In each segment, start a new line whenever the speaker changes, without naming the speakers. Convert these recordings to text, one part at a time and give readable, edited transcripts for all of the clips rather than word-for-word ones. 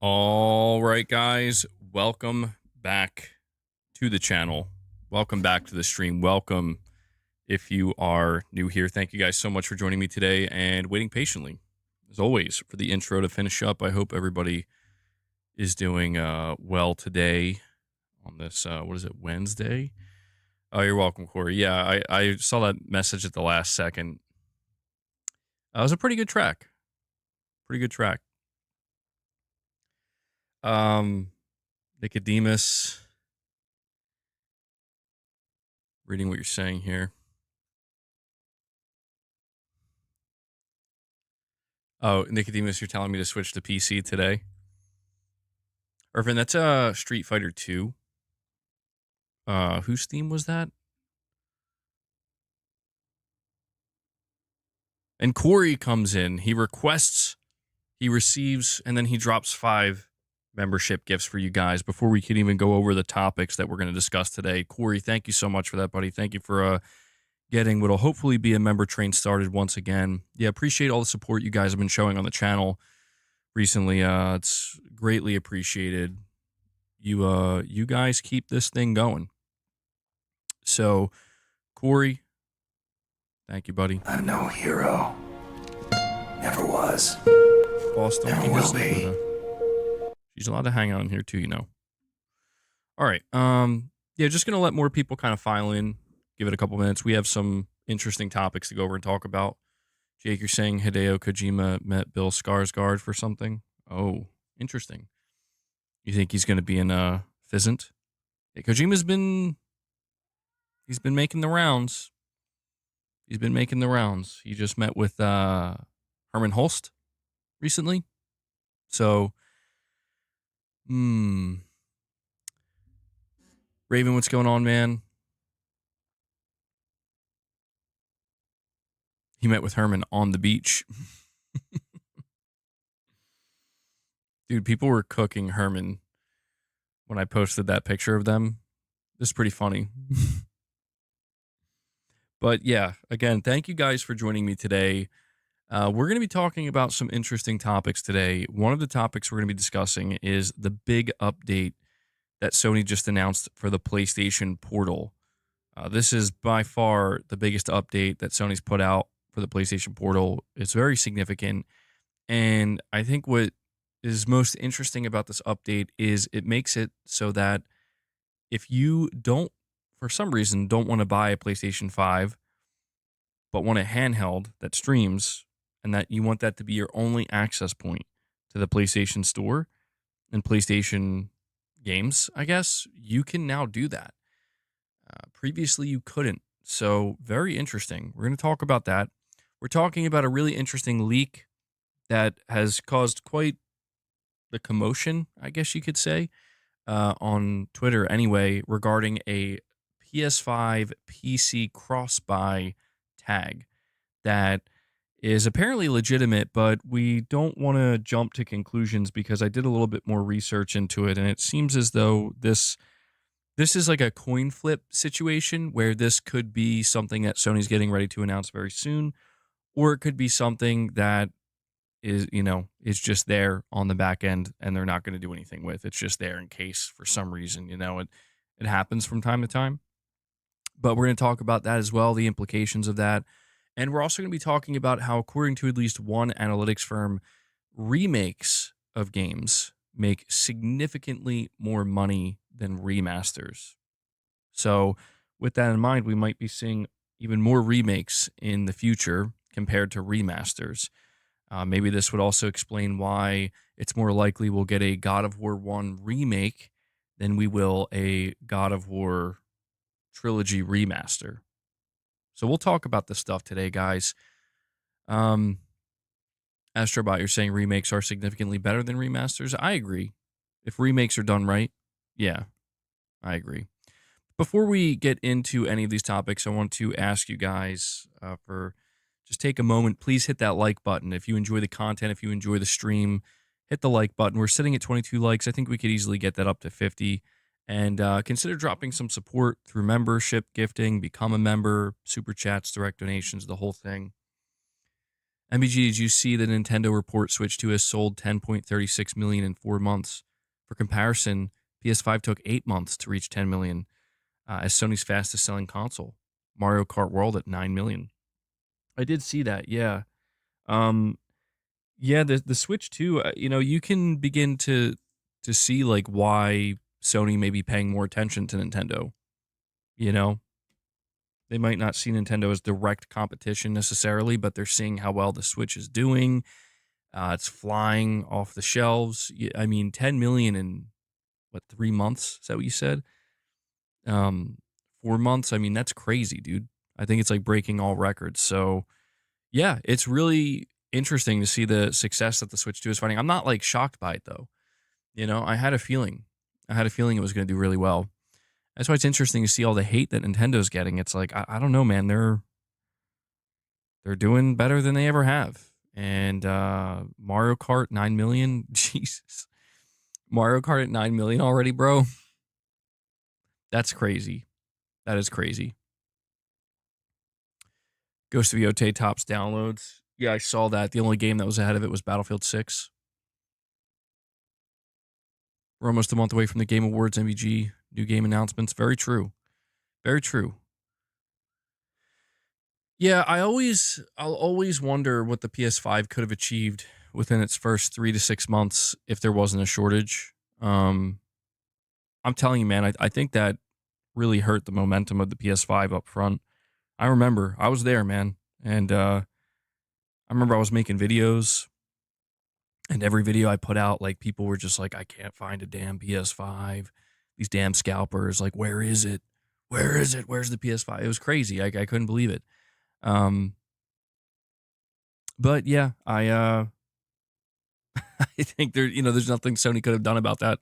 All right, guys, welcome back to the channel. Welcome back to the stream. Welcome if you are new here. Thank you guys so much for joining me today and waiting patiently, as always, for the intro to finish up. I hope everybody is doing well today on this, what is it, Wednesday? Oh, you're welcome, Corey. Yeah, I saw that message at the last second. It was a pretty good track. Pretty good track. Nicodemus, reading what you're saying here. Oh, Nicodemus, you're telling me to switch to PC today? Irvin, that's Street Fighter 2. Whose theme was that? And Corey comes in. He requests, he receives, and then he drops 5 membership gifts for you guys before we can even go over the topics that we're going to discuss today. Corey, thank you so much for that, buddy. Thank you for getting what'll hopefully be a member train started once again. Yeah, appreciate all the support you guys have been showing on the channel recently. It's greatly appreciated. You guys keep this thing going. So, Corey, thank you, buddy.
I'm no hero. Never was.
Boss, don't
Never will be.
She's allowed to hang out in here too, you know. All right. Yeah, just gonna let more people kind of file in. Give it a couple minutes. We have some interesting topics to go over and talk about. Jake, you're saying Hideo Kojima met Bill Skarsgård for something? Oh, interesting. You think he's gonna be in Fizzant? Yeah, Kojima's been making the rounds. He's been making the rounds. He just met with Herman Holst recently. So, Raven, what's going on, man? He met with Herman on the beach. Dude, people were cooking Herman when I posted that picture of them. It's pretty funny. But yeah, again, thank you guys for joining me today. We're going to be talking about some interesting topics today. One of the topics we're going to be discussing is the big update that Sony just announced for the PlayStation Portal. This is by far the biggest update that Sony's put out for the PlayStation Portal. It's very significant. And I think what is most interesting about this update is it makes it so that if you don't, for some reason, don't want to buy a PlayStation 5, but want a handheld that streams, and that you want that to be your only access point to the PlayStation Store and PlayStation games, I guess, you can now do that. Previously, you couldn't. So, very interesting. We're going to talk about that. We're talking about a really interesting leak that has caused quite the commotion, I guess you could say, on Twitter anyway, regarding a PS5 PC cross-buy tag that is apparently legitimate, but we don't want to jump to conclusions because I did a little bit more research into it, and it seems as though this is like a coin flip situation where this could be something that Sony's getting ready to announce very soon, or it could be something that is just there on the back end and they're not going to do anything with. It's just there in case for some reason, it happens from time to time. But we're going to talk about that as well, the implications of that. And we're also going to be talking about how, according to at least one analytics firm, remakes of games make significantly more money than remasters. So with that in mind, we might be seeing even more remakes in the future compared to remasters. Maybe this would also explain why it's more likely we'll get a God of War 1 remake than we will a God of War trilogy remaster. So we'll talk about this stuff today, guys. Astrobot, you're saying remakes are significantly better than remasters? I agree. If remakes are done right, yeah, I agree. Before we get into any of these topics, I want to ask you guys for just take a moment. Please hit that like button. If you enjoy the content, if you enjoy the stream, hit the like button. We're sitting at 22 likes. I think we could easily get that up to 50. And consider dropping some support through membership, gifting, become a member, super chats, direct donations, the whole thing. MBG, did you see the Nintendo report Switch 2 has sold 10.36 million in 4 months? For comparison, PS5 took 8 months to reach 10 million as Sony's fastest selling console. Mario Kart World at 9 million. I did see that, yeah. Um, yeah, the Switch 2, you can begin to see like why Sony may be paying more attention to Nintendo. You know, they might not see Nintendo as direct competition necessarily, but they're seeing how well the Switch is doing. It's flying off the shelves. I mean, 10 million in what, 3 months? Is that what you said? Um, 4 months. I mean, that's crazy, dude. I think it's like breaking all records. So, yeah, it's really interesting to see the success that the Switch 2 is finding. I'm not like shocked by it though. I had a feeling. I had a feeling it was going to do really well. That's why it's interesting to see all the hate that Nintendo's getting. It's like I don't know, man. They're doing better than they ever have. And Mario Kart 9 million, Jesus, Mario Kart at 9 million already, bro. That's crazy. That is crazy. Ghost of Yotei tops downloads. Yeah, I saw that. The only game that was ahead of it was Battlefield 6. We're almost a month away from the Game Awards, MVG. New game announcements. Very true. Very true. Yeah, I'll always wonder what the PS5 could have achieved within its first 3 to 6 months if there wasn't a shortage. I'm telling you, man, I think that really hurt the momentum of the PS5 up front. I remember I was there, man, and I remember I was making videos, and every video I put out, like people were just like, "I can't find a damn PS5. These damn scalpers, like, where is it? Where is it? Where's the PS5?" It was crazy. I couldn't believe it. Um, but yeah, I think there's nothing Sony could have done about that.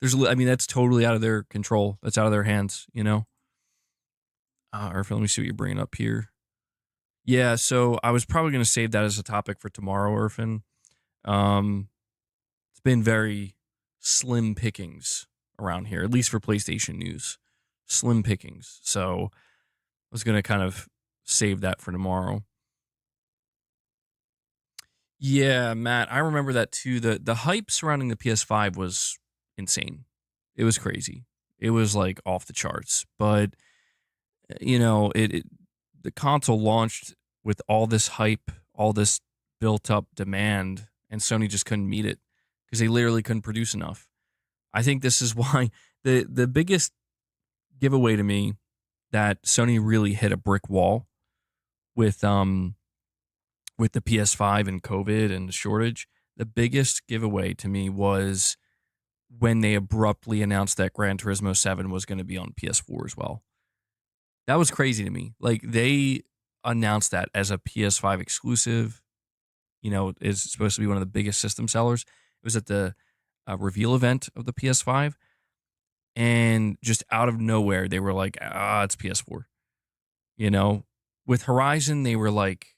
I mean, that's totally out of their control. That's out of their hands. Irfan, let me see what you're bringing up here. Yeah, so I was probably going to save that as a topic for tomorrow, Irfan. It's been very slim pickings around here, at least for PlayStation news. Slim pickings. So I was going to kind of save that for tomorrow. Yeah, Matt, I remember that too. The hype surrounding the PS5 was insane. It was crazy. It was like off the charts. But the console launched with all this hype, all this built up demand, and Sony just couldn't meet it because they literally couldn't produce enough. I think this is why the biggest giveaway to me that Sony really hit a brick wall with the PS5 and COVID and the shortage. The biggest giveaway to me was when they abruptly announced that Gran Turismo 7 was going to be on PS4 as well. That was crazy to me. Like they announced that as a PS5 exclusive, is supposed to be one of the biggest system sellers. It was at the reveal event of the PS5, and just out of nowhere, they were like, it's PS4. With Horizon, they were like,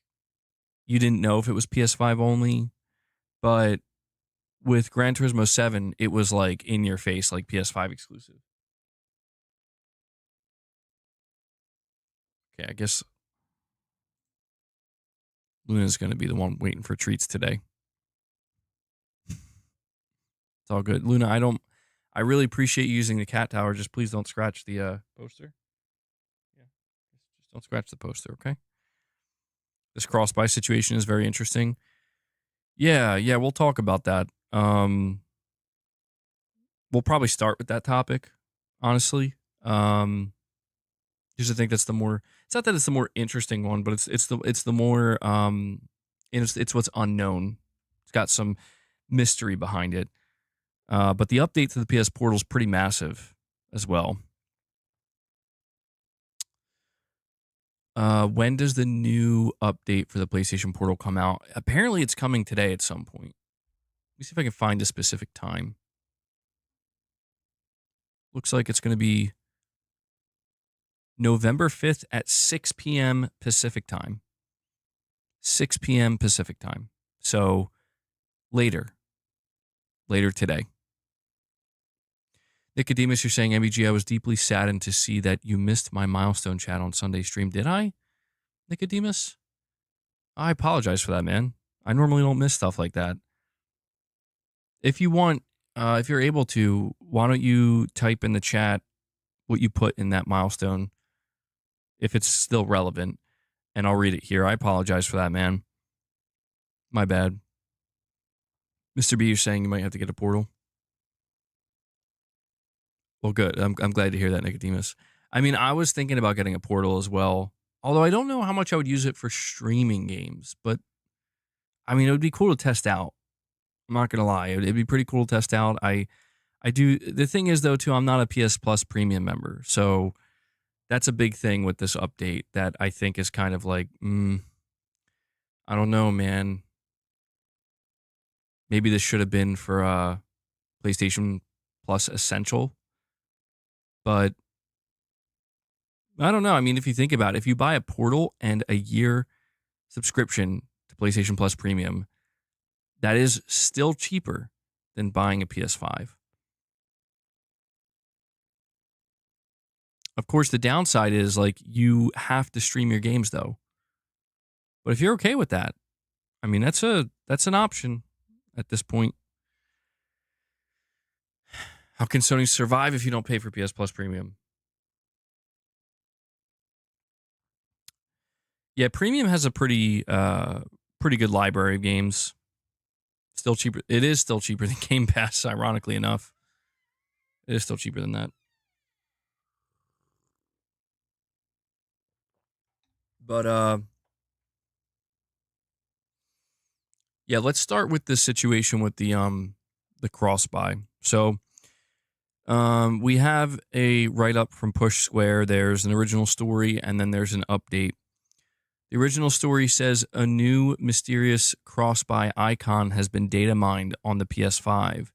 you didn't know if it was PS5 only, but with Gran Turismo 7, it was like in your face, like PS5 exclusive. Okay, I guess Luna's going to be the one waiting for treats today. It's all good. Luna, I really appreciate you using the cat tower. Just please don't scratch the poster. Yeah, just don't scratch the poster, okay? This cross-buy situation is very interesting. Yeah, we'll talk about that. We'll probably start with that topic, honestly. Because I think that's the more. It's not that it's the more interesting one, but it's the more. It's what's unknown. It's got some mystery behind it. But the update to the PS Portal is pretty massive as well. When does the new update for the PlayStation Portal come out? Apparently, it's coming today at some point. Let me see if I can find a specific time. Looks like it's going to be November 5th at 6 p.m. Pacific time. 6 p.m. Pacific time. So later today. Nicodemus, you're saying, MBG, I was deeply saddened to see that you missed my milestone chat on Sunday stream. Did I, Nicodemus? I apologize for that, man. I normally don't miss stuff like that. If you want, if you're able to, why don't you type in the chat what you put in that milestone if it's still relevant, and I'll read it here. I apologize for that, man. My bad. Mr. B, you're saying you might have to get a portal. Well, good. I'm glad to hear that, Nicodemus. I mean, I was thinking about getting a portal as well, although I don't know how much I would use it for streaming games, but I mean, it would be cool to test out. I'm not gonna lie, it'd be pretty cool to test out. I do. The thing is, though, too, I'm not a PS Plus premium member, so that's a big thing with this update that I think is kind of like, I don't know, man. Maybe this should have been for PlayStation Plus Essential, but I don't know. I mean, if you think about it, if you buy a Portal and a year subscription to PlayStation Plus Premium, that is still cheaper than buying a PS5. Of course, the downside is like you have to stream your games though. But if you're okay with that, I mean that's an option at this point. How can Sony survive if you don't pay for PS Plus Premium? Yeah, Premium has a pretty good library of games. Still cheaper. It is still cheaper than Game Pass, ironically enough. It is still cheaper than that. But yeah, let's start with this situation with the cross buy. So we have a write up from Push Square. There's an original story and then there's an update. The original story says a new mysterious cross buy icon has been data mined on the PS5.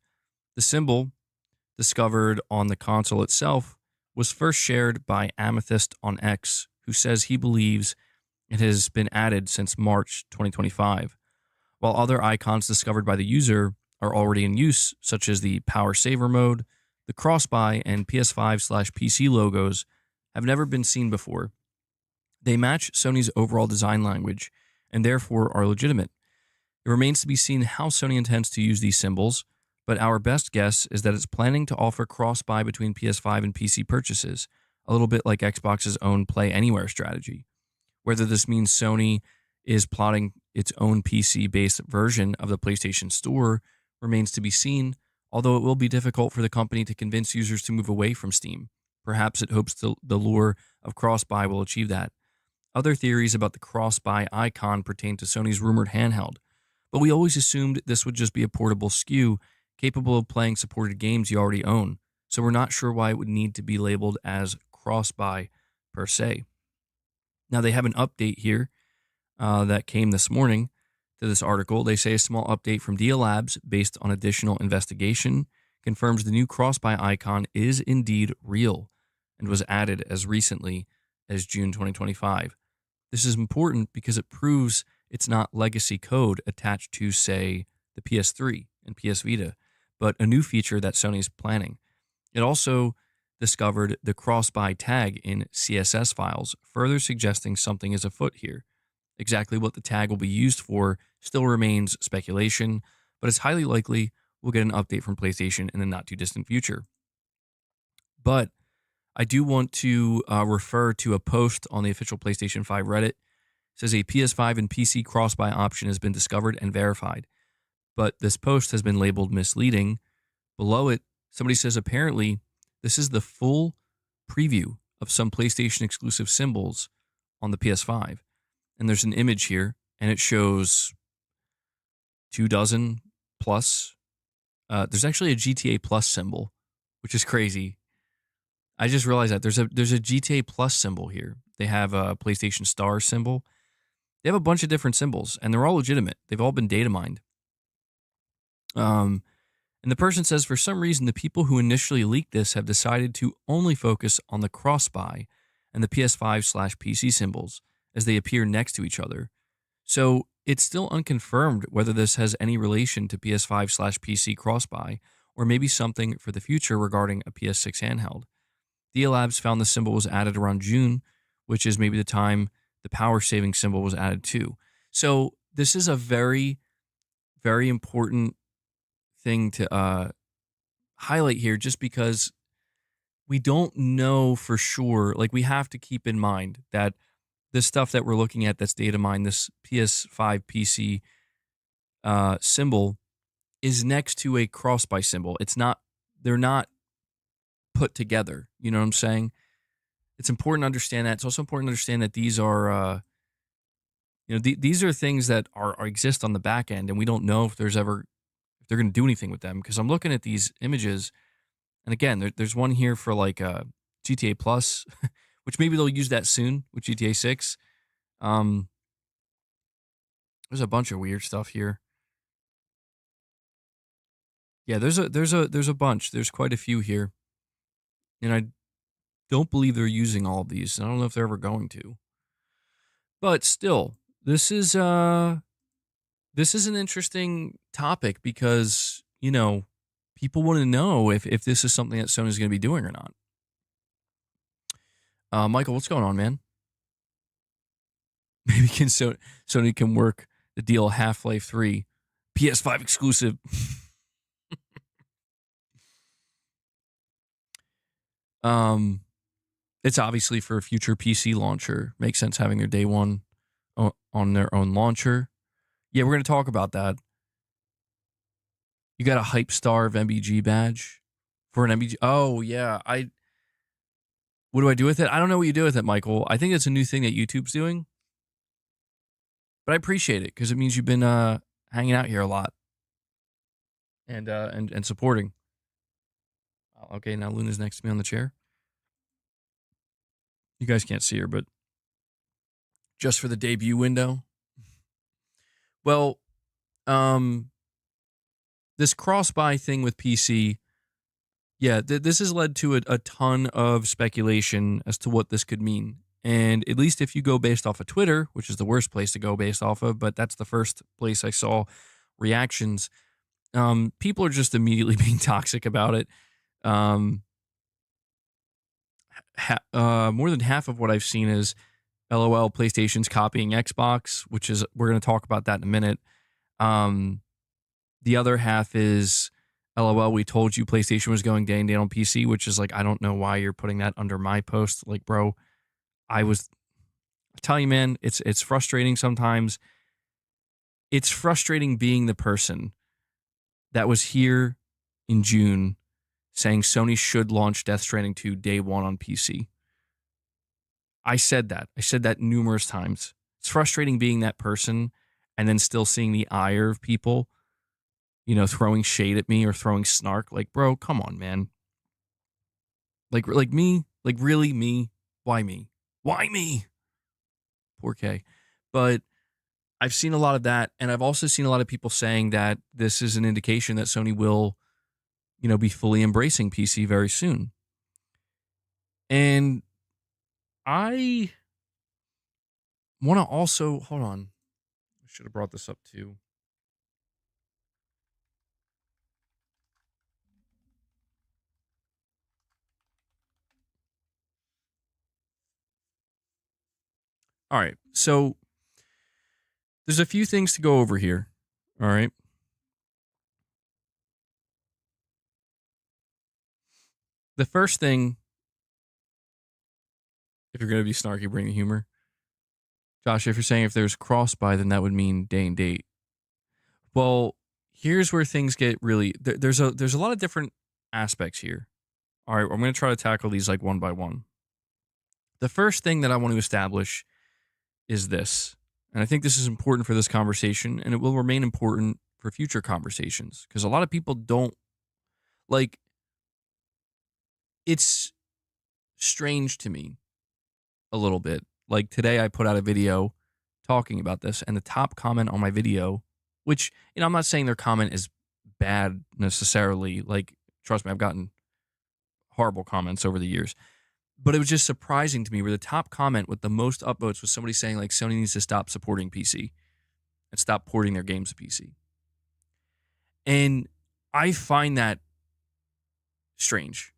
The symbol, discovered on the console itself, was first shared by Amethyst on X, who says he believes it has been added since March 2025, while other icons discovered by the user are already in use, such as the Power Saver mode, the cross-buy, and PS5/PC logos have never been seen before. They match Sony's overall design language and therefore are legitimate. It remains to be seen how Sony intends to use these symbols, but our best guess is that it's planning to offer cross-buy between PS5 and PC purchases, a little bit like Xbox's own Play Anywhere strategy. Whether this means Sony is plotting its own PC-based version of the PlayStation Store remains to be seen, although it will be difficult for the company to convince users to move away from Steam. Perhaps it hopes the lure of cross-buy will achieve that. Other theories about the cross-buy icon pertain to Sony's rumored handheld, but we always assumed this would just be a portable SKU capable of playing supported games you already own, so we're not sure why it would need to be labeled as cross-buy per se. Now, they have an update here that came this morning to this article. They say a small update from Dia Labs based on additional investigation confirms the new cross-buy icon is indeed real and was added as recently as June 2025. This is important because it proves it's not legacy code attached to, say, the PS3 and PS Vita, but a new feature that Sony's planning. It also discovered the cross-buy tag in CSS files, further suggesting something is afoot here. Exactly what the tag will be used for still remains speculation, but it's highly likely we'll get an update from PlayStation in the not-too-distant future. But I do want to refer to a post on the official PlayStation 5 Reddit. It says a PS5 and PC cross-buy option has been discovered and verified, but this post has been labeled misleading. Below it, somebody says apparently this is the full preview of some PlayStation exclusive symbols on the PS5. And there's an image here, and it shows 24 plus. There's actually a GTA Plus symbol, which is crazy. I just realized that there's a GTA Plus symbol here. They have a PlayStation Star symbol. They have a bunch of different symbols, and they're all legitimate. They've all been data mined. And the person says, for some reason, the people who initially leaked this have decided to only focus on the cross-buy and the PS5/PC symbols as they appear next to each other. So it's still unconfirmed whether this has any relation to PS5/PC cross-buy or maybe something for the future regarding a PS6 handheld. Dia Labs found the symbol was added around June, which is maybe the time the power saving symbol was added too. So this is a very, very important thing to highlight here, just because we don't know for sure. Like, we have to keep in mind that this stuff that we're looking at, that's data mined, this PS5 PC symbol, is next to a cross buy symbol. It's not, they're not put together. You know what I'm saying? It's important to understand that. It's also important to understand that these are, these are things that are exist on the back end, and we don't know if there's ever, if they're going to do anything with them. Because I'm looking at these images, and again, there's one here for like GTA Plus, which maybe they'll use that soon with GTA 6. Um, there's a bunch of weird stuff here. Yeah, there's a bunch. There's quite a few here, and I don't believe they're using all of these. I don't know if they're ever going to. But still, this is an interesting topic, because, people want to know if this is something that Sony's going to be doing or not. Michael, what's going on, man? Maybe Sony can work the deal Half-Life 3, PS5 exclusive. um, it's obviously for a future PC launcher. Makes sense having their day one on their own launcher. Yeah, we're going to talk about that. You got a Hype Star of MBG badge for an MBG. Oh, yeah. What do I do with it? I don't know what you do with it, Michael. I think it's a new thing that YouTube's doing, but I appreciate it because it means you've been hanging out here a lot and supporting. Okay, now Luna's next to me on the chair. You guys can't see her, but just for the debut window. Well, this cross-buy thing with PC, yeah, this has led to a ton of speculation as to what this could mean. And at least if you go based off of Twitter, which is the worst place to go based off of, but that's the first place I saw reactions, people are just immediately being toxic about it. More than half of what I've seen is, LOL, PlayStation's copying Xbox, which is, we're going to talk about that in a minute. The other half is, LOL, we told you PlayStation was going day and date on PC, which is like, I don't know why you're putting that under my post. Like, bro, I tell you, man, it's frustrating sometimes. It's frustrating being the person that was here in June saying Sony should launch Death Stranding 2 day one on PC. I said that. I said that numerous times. It's frustrating being that person and then still seeing the ire of people, throwing shade at me or throwing snark. Like, bro, come on, man. Like me? Like, really, me? Why me? Why me? Poor K. But I've seen a lot of that, and I've also seen a lot of people saying that this is an indication that Sony will, be fully embracing PC very soon. And I want to also, hold on. I should have brought this up too. All right. So there's a few things to go over here. All right. The first thing, if you're going to be snarky, bring the humor. Josh, if you're saying if there's cross buy, then that would mean day and date. Well, here's where things get really, there's a lot of different aspects here. All right. I'm going to try to tackle these like one by one. The first thing that I want to establish is this. And I think this is important for this conversation, and it will remain important for future conversations, because a lot of people don't like, it's strange to me a little bit. Like, today I put out a video talking about this, and the top comment on my video, which, I'm not saying their comment is bad necessarily. Like, trust me, I've gotten horrible comments over the years. But it was just surprising to me where the top comment with the most upvotes was somebody saying, like, Sony needs to stop supporting PC and stop porting their games to PC. And I find that strange.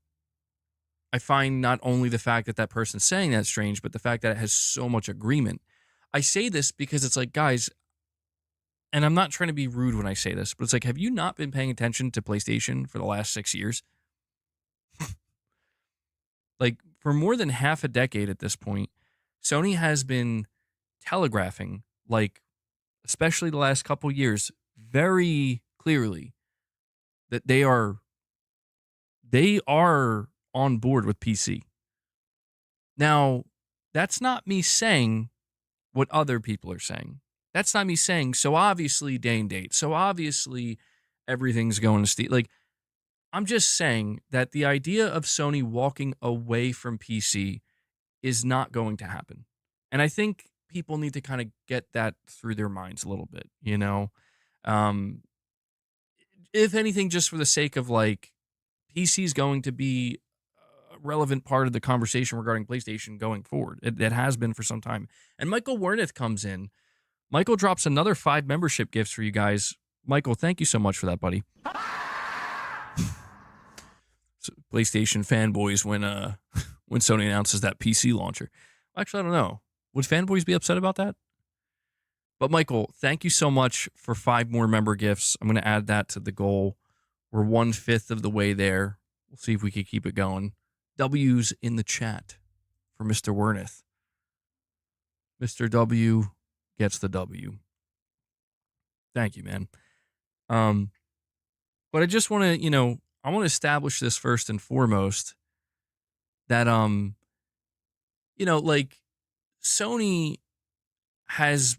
I find not only the fact that that person's saying that's strange, but the fact that it has so much agreement. I say this because it's like, guys, and I'm not trying to be rude when I say this, but it's like, have you not been paying attention to PlayStation for the last 6 years? Like, for more than half a decade at this point, Sony has been telegraphing, like, especially the last couple years, very clearly that they are on board with PC. Now, that's not me saying what other people are saying. That's not me saying, so obviously day and date. So obviously everything's going to Steam. Like, I'm just saying that the idea of Sony walking away from PC is not going to happen. And I think people need to kind of get that through their minds a little bit, you know? Um, if anything, just for the sake of like, PC is going to be a relevant part of the conversation regarding PlayStation going forward. It has been for some time. And Michael Werneth comes in. Michael drops another 5 membership gifts for you guys. Michael, thank you so much for that, buddy. So, PlayStation fanboys when when Sony announces that PC launcher. Actually, I don't know. Would fanboys be upset about that? But Michael, thank you so much for 5 more member gifts. I'm going to add that to the goal. We're 1/5 of the way there. We'll see if we can keep it going. W's in the chat for Mr. Werneth. Mr. W gets the W. Thank you, man. But I just want to, I want to establish this first and foremost that like Sony has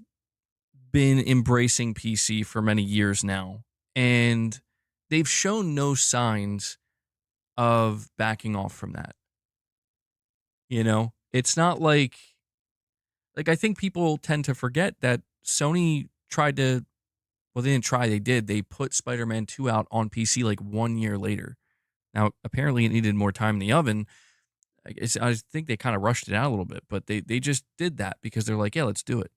been embracing PC for many years now, and they've shown no signs of backing off from that. It's not like I think people tend to forget that Sony tried to, well, they didn't try, they did. They put Spider-Man 2 out on PC like 1 year later. Now, apparently it needed more time in the oven. I think they kind of rushed it out a little bit, but they just did that because they're like, yeah, let's do it.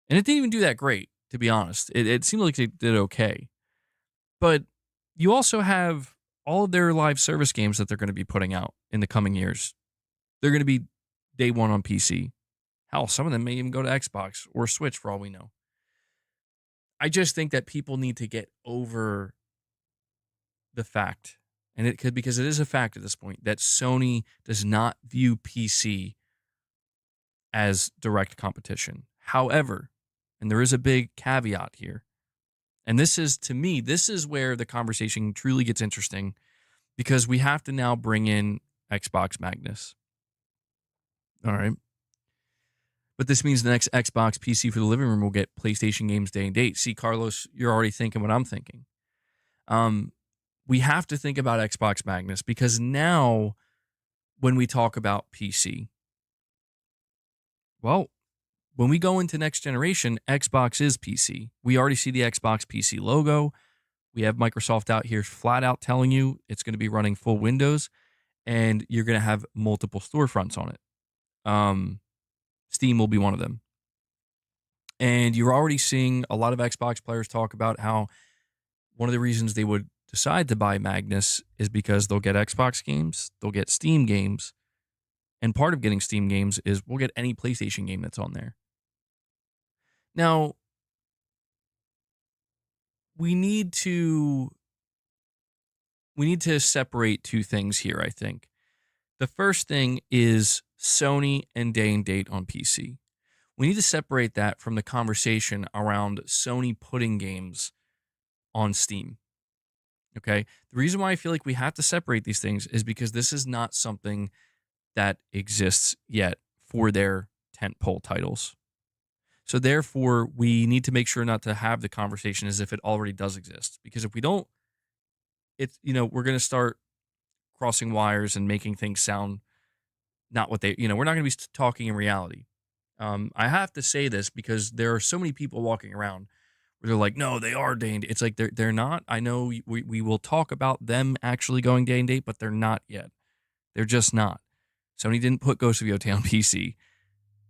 And it didn't even do that great, to be honest. It seemed like they did okay. But you also have all of their live service games that they're going to be putting out in the coming years. They're going to be day one on PC. Hell, some of them may even go to Xbox or Switch for all we know. I just think that people need to get over the fact, and it could, because it is a fact at this point, that Sony does not view PC as direct competition. However, and there is a big caveat here, and this is, to me, this is where the conversation truly gets interesting, because we have to now bring in Xbox Magnus. All right. But this means the next Xbox PC for the living room will get PlayStation games day and date. See, Carlos, you're already thinking what I'm thinking. We have to think about Xbox Magnus, because now when we talk about PC, well, when we go into next generation, Xbox is PC. We already see the Xbox PC logo. We have Microsoft out here flat out telling you it's going to be running full Windows, and you're going to have multiple storefronts on it. Steam will be one of them. And you're already seeing a lot of Xbox players talk about how one of the reasons they would decide to buy Magnus is because they'll get Xbox games, they'll get Steam games, and part of getting Steam games is we'll get any PlayStation game that's on there. Now, we need to separate two things here, I think. The first thing is Sony and day and date on PC. We need to separate that from the conversation around Sony putting games on Steam. Okay? The reason why I feel like we have to separate these things is because this is not something that exists yet for their tentpole titles. So therefore, we need to make sure not to have the conversation as if it already does exist. Because if we don't, it's, we're going to start crossing wires and making things sound not what they, we're not going to be talking in reality. I have to say this because there are so many people walking around where they're like, no, they are day and date. It's like they're not. I know we will talk about them actually going day and date, but they're not yet. They're just not. Sony didn't put Ghost of Yotei on PC.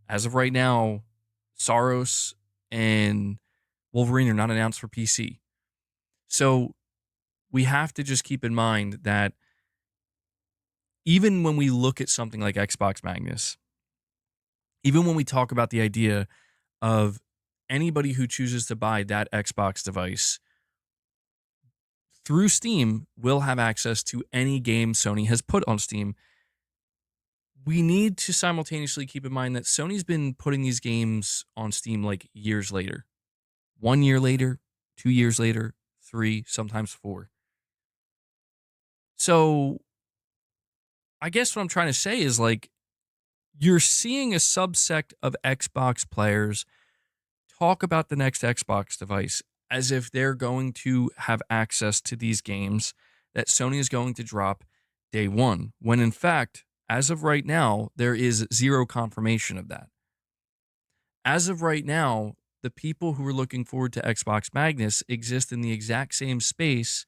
As of right now, Saros and Wolverine are not announced for PC. So we have to just keep in mind that even when we look at something like Xbox Magnus, even when we talk about the idea of anybody who chooses to buy that Xbox device through Steam will have access to any game Sony has put on Steam. We need to simultaneously keep in mind that Sony's been putting these games on Steam like years later. 1 year later, 2 years later, three, sometimes four. So I guess what I'm trying to say is like you're seeing a subsect of Xbox players talk about the next Xbox device as if they're going to have access to these games that Sony is going to drop day one, when in fact, as of right now, there is zero confirmation of that. As of right now, the people who are looking forward to Xbox Magnus exist in the exact same space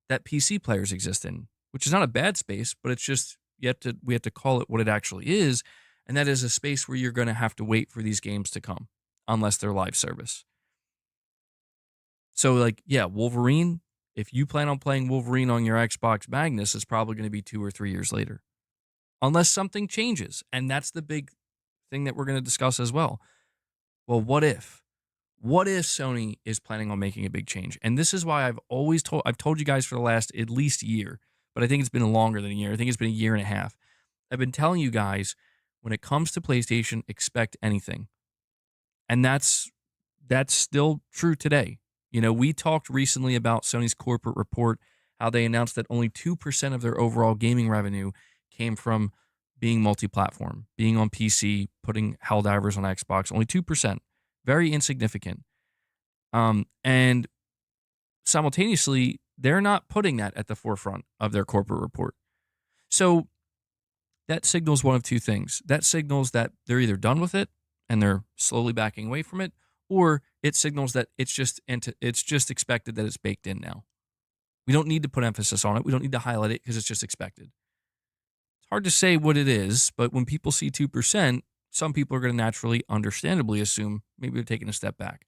that PC players exist in, which is not a bad space, but it's just we have to call it what it actually is, and that is a space where you're going to have to wait for these games to come unless they're live service. So like, yeah, Wolverine, if you plan on playing Wolverine on your Xbox Magnus, it's probably going to be 2 or 3 years later. Unless something changes, and that's the big thing that we're going to discuss as well. Well, what if? What if Sony is planning on making a big change? And this is why I've told you guys for the last at least year, but I think it's been longer than a year. I think it's been a year and a half. I've been telling you guys, when it comes to PlayStation, expect anything. And that's still true today. You know, we talked recently about Sony's corporate report, how they announced that only 2% of their overall gaming revenue came from being multi-platform, being on PC, putting Helldivers on Xbox, only 2%. Very insignificant. And simultaneously, they're not putting that at the forefront of their corporate report. So that signals one of two things. That signals that they're either done with it and they're slowly backing away from it, or it signals that it's just expected that it's baked in now. We don't need to put emphasis on it. We don't need to highlight it because it's just expected. It's hard to say what it is, but when people see 2%, some people are going to naturally, understandably assume maybe they're taking a step back.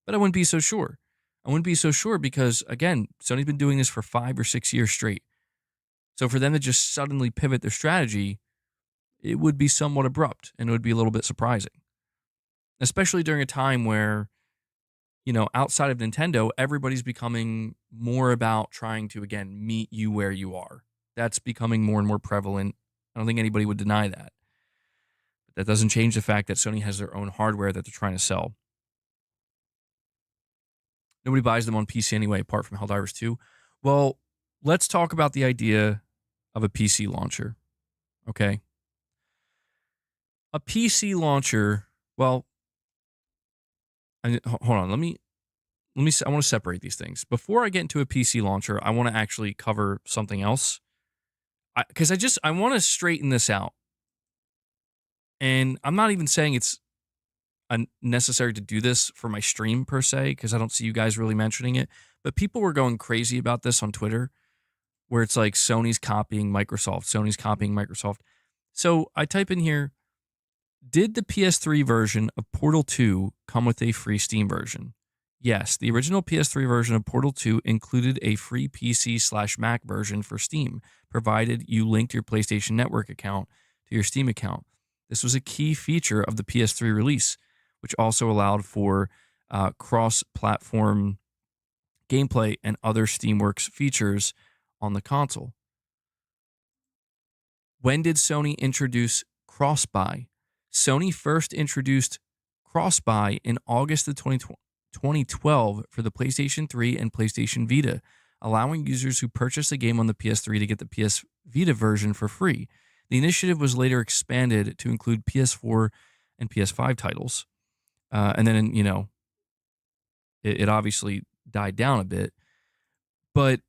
But I wouldn't be so sure. I wouldn't be so sure because, again, Sony's been doing this for 5 or 6 years straight. So for them to just suddenly pivot their strategy, it would be somewhat abrupt and it would be a little bit surprising. Especially during a time where, you know, outside of Nintendo, everybody's becoming more about trying to, again, meet you where you are. That's becoming more and more prevalent. I don't think anybody would deny that. But that doesn't change the fact that Sony has their own hardware that they're trying to sell. Nobody buys them on PC anyway, apart from Helldivers 2. Well, let's talk about the idea of a PC launcher, okay? A PC launcher, well, hold on, I want to separate these things. Before I get into a PC launcher, I want to actually cover something else. Because I want to straighten this out. And I'm not even saying it's necessary to do this for my stream per se, because I don't see you guys really mentioning it. But people were going crazy about this on Twitter, where it's like Sony's copying Microsoft, Sony's copying Microsoft. So I type in here, did the PS3 version of Portal 2 come with a free Steam version? Yes, the original PS3 version of Portal 2 included a free PC/Mac version for Steam, provided you linked your PlayStation Network account to your Steam account. This was a key feature of the PS3 release, which also allowed for cross-platform gameplay and other Steamworks features on the console. When did Sony introduce cross-buy? Sony first introduced cross-buy in August of 2012 for the PlayStation 3 and PlayStation Vita, allowing users who purchased a game on the PS3 to get the PS Vita version for free. The initiative was later expanded to include PS4 and PS5 titles. And then, you know, it obviously died down a bit. But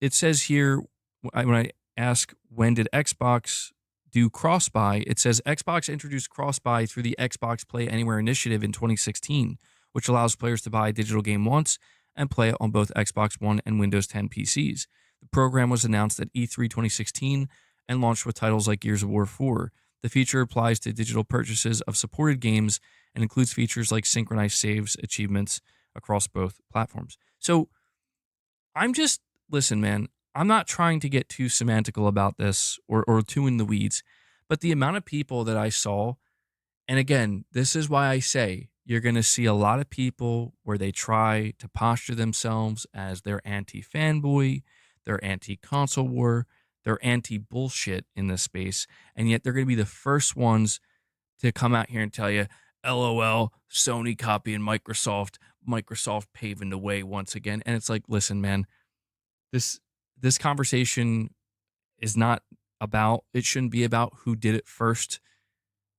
it says here, when I ask when did Xbox do cross-buy, it says Xbox introduced cross-buy through the Xbox Play Anywhere initiative in 2016, which allows players to buy a digital game once and play it on both Xbox One and Windows 10 PCs. The program was announced at E3 2016 and launched with titles like Gears of War 4. The feature applies to digital purchases of supported games and includes features like synchronized saves, achievements across both platforms. So listen, man, I'm not trying to get too semantical about this or too in the weeds, but the amount of people that I saw, and again, this is why I say you're going to see a lot of people where they try to posture themselves as they're anti fanboy, they're anti console war, they're anti bullshit in this space. And yet they're going to be the first ones to come out here and tell you, LOL, Sony copying Microsoft, Microsoft paving the way once again. And it's like, listen, man, this this conversation is not about, it shouldn't be about who did it first.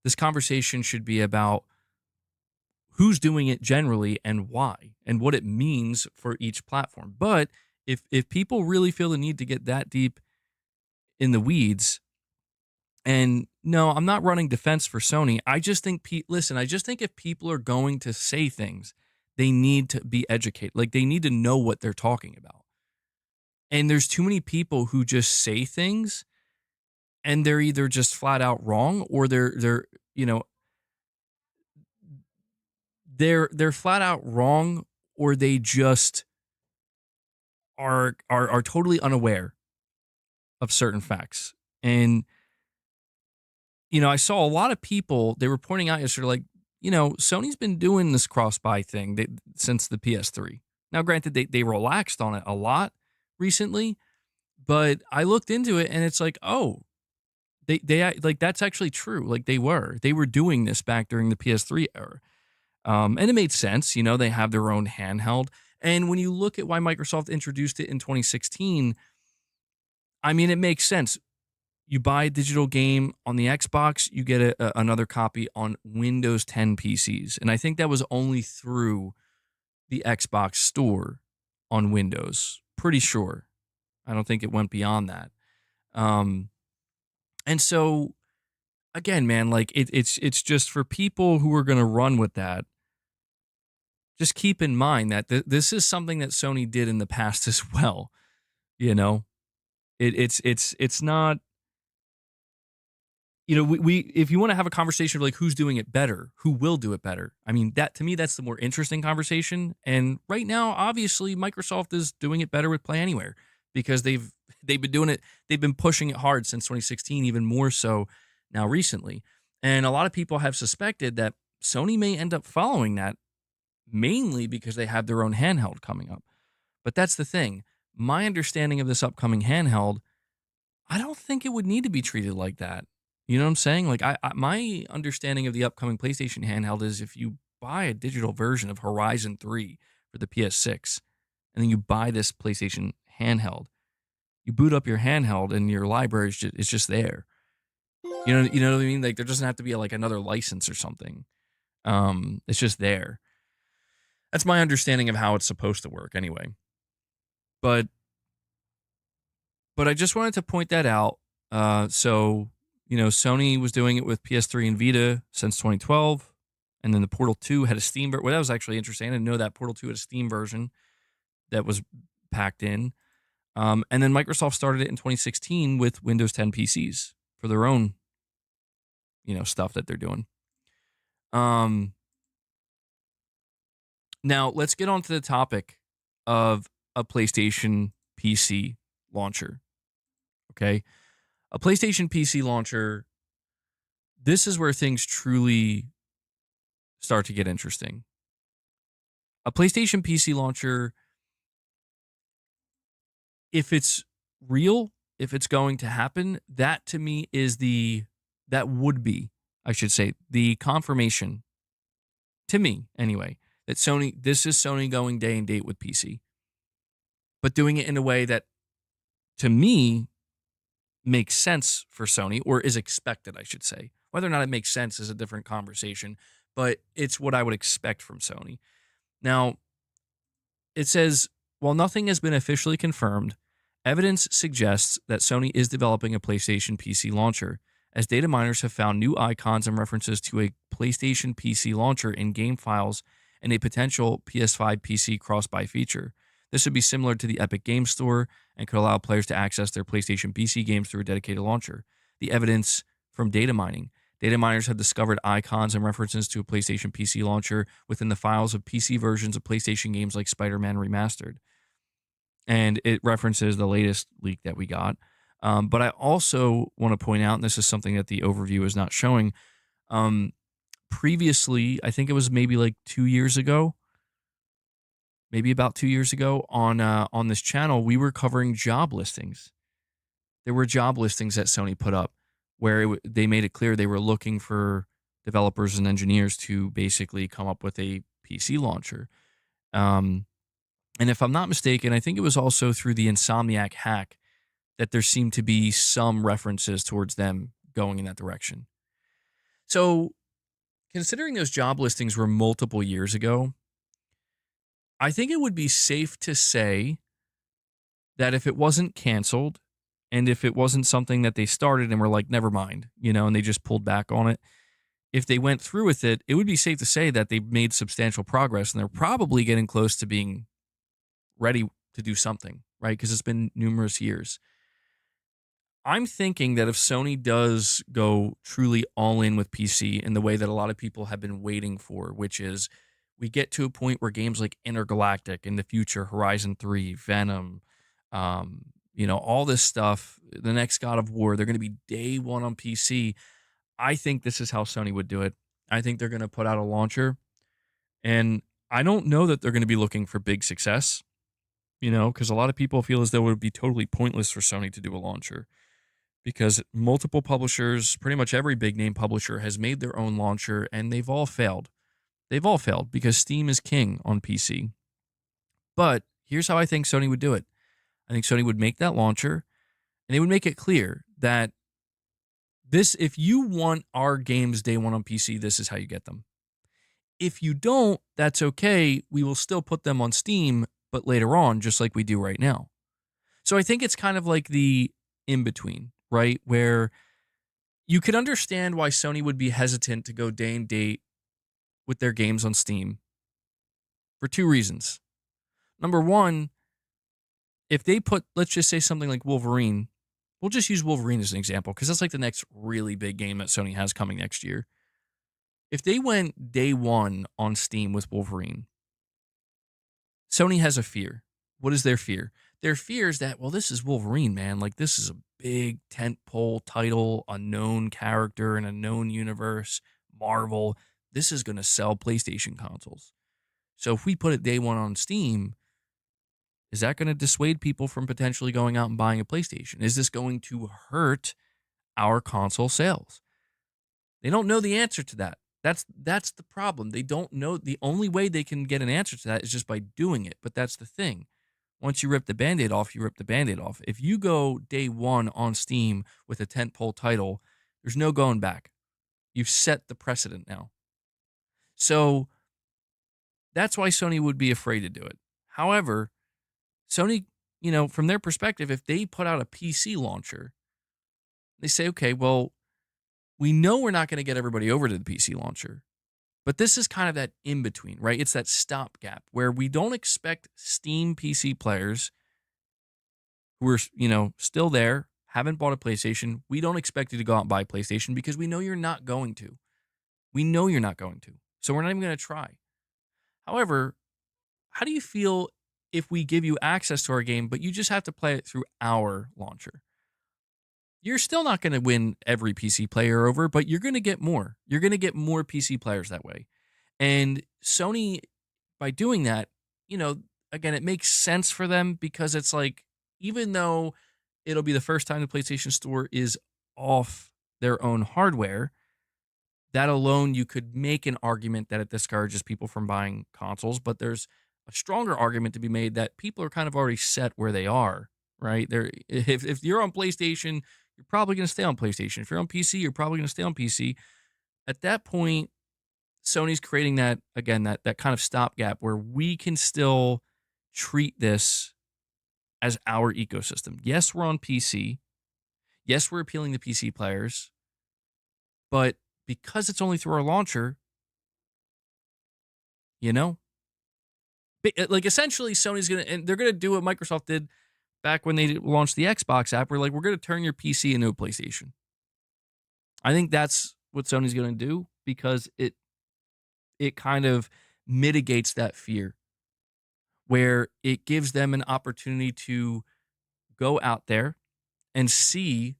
This conversation should be about who's doing it generally and why and what it means for each platform. But if people really feel the need to get that deep in the weeds, and no, I'm not running defense for Sony. I just think listen, I just think if people are going to say things, they need to be educated. Like they need to know what they're talking about. And there's too many people who just say things and they're either just flat out wrong or you know, they're flat out wrong or they just are totally unaware of certain facts. And I saw a lot of people, they were pointing out yesterday, like, Sony's been doing this cross-buy thing since the PS3. Now, granted, they relaxed on it a lot recently, but I looked into it and it's like, oh, they like that's actually true. Like they were doing this back during the PS3 era. And it made sense. They have their own handheld. And when you look at why Microsoft introduced it in 2016, I mean, it makes sense. You buy a digital game on the Xbox, you get another copy on Windows 10 PCs. And I think that was only through the Xbox store on Windows. Pretty sure. I don't think it went beyond that. And so, again, man, like it's just for people who are going to run with that. Just keep in mind that this is something that Sony did in the past as well. It's not. We if you want to have a conversation of like who's doing it better, who will do it better. I mean, that to me that's the more interesting conversation. And right now, obviously, Microsoft is doing it better with Play Anywhere because they've been doing it. They've been pushing it hard since 2016, even more so now recently. And a lot of people have suspected that Sony may end up following that, mainly because they have their own handheld coming up. But that's the thing. My understanding of this upcoming handheld, I don't think it would need to be treated like that. You know what I'm saying? Like my understanding of the upcoming PlayStation handheld is if you buy a digital version of Horizon 3 for the PS6 and then you buy this PlayStation handheld, you boot up your handheld and your library is just there. You know what I mean? Like there doesn't have to be like another license or something. It's just there. That's my understanding of how it's supposed to work anyway. But I just wanted to point that out. So Sony was doing it with PS3 and Vita since 2012. And then the Portal 2 had a Steam version. Well, that was actually interesting. I didn't know that Portal 2 had a Steam version that was packed in. And then Microsoft started it in 2016 with Windows 10 PCs for their own, stuff that they're doing. Now, let's get on to the topic of a PlayStation PC launcher. Okay? A PlayStation PC launcher, this is where things truly start to get interesting. A PlayStation PC launcher, if it's real, if it's going to happen, that to me is that would be, I should say, the confirmation, to me anyway, that this is Sony going day and date with PC. But doing it in a way that, to me, makes sense for Sony, or is expected, I should say. Whether or not it makes sense is a different conversation, but it's what I would expect from Sony. Now, it says, while nothing has been officially confirmed, evidence suggests that Sony is developing a PlayStation PC launcher, as data miners have found new icons and references to a PlayStation PC launcher in game files and a potential PS5 PC cross-buy feature. This would be similar to the Epic Game Store and could allow players to access their PlayStation PC games through a dedicated launcher. The evidence from data mining. Data miners have discovered icons and references to a PlayStation PC launcher within the files of PC versions of PlayStation games like Spider-Man Remastered. And it references the latest leak that we got. But I also want to point out, and this is something that the overview is not showing, previously, I think it was maybe like 2 years ago, maybe about 2 years ago on this channel, we were covering job listings. There were job listings that Sony put up where they made it clear they were looking for developers and engineers to basically come up with a PC launcher. Um, and if I'm not mistaken, I think it was also through the Insomniac hack that there seemed to be some references towards them going in that direction. So, considering those job listings were multiple years ago, I think it would be safe to say that if it wasn't canceled and if it wasn't something that they started and were like, never mind, and they just pulled back on it, if they went through with it, it would be safe to say that they've made substantial progress and they're probably getting close to being ready to do something, right? Because it's been numerous years. I'm thinking that if Sony does go truly all in with PC in the way that a lot of people have been waiting for, which is we get to a point where games like Intergalactic in the future, Horizon 3, Venom, all this stuff, the next God of War, they're going to be day one on PC. I think this is how Sony would do it. I think they're going to put out a launcher, and I don't know that they're going to be looking for big success, because a lot of people feel as though it would be totally pointless for Sony to do a launcher because multiple publishers, pretty much every big name publisher has made their own launcher and they've all failed. They've all failed because Steam is king on PC. But here's how I think Sony would do it. I think Sony would make that launcher and they would make it clear that if you want our games day one on PC, this is how you get them. If you don't, that's okay. We will still put them on Steam, but later on, just like we do right now. So I think it's kind of like the in between, right? Where you could understand why Sony would be hesitant to go day and date with their games on Steam for two reasons. Number one, if they put, let's just say something like Wolverine, we'll just use Wolverine as an example because that's like the next really big game that Sony has coming next year. If they went day one on Steam with Wolverine, Sony has a fear. What is their fear? Their fear is that, well, this is Wolverine, man. Like, this is a big tentpole title, a known character in a known universe, Marvel. This is going to sell PlayStation consoles. So if we put it day one on Steam, is that going to dissuade people from potentially going out and buying a PlayStation? Is this going to hurt our console sales? They don't know the answer to that. That's the problem. They don't know. The only way they can get an answer to that is just by doing it. But that's the thing. Once you rip the Band-Aid off, you rip the Band-Aid off. If you go day one on Steam with a tentpole title, there's no going back. You've set the precedent now. So that's why Sony would be afraid to do it. However, Sony, from their perspective, if they put out a PC launcher, they say, okay, well, we know we're not going to get everybody over to the PC launcher, but this is kind of that in between, right? It's that stopgap where we don't expect Steam PC players who are, still there, haven't bought a PlayStation. We don't expect you to go out and buy a PlayStation because we know you're not going to. We know you're not going to. So we're not even going to try. However, how do you feel if we give you access to our game, but you just have to play it through our launcher? You're still not going to win every PC player over, but you're going to get more. You're going to get more PC players that way. And Sony, by doing that, again, it makes sense for them because it's like, even though it'll be the first time the PlayStation Store is off their own hardware, that alone, you could make an argument that it discourages people from buying consoles, but there's a stronger argument to be made that people are kind of already set where they are, right? If you're on PlayStation, you're probably going to stay on PlayStation. If you're on PC, you're probably going to stay on PC. At that point, Sony's creating that, again, that kind of stopgap where we can still treat this as our ecosystem. Yes, we're on PC. Yes, we're appealing to PC players. But because it's only through our launcher, like essentially Sony's going to, and they're going to do what Microsoft did back when they launched the Xbox app. We're like, we're going to turn your PC into a PlayStation. I think that's what Sony's going to do because it kind of mitigates that fear where it gives them an opportunity to go out there and see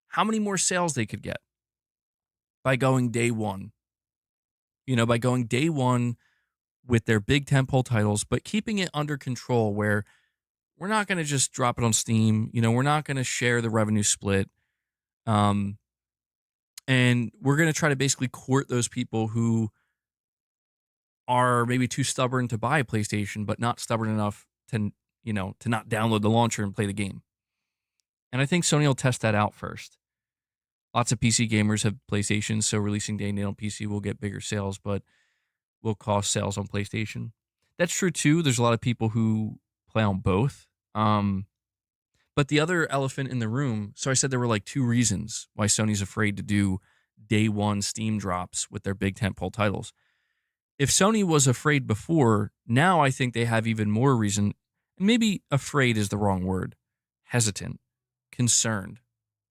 how many more sales they could get by going day one by going day one with their big tentpole titles, but keeping it under control where we're not going to just drop it on Steam. We're not going to share the revenue split. Um, and we're going to try to basically court those people who are maybe too stubborn to buy a PlayStation, but not stubborn enough to not download the launcher and play the game. And I think Sony will test that out first. Lots of PC gamers have PlayStations, so releasing day and date on PC will get bigger sales, but will cost sales on PlayStation. That's true too. There's a lot of people who play on both. But the other elephant in the room, so I said there were like two reasons why Sony's afraid to do day one Steam drops with their big tentpole titles. If Sony was afraid before, now I think they have even more reason. Maybe afraid is the wrong word. Hesitant, concerned,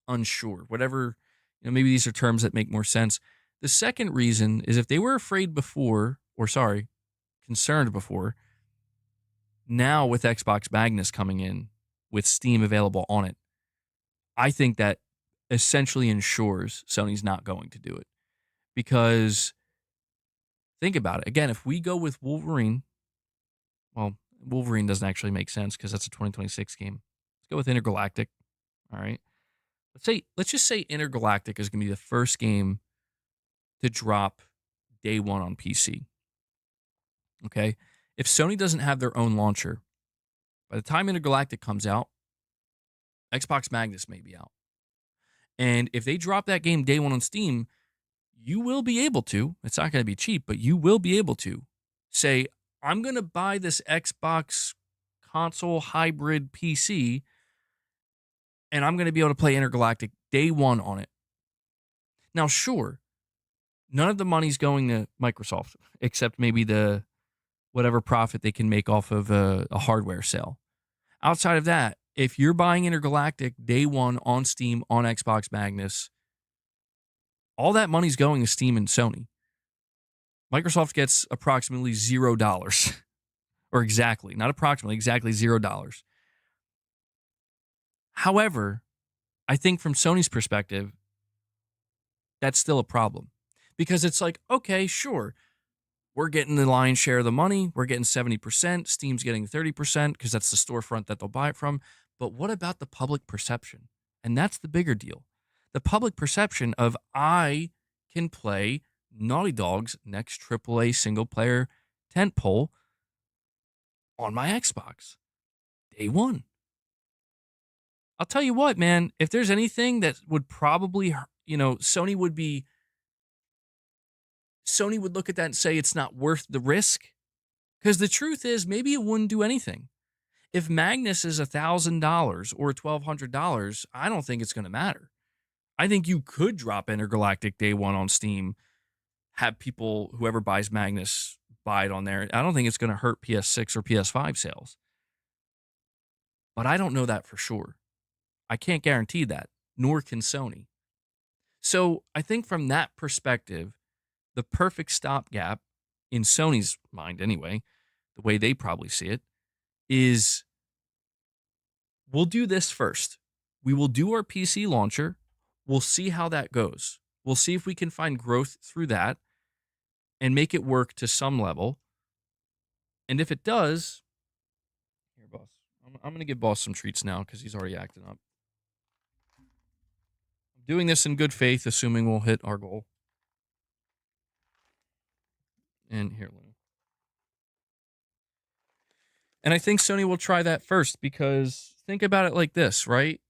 unsure, whatever. Maybe these are terms that make more sense. The second reason is if they were afraid before, concerned before, now with Xbox Magnus coming in, with Steam available on it, I think that essentially ensures Sony's not going to do it. Because think about it. Again, if we go with Wolverine, well, Wolverine doesn't actually make sense because that's a 2026 game. Let's go with Intergalactic. All right. Let's just say Intergalactic is going to be the first game to drop day one on PC. Okay. If Sony doesn't have their own launcher, by the time Intergalactic comes out, Xbox Magnus may be out. And if they drop that game day one on Steam, you will be able to, it's not going to be cheap, but you will be able to say, I'm going to buy this Xbox console hybrid PC and I'm going to be able to play Intergalactic day one on it. Now, sure, none of the money's going to Microsoft except maybe the whatever profit they can make off of a hardware sale. Outside of that, if you're buying Intergalactic day one on Steam on Xbox Magnus, all that money's going to Steam and Sony. Microsoft gets approximately $0, or exactly, not approximately, exactly $0. However, I think from Sony's perspective, that's still a problem because it's like, okay, sure, we're getting the lion's share of the money. We're getting 70%. Steam's getting 30% because that's the storefront that they'll buy it from. But what about the public perception? And that's the bigger deal. The public perception of I can play Naughty Dog's next AAA single-player tentpole on my Xbox. Day one. I'll tell you what, man, if there's anything that would probably, Sony would look at that and say it's not worth the risk. Because the truth is, maybe it wouldn't do anything. If Magnus is $1,000 or $1,200, I don't think it's going to matter. I think you could drop Intergalactic day one on Steam, have people, whoever buys Magnus, buy it on there. I don't think it's going to hurt PS6 or PS5 sales. But I don't know that for sure. I can't guarantee that, nor can Sony. So I think from that perspective, the perfect stopgap, in Sony's mind anyway, the way they probably see it, is we'll do this first. We will do our PC launcher. We'll see how that goes. We'll see if we can find growth through that and make it work to some level. And if it does, here, boss, I'm going to give boss some treats now because he's already acting up. I'm doing this in good faith, assuming we'll hit our goal. And here, Lou. And I think Sony will try that first because think about it like this, right?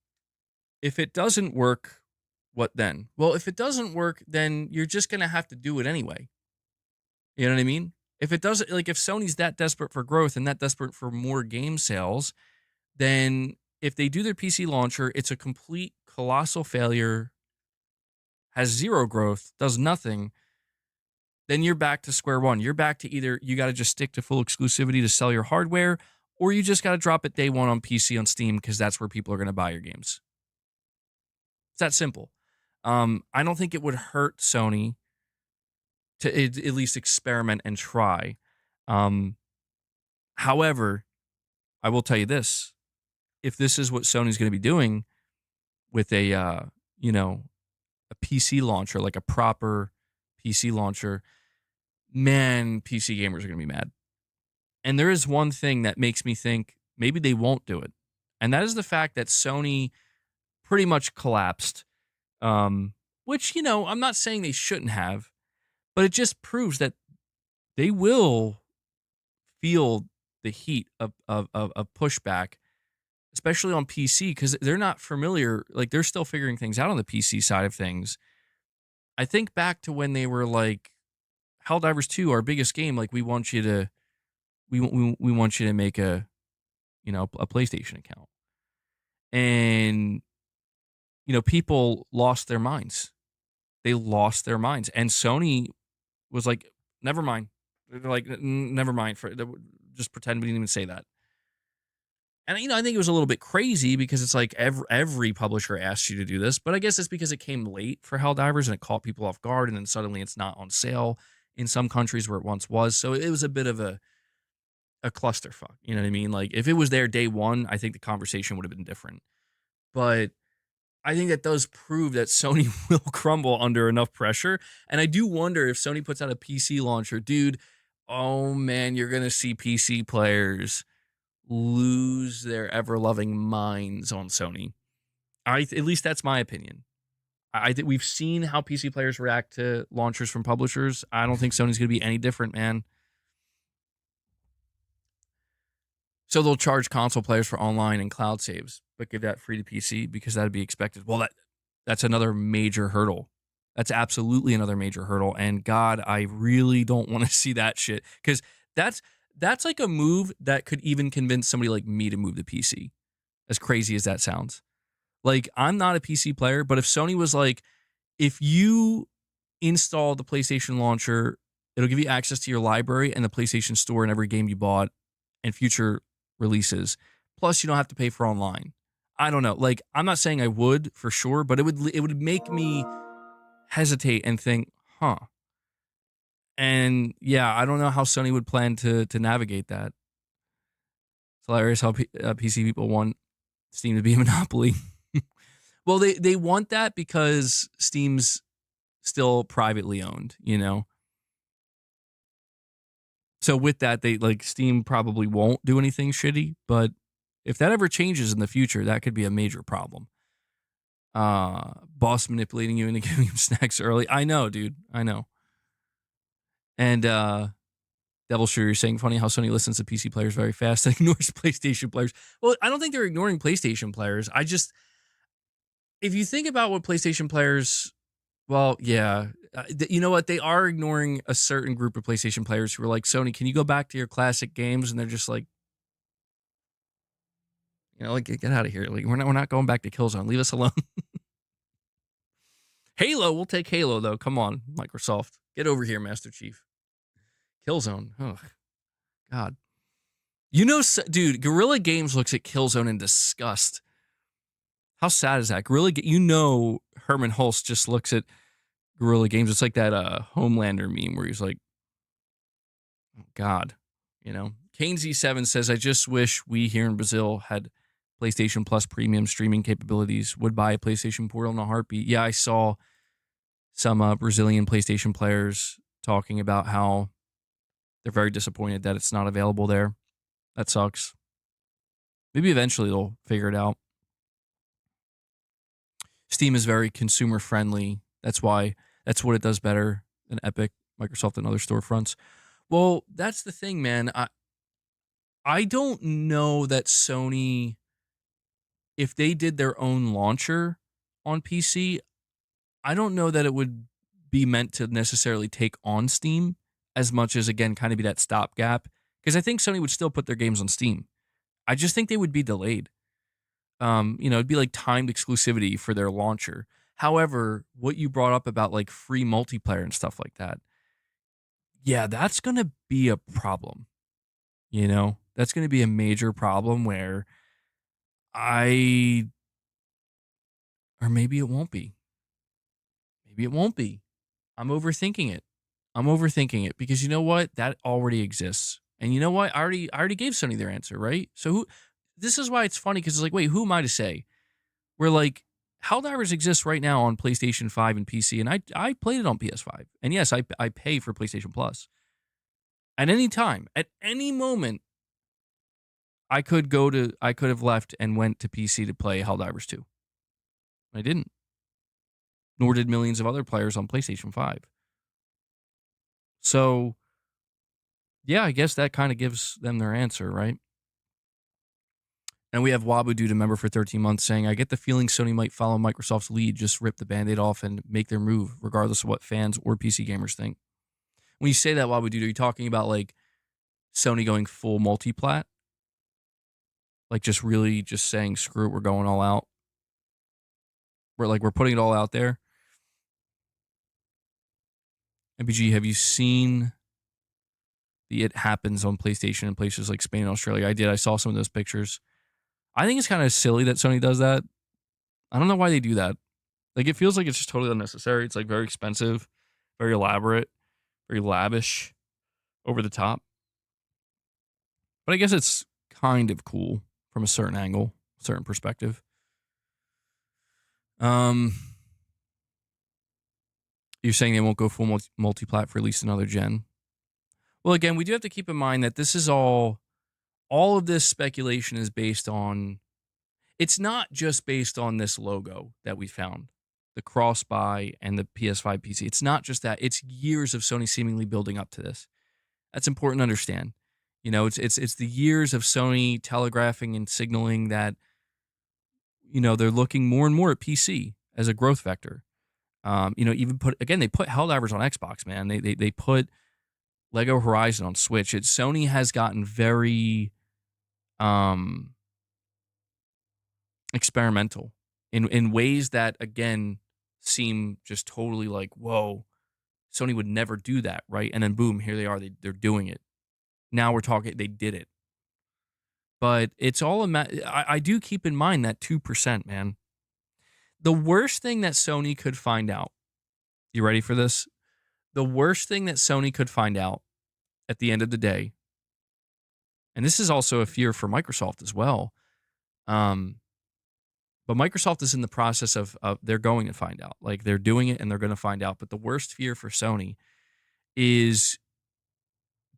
If it doesn't work, what then? Well, if it doesn't work, then you're just going to have to do it anyway. You know what I mean? If it doesn't, like if Sony's that desperate for growth and that desperate for more game sales, then if they do their PC launcher, it's a complete colossal failure, has zero growth, does nothing, then you're back to square one. You're back to either you got to just stick to full exclusivity to sell your hardware, or you just got to drop it day one on PC on Steam because that's where people are going to buy your games. It's that simple. I don't think it would hurt Sony to at least experiment and try. However, I will tell you this. If this is what Sony's going to be doing with a PC launcher, like a proper PC launcher, man, PC gamers are going to be mad. And there is one thing that makes me think maybe they won't do it. And that is the fact that Sony pretty much collapsed. Which, I'm not saying they shouldn't have, but it just proves that they will feel the heat of pushback, especially on PC, because they're not familiar. Like, they're still figuring things out on the PC side of things. I think back to when they were like, Helldivers 2, our biggest game, like, we want you to make a PlayStation account. And, people lost their minds. They lost their minds. And Sony was like, never mind. They're like, never mind. Just pretend we didn't even say that. And, I think it was a little bit crazy because it's like every publisher asks you to do this. But I guess it's because it came late for Helldivers and it caught people off guard. And then suddenly it's not on sale in some countries where it once was. So it was a bit of a clusterfuck. You know what I mean? Like, if it was there day one, I think the conversation would have been different. But I think that does prove that Sony will crumble under enough pressure. And I do wonder if Sony puts out a PC launcher, dude, oh man, you're going to see PC players lose their ever-loving minds on Sony. At least that's my opinion. I think we've seen how PC players react to launchers from publishers. I don't think Sony's going to be any different, man. So they'll charge console players for online and cloud saves, but give that free to PC because that'd be expected. Well, that's another major hurdle. That's absolutely another major hurdle. And God, I really don't want to see that shit, because that's like a move that could even convince somebody like me to move to PC. As crazy as that sounds. Like, I'm not a PC player, but if Sony was like, if you install the PlayStation launcher, it'll give you access to your library and the PlayStation Store and every game you bought and future releases. Plus, you don't have to pay for online. I don't know. Like, I'm not saying I would for sure, but it would make me hesitate and think, huh. And yeah, I don't know how Sony would plan to navigate that. It's hilarious how PC people want Steam to be a monopoly. Well, they want that because Steam's still privately owned, So with that, Steam probably won't do anything shitty, but if that ever changes in the future, that could be a major problem. Boss manipulating you into giving him snacks early. I know, dude. I know. And Devil Sure, you're saying funny how Sony listens to PC players very fast and ignores PlayStation players. Well, I don't think they're ignoring PlayStation players. If you think about what PlayStation players, well, yeah, you know what? They are ignoring a certain group of PlayStation players who are like, Sony, can you go back to your classic games? And they're just like, like, get out of here. Like, we're not going back to Killzone. Leave us alone. Halo, we'll take Halo though. Come on, Microsoft, get over here, Master Chief. Killzone, oh God. Dude, Guerrilla Games looks at Killzone in disgust. How sad is that? Herman Hulst just looks at Guerrilla Games. It's like that Homelander meme where he's like, oh God, Kane Z7 says, I just wish we here in Brazil had PlayStation Plus premium streaming capabilities. Would buy a PlayStation Portal in a heartbeat. Yeah, I saw some Brazilian PlayStation players talking about how they're very disappointed that it's not available there. That sucks. Maybe eventually they'll figure it out. Steam is very consumer friendly. That's what it does better than Epic, Microsoft, and other storefronts. Well, that's the thing, man. I don't know that Sony, if they did their own launcher on PC, I don't know that it would be meant to necessarily take on Steam as much as, again, kind of be that stopgap. Because I think Sony would still put their games on Steam. I just think they would be delayed. It'd be like timed exclusivity for their launcher. However, what you brought up about like free multiplayer and stuff like that, yeah, that's going to be a problem. That's going to be a major problem where or maybe it won't be. Maybe it won't be. I'm overthinking it because you know what? That already exists. And you know what? I already gave Sony their answer, right? So this is why it's funny, because it's like, wait, who am I to say? We're like, Helldivers exists right now on PlayStation 5 and PC, and I played it on PS5. And yes, I pay for PlayStation Plus. At any time, at any moment, I could have left and went to PC to play Helldivers 2. I didn't. Nor did millions of other players on PlayStation 5. So, yeah, I guess that kind of gives them their answer, right? And we have Wabu Dude, a member for 13 months, saying, I get the feeling Sony might follow Microsoft's lead, just rip the band-aid off and make their move, regardless of what fans or PC gamers think. When you say that, Wabu Dude, are you talking about like Sony going full multi-plat? Like just really just saying, screw it, we're going all out? We're putting it all out there? MPG, have you seen the It Happens on PlayStation in places like Spain and Australia? I did. I saw some of those pictures. I think it's kind of silly that Sony does that. I don't know why they do that. Like, it feels like it's just totally unnecessary. It's like very expensive, very elaborate, very lavish, over the top. But I guess it's kind of cool from a certain angle, a certain perspective. You're saying they won't go full multi-plat for at least another gen. Well, again, we do have to keep in mind that this is all of this speculation is based on, it's not just based on this logo that we found, the cross-buy and the PS5 PC. It's not just that. It's years of Sony seemingly building up to this. That's important to understand. You know, it's the years of Sony telegraphing and signaling that, you know, they're looking more and more at PC as a growth vector. You know, even they put Helldivers on Xbox, man. They put Lego Horizon on Switch. Sony has gotten very experimental in ways that, again, seem just totally like, whoa, Sony would never do that, right? And then boom, here they are. They're doing it. Now we're talking, they did it. But it's all, I do keep in mind that 2%, man. The worst thing that Sony could find out, you ready for this? The worst thing that Sony could find out at the end of the day, and this is also a fear for Microsoft as well, but Microsoft is in the process of they're going to find out. Like, they're doing it and they're going to find out. But the worst fear for Sony is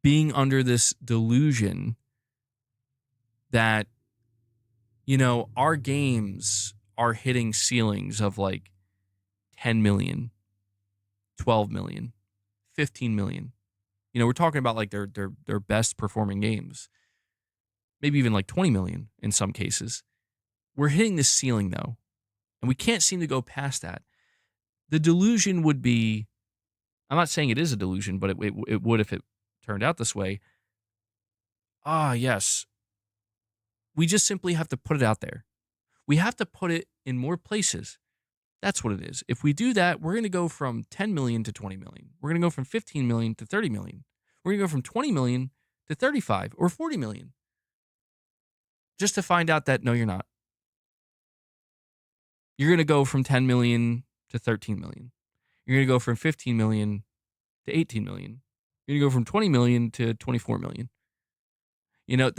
being under this delusion that, you know, our games are hitting ceilings of like 10 million, 12 million, 15 million. You know, we're talking about like their best performing games. Maybe even like 20 million in some cases. We're hitting this ceiling though, and we can't seem to go past that. The delusion would be, I'm not saying it is a delusion, but it would if it turned out this way. Yes. We just simply have to put it out there. We have to put it in more places. That's what it is. If we do that, we're going to go from 10 million to 20 million. We're going to go from 15 million to 30 million. We're going to go from 20 million to 35 or 40 million. Just to find out that, no, you're not. You're going to go from 10 million to 13 million. You're going to go from 15 million to 18 million. You're going to go from 20 million to 24 million. You know,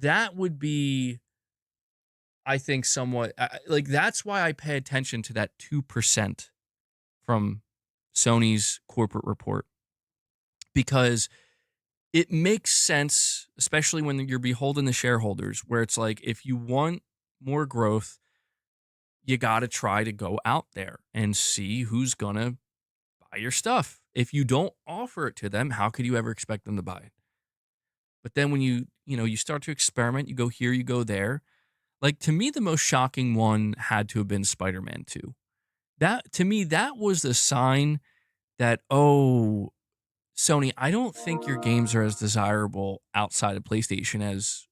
that would be, I think, somewhat like, that's why I pay attention to that 2% from Sony's corporate report, because it makes sense, especially when you're beholden to shareholders, where it's like, if you want more growth, you got to try to go out there and see who's going to buy your stuff. If you don't offer it to them, how could you ever expect them to buy it? But then when you start to experiment, you go here, you go there. Like, to me, the most shocking one had to have been Spider-Man 2. To me, that was the sign that, oh, Sony, I don't think your games are as desirable outside of PlayStation as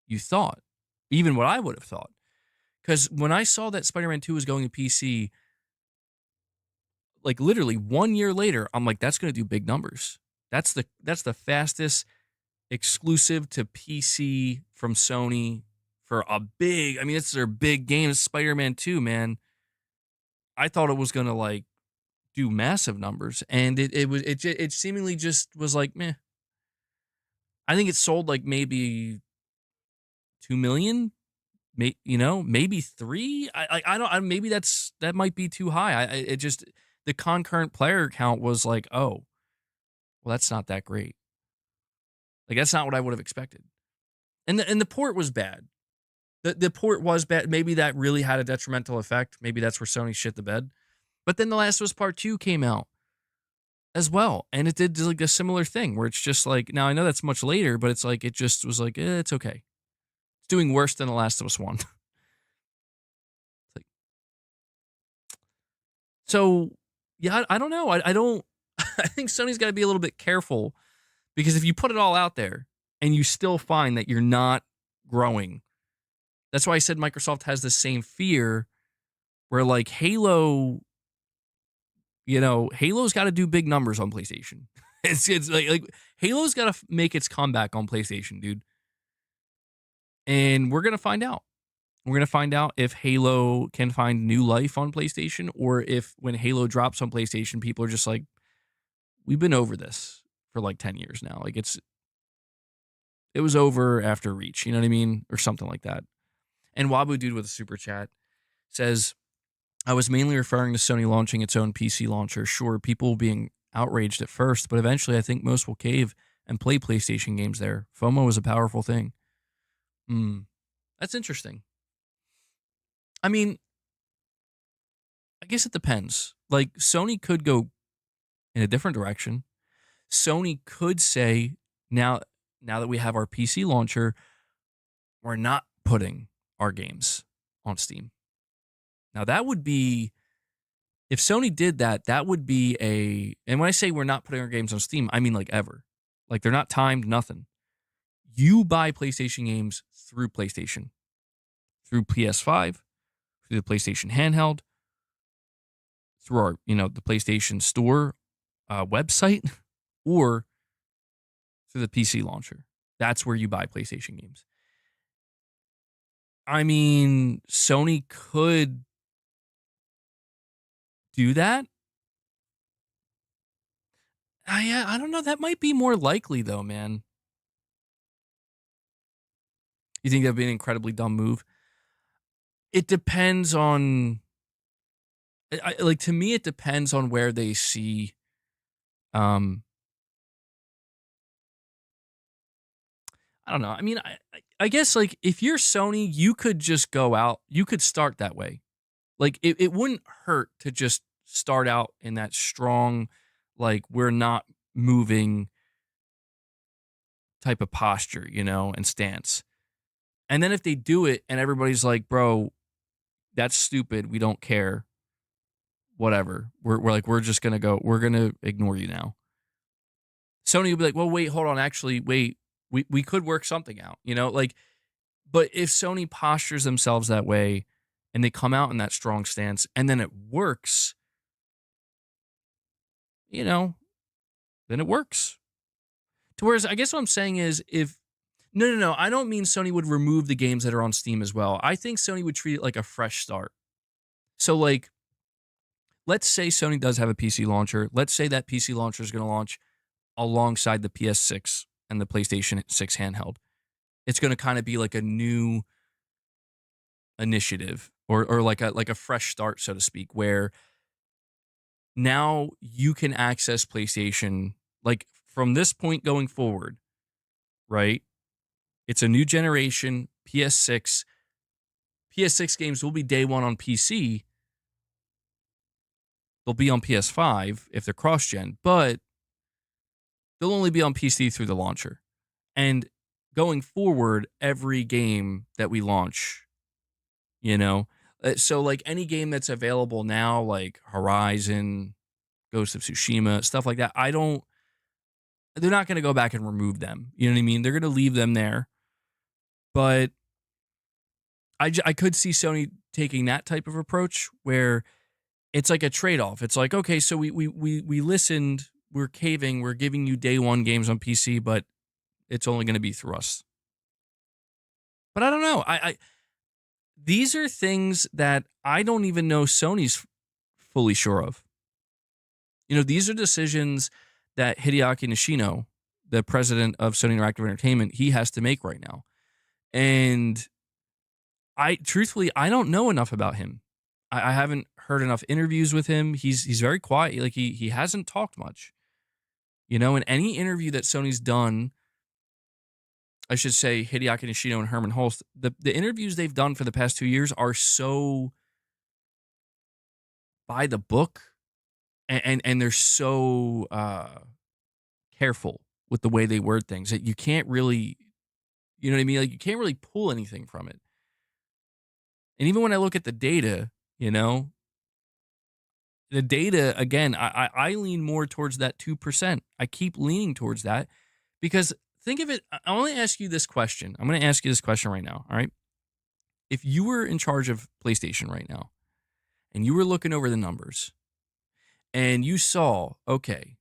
you thought. Even what I would have thought. Because when I saw that Spider-Man 2 was going to PC, like literally 1 year later, I'm like, that's going to do big numbers. That's the fastest exclusive to PC from Sony for a big, I mean, it's their big game, Spider-Man 2, man. I thought it was going to like do massive numbers, and it seemingly just was like, meh. I think it sold like maybe 2 million, maybe 3. I don't, maybe that might be too high. It just, the concurrent player count was like, oh, well, that's not that great. Like, that's not what I would have expected. And the port was bad. The port was bad. Maybe that really had a detrimental effect. Maybe that's where Sony shit the bed. But then The Last of Us Part 2 came out as well. And it did like a similar thing where it's just like, now I know that's much later, but it's like, it just was like, it's okay. It's doing worse than The Last of Us 1. Like, so, yeah, I don't know. I don't, I think Sony's got to be a little bit careful because if you put it all out there and you still find that you're not growing, that's why I said Microsoft has the same fear where like Halo, Halo's got to do big numbers on PlayStation. It's like Halo's got to make its comeback on PlayStation, dude. And we're going to find out. We're going to find out if Halo can find new life on PlayStation or if when Halo drops on PlayStation, people are just like, we've been over this for like 10 years now. Like it was over after Reach, you know what I mean? Or something like that. And Wabu Dude with a super chat says, I was mainly referring to Sony launching its own PC launcher. Sure, people being outraged at first, but eventually I think most will cave and play PlayStation games there. FOMO is a powerful thing. That's interesting. I mean, I guess it depends. Like, Sony could go in a different direction. Sony could say, now that we have our PC launcher, we're not putting our games on Steam. Now, that would be, if Sony did that, that would be and when I say we're not putting our games on Steam, I mean like ever. Like, they're not timed, nothing. You buy PlayStation games through PlayStation, through PS5, through the PlayStation handheld, through our, the PlayStation Store website, or through the PC launcher. That's where you buy PlayStation games. I mean, Sony could do that. I don't know. That might be more likely, though, man. You think that'd be an incredibly dumb move? It depends on. Like, to me, it depends on where they see. I don't know. I mean, I guess like if you're Sony, you could just go out. You could start that way. Like it wouldn't hurt to just start out in that strong, like we're not moving type of posture, and stance. And then if they do it and everybody's like, bro, that's stupid. We don't care. Whatever. We're just going to go. We're going to ignore you now. Sony will be like, well, wait, hold on. Actually, wait, we could work something out, like, but if Sony postures themselves that way and they come out in that strong stance and then it works, then it works. To whereas I guess what I'm saying is no, I don't mean Sony would remove the games that are on Steam as well. I think Sony would treat it like a fresh start. So like, let's say Sony does have a PC launcher. Let's say that PC launcher is going to launch alongside the PS6 and the PlayStation 6 handheld. It's going to kind of be like a new initiative or like a fresh start, so to speak, where now you can access PlayStation like from this point going forward, right? It's a new generation PS6. PS6 games will be day one on PC. They'll be on PS5 if they're cross-gen, but they'll only be on PC through the launcher. And going forward, every game that we launch, so like any game that's available now, like Horizon, Ghost of Tsushima, stuff like that, they're not going to go back and remove them. You know what I mean? They're going to leave them there. But I could see Sony taking that type of approach where it's like a trade-off. It's like, okay, so we listened, we're caving, we're giving you day one games on PC, but it's only going to be through us. But I don't know. These are things that I don't even know Sony's fully sure of. These are decisions that Hideaki Nishino, the president of Sony Interactive Entertainment, he has to make right now. And truthfully, I don't know enough about him. I haven't heard enough interviews with him. He's very quiet. Like he hasn't talked much. In any interview that Sony's done, I should say Hideaki Nishino and Herman Hulst, the interviews they've done for the past 2 years are so by the book, and they're so, careful with the way they word things that you can't really, you know what I mean? Like, you can't really pull anything from it. And even when I look at the data, you know, the data again, I lean more towards that 2%. I keep leaning towards that because think of it. I want to ask you this question. I'm going to ask you this question right now. All right. If you were in charge of PlayStation right now and you were looking over the numbers and you saw, okay,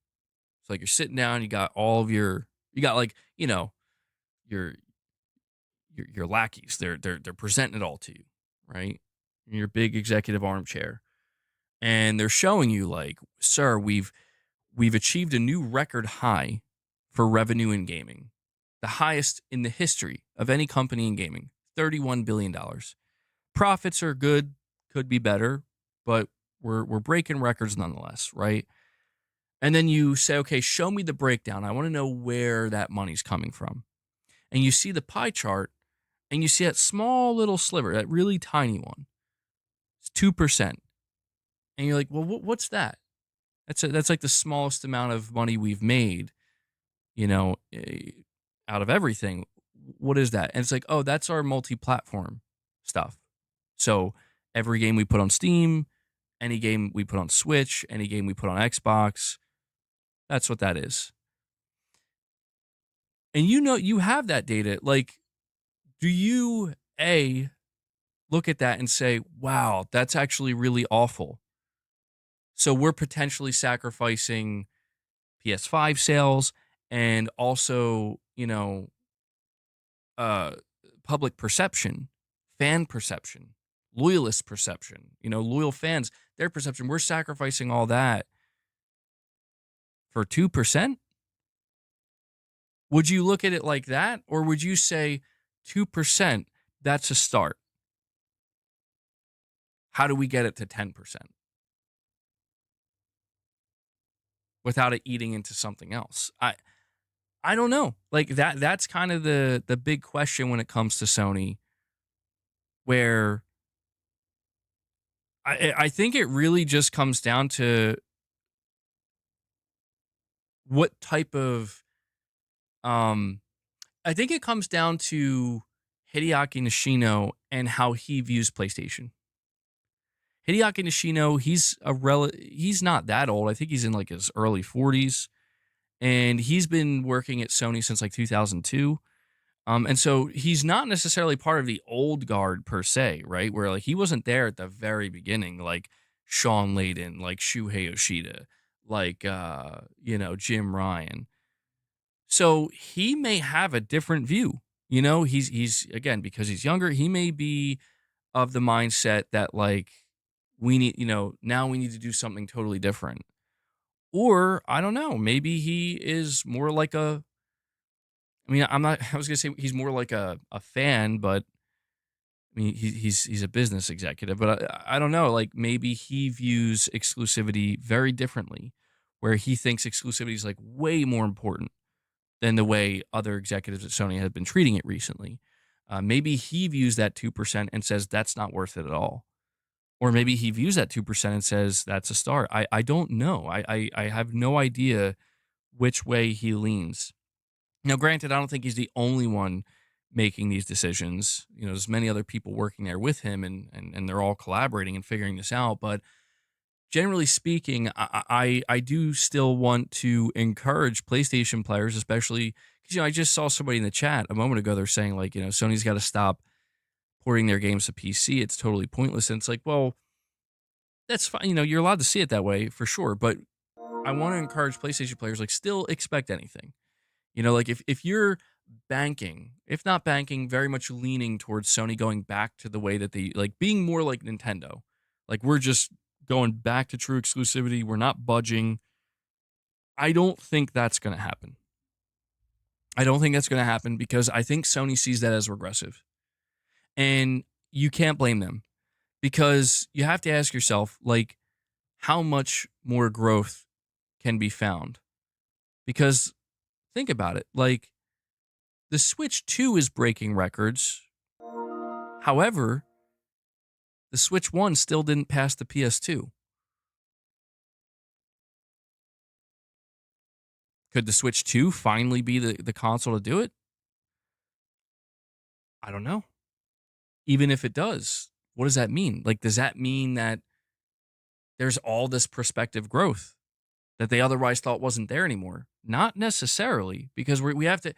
it's like you're sitting down, you got all of you got like, your your lackeys. They're presenting it all to you, right? In your big executive armchair, and they're showing you like, sir, we've achieved a new record high for revenue in gaming, the highest in the history of any company in gaming, $31 billion. Profits are good, could be better, but we're breaking records nonetheless, right? And then you say, okay, show me the breakdown. I want to know where that money's coming from. And you see the pie chart and you see that small little sliver, that really tiny one. It's 2%. And you're like, well, what's that? That's like the smallest amount of money we've made, you know, out of everything. What is that? And it's like, oh, that's our multi-platform stuff. So every game we put on Steam, any game we put on Switch, any game we put on Xbox, that's what that is. And you have that data. Like, do you look at that and say, wow, that's actually really awful? So we're potentially sacrificing PS5 sales and also, uh, public perception, fan perception, loyalist perception, loyal fans, their perception. We're sacrificing all that for 2%. Would you look at it like that? Or would you say 2%, that's a start? How do we get it to 10% without it eating into something else? I don't know. Like that's kind of the big question when it comes to Sony, where I think it really just comes down to what type of I think it comes down to Hideaki Nishino and how he views PlayStation. Hideaki Nishino, he's not that old. I think he's in like his early 40s, and he's been working at Sony since like 2002. And so he's not necessarily part of the old guard per se, right? Where like he wasn't there at the very beginning, like Sean Layden, like Shuhei Yoshida, like Jim Ryan. So he may have a different view. He's again, because he's younger, he may be of the mindset that like we need, now we need to do something totally different. Or I don't know, maybe he is more like I mean, I was gonna say he's more like a fan, but I mean, he's a business executive, but I don't know. Like maybe he views exclusivity very differently, where he thinks exclusivity is like way more important than the way other executives at Sony have been treating it recently. Maybe he views that 2% and says that's not worth it at all, or maybe he views that 2% and says that's a start. I don't know. I have no idea which way he leans. Now, granted, I don't think he's the only one making these decisions. There's many other people working there with him, and they're all collaborating and figuring this out. But generally speaking, I do still want to encourage PlayStation players, especially because I just saw somebody in the chat a moment ago. They're saying like Sony's got to stop porting their games to PC. It's totally pointless. And it's like, well, that's fine. You're allowed to see it that way for sure. But I want to encourage PlayStation players like still expect anything. Like if you're banking, if not banking, very much leaning towards Sony going back to the way that they like being more like Nintendo. Like we're just going back to true exclusivity. We're not budging. I don't think that's going to happen. I don't think that's going to happen because I think Sony sees that as regressive. And you can't blame them because you have to ask yourself, like, how much more growth can be found? Because think about it. Like, The Switch 2 is breaking records. However, the Switch 1 still didn't pass the PS2. Could the Switch 2 finally be the console to do it? I don't know. Even if it does, what does that mean? Like, does that mean that there's all this prospective growth that they otherwise thought wasn't there anymore? Not necessarily, because we have to.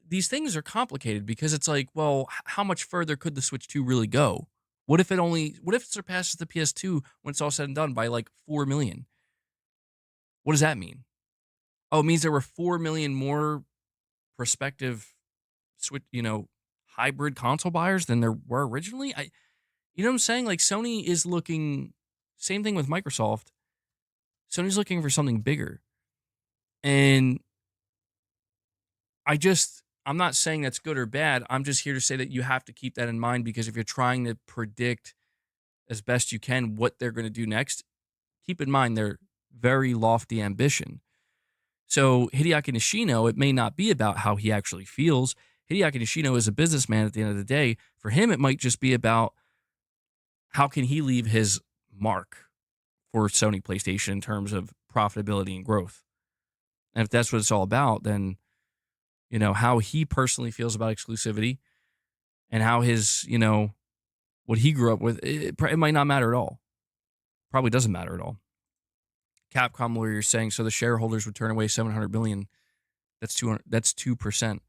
These things are complicated because it's like, well, how much further could the Switch 2 really go? What if it surpasses the PS2 when it's all said and done by like 4 million? What does that mean? Oh, it means there were 4 million more prospective Switch, hybrid console buyers than there were originally. You know what I'm saying? Like Sony is looking, same thing with Microsoft. Sony's looking for something bigger. And I'm not saying that's good or bad. I'm just here to say that you have to keep that in mind because if you're trying to predict as best you can what they're going to do next, keep in mind their very lofty ambition. So Hideaki Nishino, it may not be about how he actually feels. Hideaki Nishino is a businessman at the end of the day. For him, it might just be about how can he leave his mark for Sony PlayStation in terms of profitability and growth. And if that's what it's all about, then how he personally feels about exclusivity and how his what he grew up with, it might not matter at all. Probably doesn't matter at all. Capcom lawyer saying so the shareholders would turn away 700 million. That's 200. That's 2%.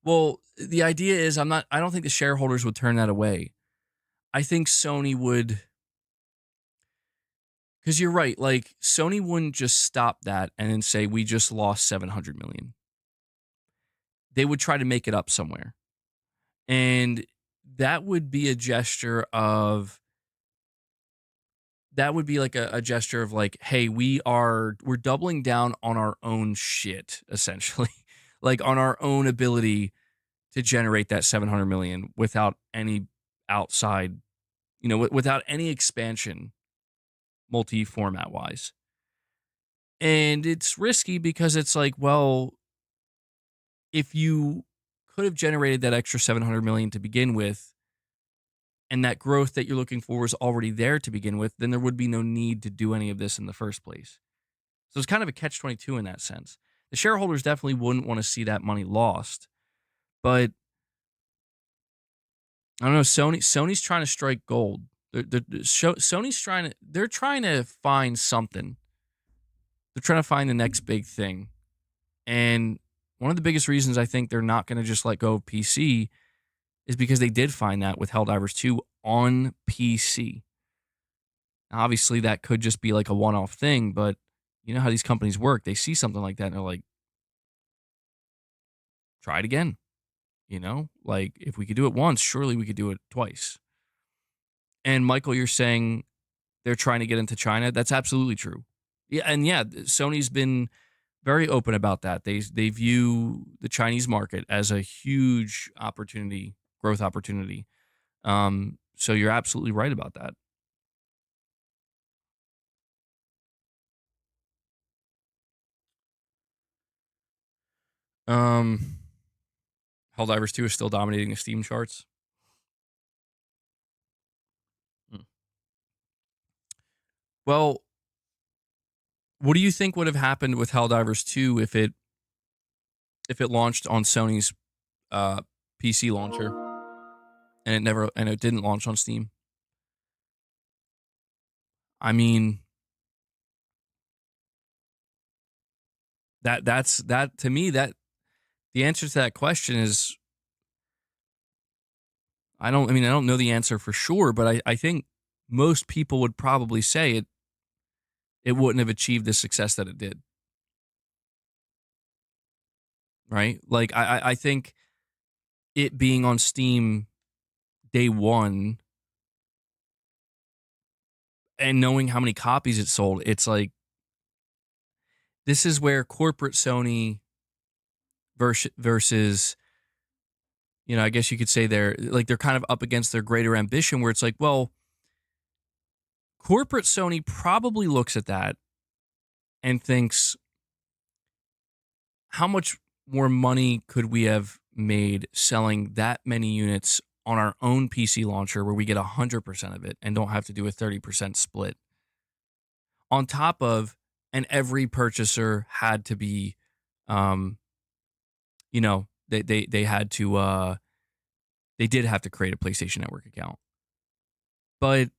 Well, the idea is I don't think the shareholders would turn that away. I think Sony would, because you're right. Like Sony wouldn't just stop that and then say we just lost 700 million. They would try to make it up somewhere, and that would be a gesture of. That would be like a gesture of like, hey, we're doubling down on our own shit, essentially, like on our own ability to generate that 700 million without any outside, without any expansion, multi-format wise. And it's risky because it's like, well, if you could have generated that extra 700 million to begin with, and that growth that you're looking for is already there to begin with, then there would be no need to do any of this in the first place. So it's kind of a catch-22 in that sense. The shareholders definitely wouldn't want to see that money lost, but I don't know. Sony's trying to strike gold. Sony's they're trying to find something. They're trying to find the next big thing, and one of the biggest reasons I think they're not going to just let go of PC is because they did find that with Helldivers 2 on PC. Now, obviously, that could just be like a one-off thing, but you know how these companies work. They see something like that and they're like, try it again. Like if we could do it once, surely we could do it twice. And Michael, you're saying they're trying to get into China. That's absolutely true. Yeah, and yeah, Sony's been very open about that. They view the Chinese market as a huge opportunity, growth opportunity. So you're absolutely right about that. Um, Helldivers 2 is still dominating the Steam charts. Hmm. Well, what do you think would have happened with Helldivers 2 if it launched on Sony's PC launcher and it didn't launch on Steam? I mean, that to me, that the answer to that question is I don't know the answer for sure, but I think most people would probably say it wouldn't have achieved the success that it did. Right? Like I think it being on Steam day one and knowing how many copies it sold, it's like this is where corporate Sony versus I guess you could say they're kind of up against their greater ambition where it's like, well, corporate Sony probably looks at that and thinks, how much more money could we have made selling that many units on our own PC launcher where we get 100% of it and don't have to do a 30% split. On top of, and every purchaser had to be, um, they had to, they did have to create a PlayStation Network account. But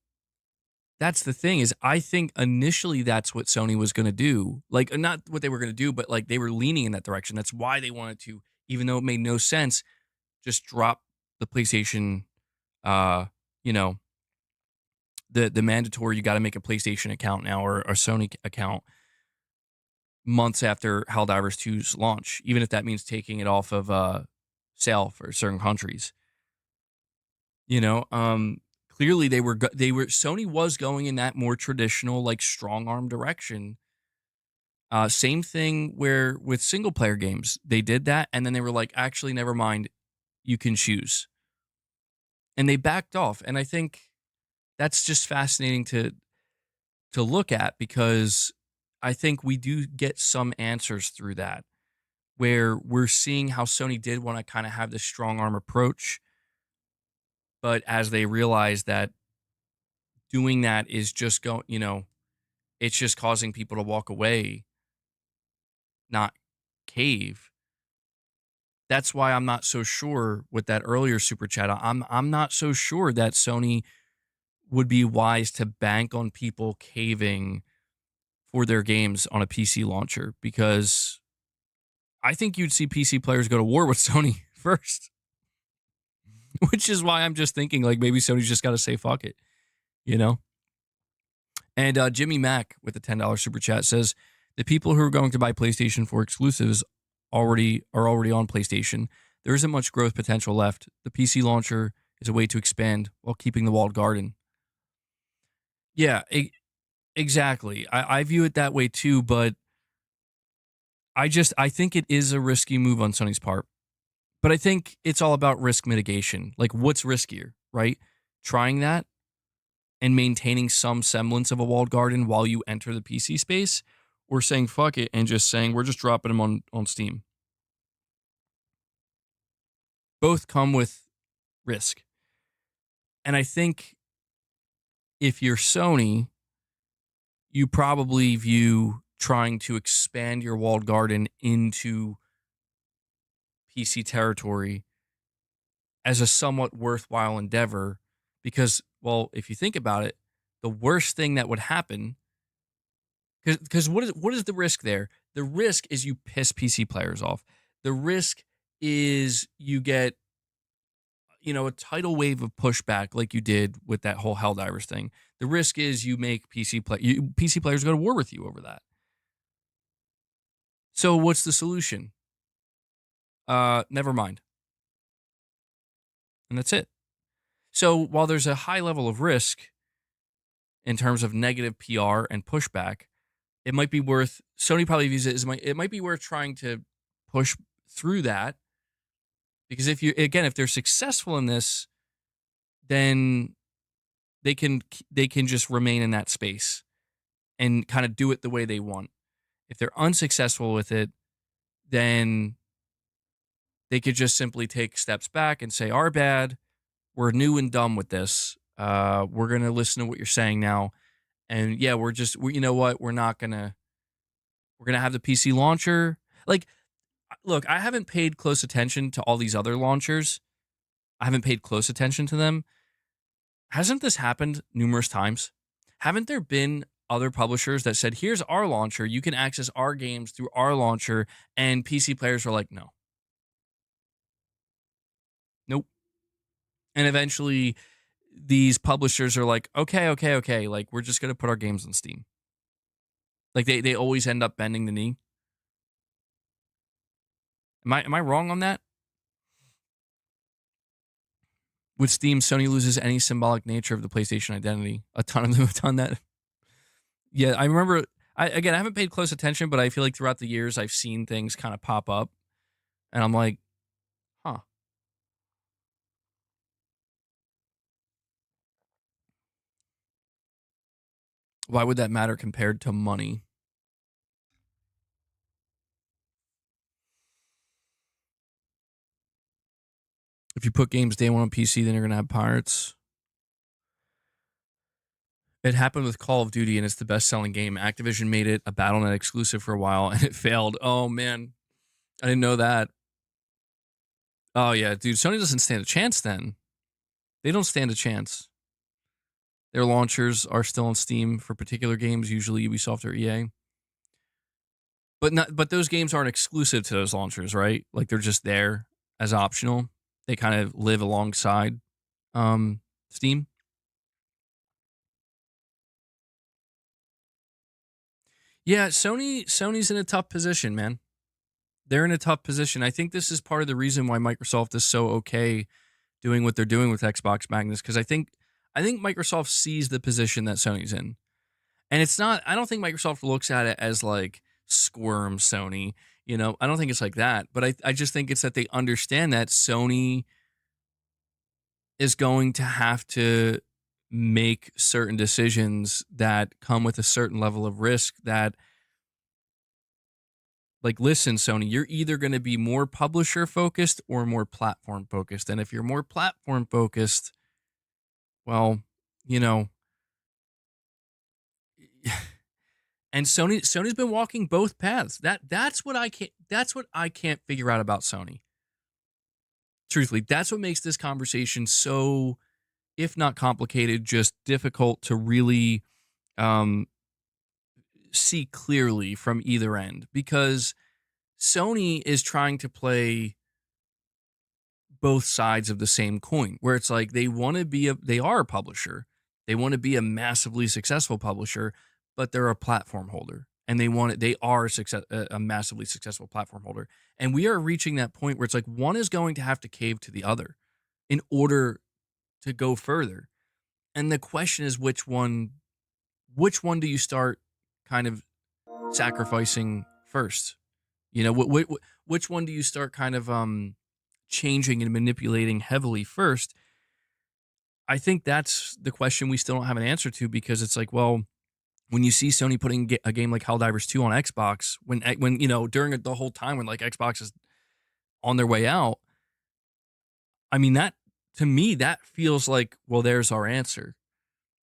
that's the thing is I think initially that's what Sony was going to do. Like not what they were going to do, but like they were leaning in that direction. That's why they wanted to, even though it made no sense, just drop the PlayStation, uh, you know, the mandatory you got to make a PlayStation account now or a Sony account months after Helldivers 2's launch, even if that means taking it off of sale for certain countries. You know, clearly they were Sony was going in that more traditional like strong arm direction. Same thing where with single player games, they did that and then they were like, actually, never mind, you can choose. And they backed off. And I think that's just fascinating to look at because I think we do get some answers through that where we're seeing how Sony did want to kind of have this strong arm approach. But as they realize that doing that is just it's just causing people to walk away, not cave. That's why I'm not so sure with that earlier super chat. I'm not so sure that Sony would be wise to bank on people caving for their games on a PC launcher because I think you'd see PC players go to war with Sony first. Which is why I'm just thinking like maybe Sony's just got to say fuck it, you know? And Jimmy Mack with the $10 super chat says the people who are going to buy PlayStation 4 exclusives are already on PlayStation. There isn't much growth potential left. The PC launcher is a way to expand while keeping the walled garden. Yeah, exactly. I view it that way too, but I think it is a risky move on Sony's part. But I think it's all about risk mitigation. Like what's riskier, right? Trying that and maintaining some semblance of a walled garden while you enter the PC space, or saying fuck it and just saying we're just dropping them on Steam. Both come with risk. And I think if you're Sony, you probably view trying to expand your walled garden into PC territory as a somewhat worthwhile endeavor because, well, if you think about it, the worst thing that would happen because what is the risk there? The risk is you piss PC players off. The risk is you get a tidal wave of pushback like you did with that whole Helldivers thing. The risk is you make PC players go to war with you over that. So what's the solution? Never mind. And that's it. So while there's a high level of risk in terms of negative PR and pushback, it might be worth Sony probably views it as it might be worth trying to push through that because if they're successful in this, then they can just remain in that space and kind of do it the way they want. If they're unsuccessful with it, then they could just simply take steps back and say, "Our bad. We're new and dumb with this. We're gonna listen to what you're saying now, and yeah, you know what? We're gonna have the PC launcher. Like, look, I haven't paid close attention to all these other launchers. I haven't paid close attention to them. Hasn't this happened numerous times? Haven't there been other publishers that said, here's our launcher, you can access our games through our launcher, and PC players were like, no. Nope. And eventually these publishers are like, okay, like we're just gonna put our games on Steam. Like they always end up bending the knee. Am I wrong on that? With Steam, Sony loses any symbolic nature of the PlayStation identity. A ton of them have done that. Yeah, I remember. I haven't paid close attention, but I feel like throughout the years I've seen things kind of pop up, and I'm like, huh. Why would that matter compared to money? If you put games day one on PC, then you're gonna have pirates. It happened with Call of Duty, and it's the best-selling game. Activision made it a BattleNet exclusive for a while, and it failed. Oh man, I didn't know that. Oh yeah, dude, Sony doesn't stand a chance. Then they don't stand a chance. Their launchers are still on Steam for particular games, usually Ubisoft or EA. But those games aren't exclusive to those launchers, right? Like they're just there as optional. They kind of live alongside Steam. Yeah, Sony's in a tough position, man. They're in a tough position. I think this is part of the reason why Microsoft is so okay doing what they're doing with Xbox Magnus, because I think Microsoft sees the position that Sony's in. And it's not, I don't think Microsoft looks at it as like squirm Sony. I don't think it's like that. But I just think it's that they understand that Sony is going to have to make certain decisions that come with a certain level of risk that, like, listen, Sony, you're either going to be more publisher focused or more platform focused. And if you're more platform focused, well, you know, and Sony's been walking both paths. That's what I can't figure out about Sony. Truthfully, that's what makes this conversation so, if not complicated, just difficult to really um, see clearly from either end, because Sony is trying to play both sides of the same coin, where it's like they are a publisher. They want to be a massively successful publisher, but they're a platform holder. And they are a massively successful platform holder. And we are reaching that point where it's like one is going to have to cave to the other in order to go further. And the question is which one do you start kind of sacrificing first? Which one do you start kind of changing and manipulating heavily first? I think that's the question we still don't have an answer to, because it's like, well, when you see Sony putting a game like Helldivers 2 on Xbox, when during the whole time when like Xbox is on their way out, I mean, that, to me, that feels like, well, there's our answer.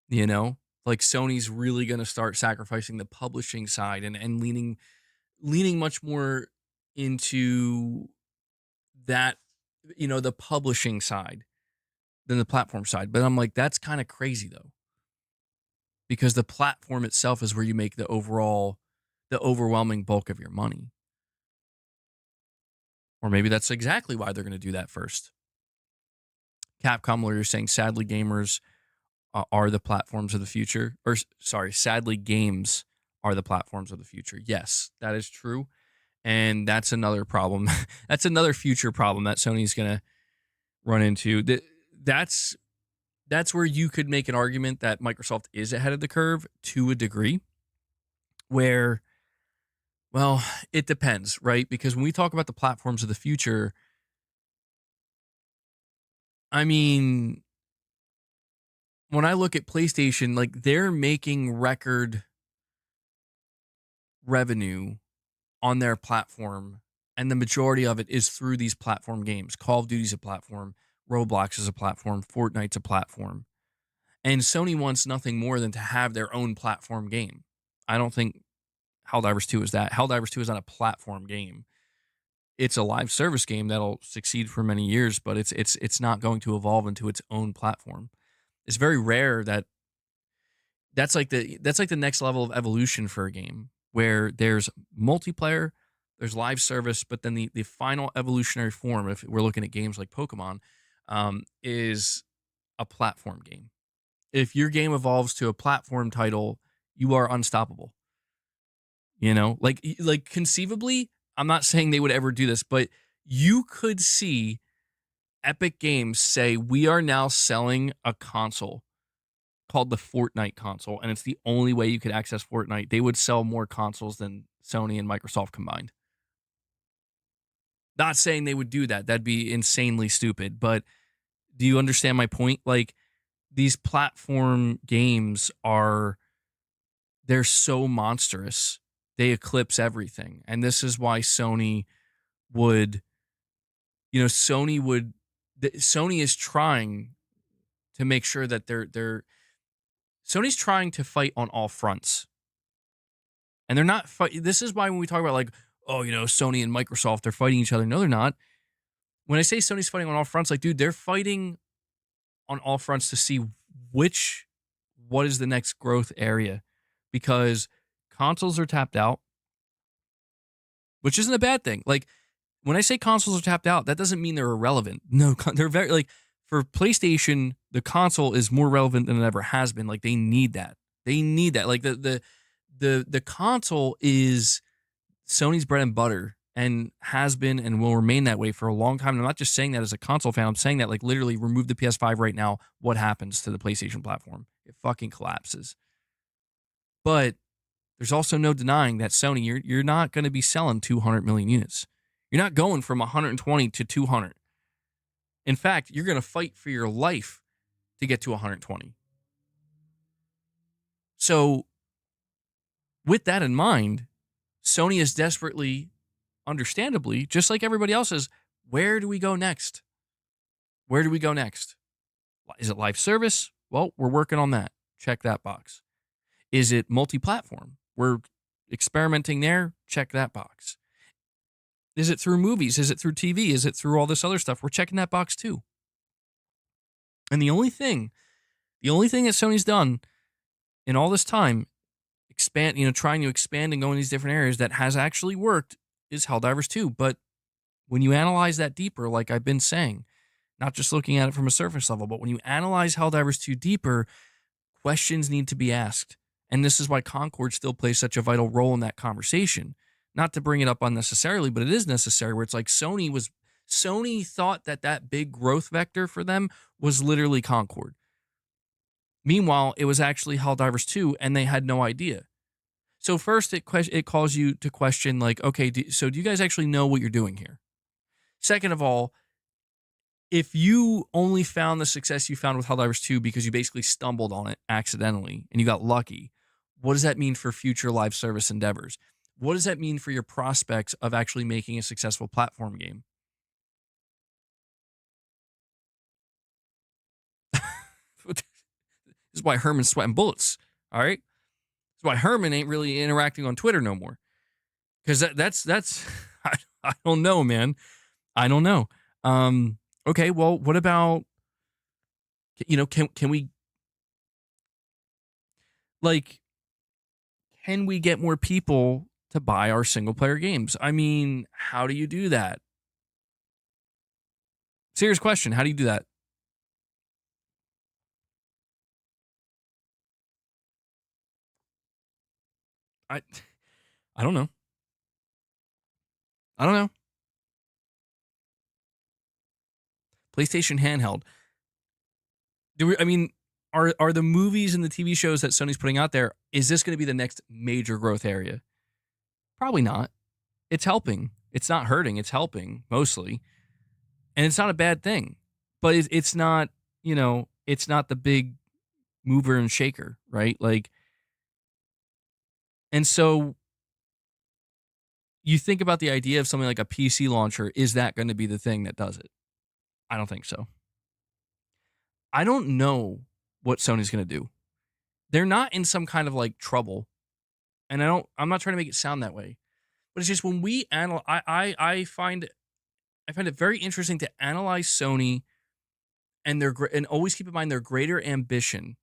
Like Sony's really going to start sacrificing the publishing side and leaning much more into that, the publishing side than the platform side. But I'm like, that's kind of crazy though, because the platform itself is where you make the overwhelming bulk of your money. Or maybe that's exactly why they're going to do that first. Capcom lawyer saying, sadly, gamers are the platforms of the future. Or, sorry, sadly, games are the platforms of the future. Yes, that is true. And that's another problem. That's another future problem that Sony's going to run into. That's where you could make an argument that Microsoft is ahead of the curve to a degree, where, well, it depends, right? Because when we talk about the platforms of the future, I mean, when I look at PlayStation, like, they're making record revenue on their platform, and the majority of it is through these platform games. Call of Duty's a platform, Roblox is a platform, Fortnite's a platform. And Sony wants nothing more than to have their own platform game. I don't think Helldivers 2 is that. Helldivers 2 is not a platform game. It's a live service game that'll succeed for many years, but it's not going to evolve into its own platform. It's very rare that that's like the next level of evolution for a game, where there's multiplayer, there's live service, but then the final evolutionary form, if we're looking at games like Pokemon, is a platform game. If your game evolves to a platform title, you are unstoppable. Like conceivably, I'm not saying they would ever do this, but you could see Epic Games say, we are now selling a console called the Fortnite console, and it's the only way you could access Fortnite. They would sell more consoles than Sony and Microsoft combined. Not saying they would do that. That'd be insanely stupid. But do you understand my point? Like, these platform games they're so monstrous. They eclipse everything. And this is why Sony would Sony is trying to make sure that they're Sony's trying to fight on all fronts. And they're not this is why when we talk about like, oh, Sony and Microsoft, they're fighting each other. No, they're not. When I say Sony's fighting on all fronts, like, dude, they're fighting on all fronts to see what is the next growth area, because consoles are tapped out, which isn't a bad thing. Like, when I say consoles are tapped out, that doesn't mean they're irrelevant. No, they're very, like, for PlayStation, the console is more relevant than it ever has been. Like, they need that. They need that. Like, the console is Sony's bread and butter, and has been and will remain that way for a long time. And I'm not just saying that as a console fan. I'm saying that, like, literally remove the PS5 right now. What happens to the PlayStation platform? It fucking collapses. But there's also no denying that Sony, you're not going to be selling 200 million units. You're not going from 120 to 200. In fact, you're going to fight for your life to get to 120. So, with that in mind, Sony is desperately, understandably, just like everybody else is, where do we go next? Where do we go next? Is it live service? Well, we're working on that. Check that box. Is it multi-platform? We're experimenting there. Check that box. Is it through movies? Is it through TV? Is it through all this other stuff? We're checking that box too. And the only thing that Sony's done in all this time, trying to expand and go in these different areas, that has actually worked, is Helldivers 2. But when you analyze that deeper, like I've been saying, not just looking at it from a surface level, but when you analyze Helldivers 2 deeper, questions need to be asked. And this is why Concord still plays such a vital role in that conversation. Not to bring it up unnecessarily, but it is necessary, where it's like Sony thought that big growth vector for them was literally Concord. Meanwhile, it was actually Helldivers 2, and they had no idea. So first, it calls you to question, like, okay, do you guys actually know what you're doing here? Second of all, if you only found the success you found with Helldivers 2 because you basically stumbled on it accidentally and you got lucky, what does that mean for future live service endeavors? What does that mean for your prospects of actually making a successful platform game? This is why Herman's sweating bullets, all right? That's why Herman ain't really interacting on Twitter no more. Because that's I don't know, man. I don't know. Okay, well, what about, can we, like, can we get more people to buy our single player games? I mean, how do you do that? Serious question. How do you do that? I I don't know. I don't know. PlayStation handheld. Are the movies and the TV shows that Sony's putting out there, is this going to be the next major growth area? Probably not. It's helping. It's not hurting. It's helping mostly. And it's not a bad thing. But it's not, it's not the big mover and shaker, right? Like, and so you think about the idea of something like a PC launcher. Is that going to be the thing that does it? I don't think so. I don't know what Sony's going to do. They're not in some kind of like trouble. And I'm not trying to make it sound that way. But it's just when we analyze, I find it very interesting to analyze Sony and and always keep in mind their greater ambition.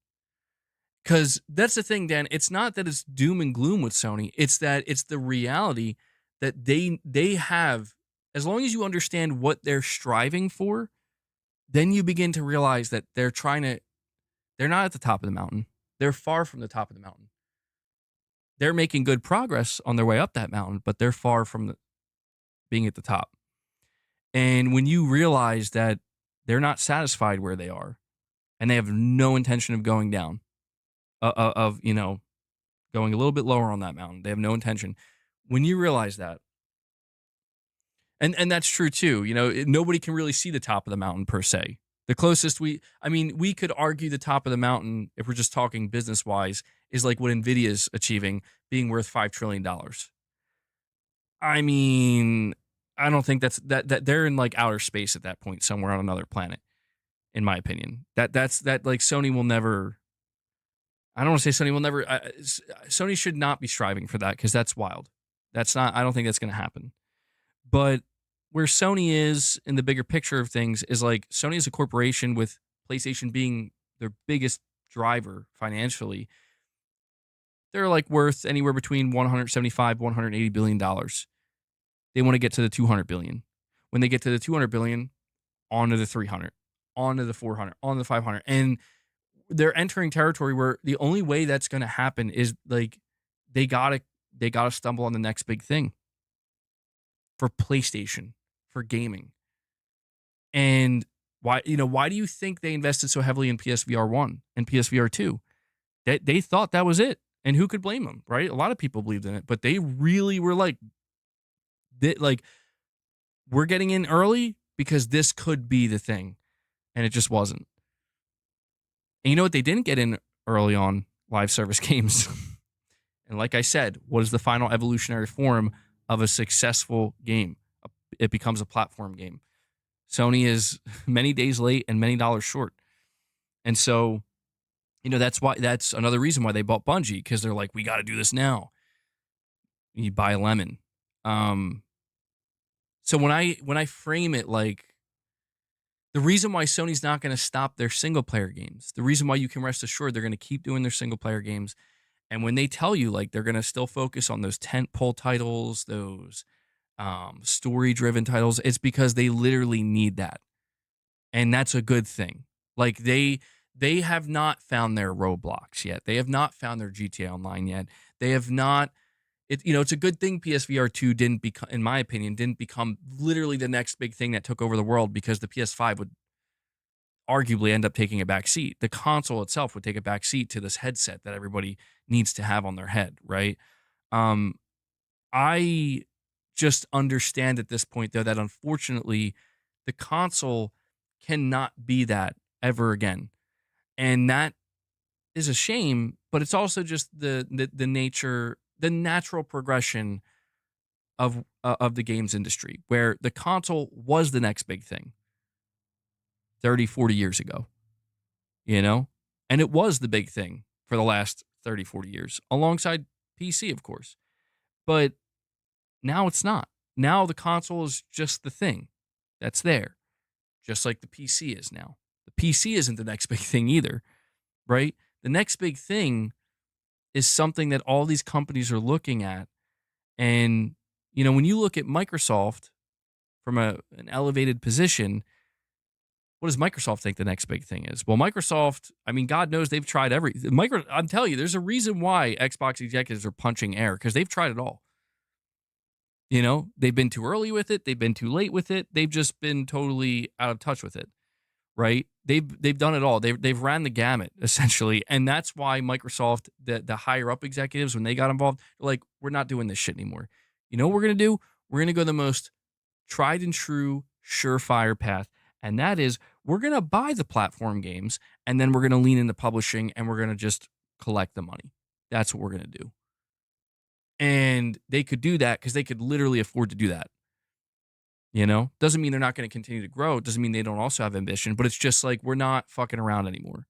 Because that's the thing, Dan. It's not that it's doom and gloom with Sony. It's that it's the reality that they have. As long as you understand what they're striving for, then you begin to realize that they're not at the top of the mountain. They're far from the top of the mountain. They're making good progress on their way up that mountain, but they're far from being at the top. And when you realize that they're not satisfied where they are, and they have no intention of going down, going a little bit lower on that mountain, they have no intention. When you realize that, and that's true too, nobody can really see the top of the mountain per se. The closest we could argue the top of the mountain, if we're just talking business wise, is like what Nvidia's achieving, being worth $5 trillion. I mean, I don't think that they're in like outer space at that point, somewhere on another planet, in my opinion. That like Sony will never. I don't want to say Sony will never. Sony should not be striving for that because that's wild. That's not. I don't think that's going to happen. But where Sony is in the bigger picture of things is like Sony is a corporation with PlayStation being their biggest driver financially. They're like worth anywhere between 175, 180 billion dollars. They want to get to the 200 billion. When they get to the 200 billion, on to the 300, on to the 400, on to the 500. And they're entering territory where the only way that's going to happen is like they got to they got to stumble on the next big thing for PlayStation, for gaming. And why do you think they invested so heavily in PSVR 1 and PSVR 2? They thought that was it. And who could blame them, right? A lot of people believed in it, but they really were like we're getting in early because this could be the thing, and it just wasn't. And you know what they didn't get in early on? Live service games. And like I said, what is the final evolutionary form of a successful game? It becomes a platform game. Sony is many days late and many dollars short. And so, that's another reason why they bought Bungie, because they're like, we got to do this now. You buy a lemon. So when I frame it like the reason why Sony's not going to stop their single player games, the reason why you can rest assured they're going to keep doing their single player games, and when they tell you like they're going to still focus on those tentpole titles, those story driven titles, it's because they literally need that, and that's a good thing. Like they have not found their Roblox yet. They have not found their GTA Online yet. They have not. It's a good thing PSVR 2 didn't become, in my opinion, didn't become literally the next big thing that took over the world, because the PS5 would arguably end up taking a back seat. The console itself would take a back seat to this headset that everybody needs to have on their head, right? I just understand at this point, though, that unfortunately the console cannot be that ever again. And that is a shame, but it's also just the nature, the natural progression of the games industry, where the console was the next big thing 30, 40 years ago, and it was the big thing for the last 30, 40 years, alongside PC, of course. But now it's not. Now the console is just the thing that's there, just like the PC is now. The PC isn't the next big thing either, right? The next big thing is something that all these companies are looking at. And, when you look at Microsoft from an elevated position, what does Microsoft think the next big thing is? Well, Microsoft, I mean, God knows they've tried everything. I'm telling you, there's a reason why Xbox executives are punching air, because they've tried it all. They've been too early with it. They've been too late with it. They've just been totally out of touch with it, right? They've done it all. They've ran the gamut, essentially. And that's why Microsoft, the higher up executives, when they got involved, they're like, we're not doing this shit anymore. You know what we're going to do? We're going to go the most tried and true, surefire path. And that is, we're going to buy the platform games, and then we're going to lean into publishing, and we're going to just collect the money. That's what we're going to do. And they could do that because they could literally afford to do that. Doesn't mean they're not going to continue to grow. It doesn't mean they don't also have ambition, but it's just like, we're not fucking around anymore.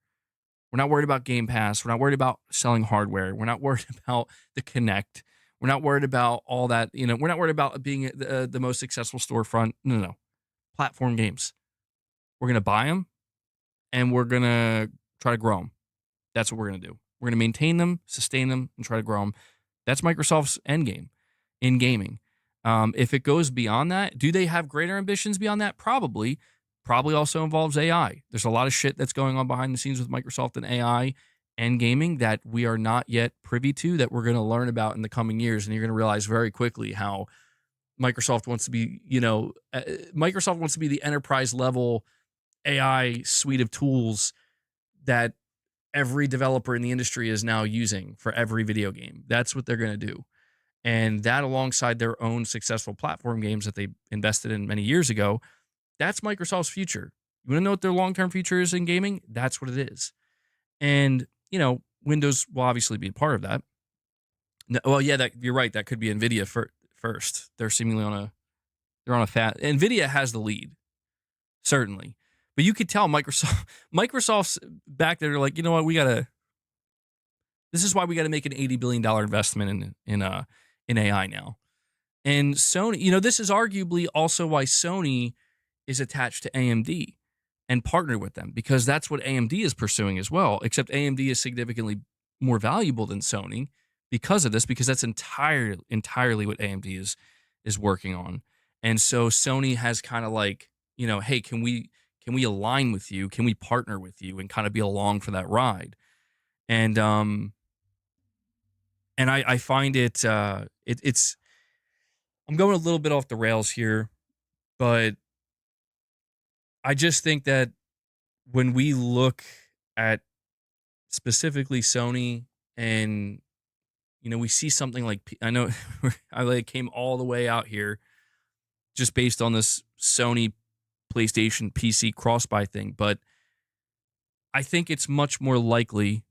We're not worried about Game Pass. We're not worried about selling hardware. We're not worried about the Kinect. We're not worried about all that. We're not worried about being the most successful storefront. No. Platform games. We're going to buy them, and we're going to try to grow them. That's what we're going to do. We're going to maintain them, sustain them, and try to grow them. That's Microsoft's end game in gaming. If it goes beyond that, do they have greater ambitions beyond that? Probably. Probably also involves AI. There's a lot of shit that's going on behind the scenes with Microsoft and AI and gaming that we are not yet privy to, that we're going to learn about in the coming years. And you're going to realize very quickly how Microsoft wants to be, Microsoft wants to be the enterprise level AI suite of tools that every developer in the industry is now using for every video game. That's what they're going to do. And that, alongside their own successful platform games that they invested in many years ago, that's Microsoft's future. You want to know what their long-term future is in gaming? That's what it is. And, Windows will obviously be a part of that. No, well, yeah, you're right. That could be NVIDIA first. They're seemingly on They're on a fat. Nvidia has the lead, certainly, but you could tell Microsoft's back there. They're like, you know what, we gotta. This is why we got to make an $80 billion investment in AI now. And Sony, this is arguably also why Sony is attached to AMD and partnered with them, because that's what AMD is pursuing as well. Except AMD is significantly more valuable than Sony because of this, because that's entirely what AMD is working on. And so Sony has kind of like, hey, can we align with you? Can we partner with you and kind of be along for that ride? And I find it's I'm going a little bit off the rails here, but I just think that when we look at specifically Sony, and we see something like I know I like came all the way out here just based on this Sony PlayStation PC cross buy thing, but I think it's much more likely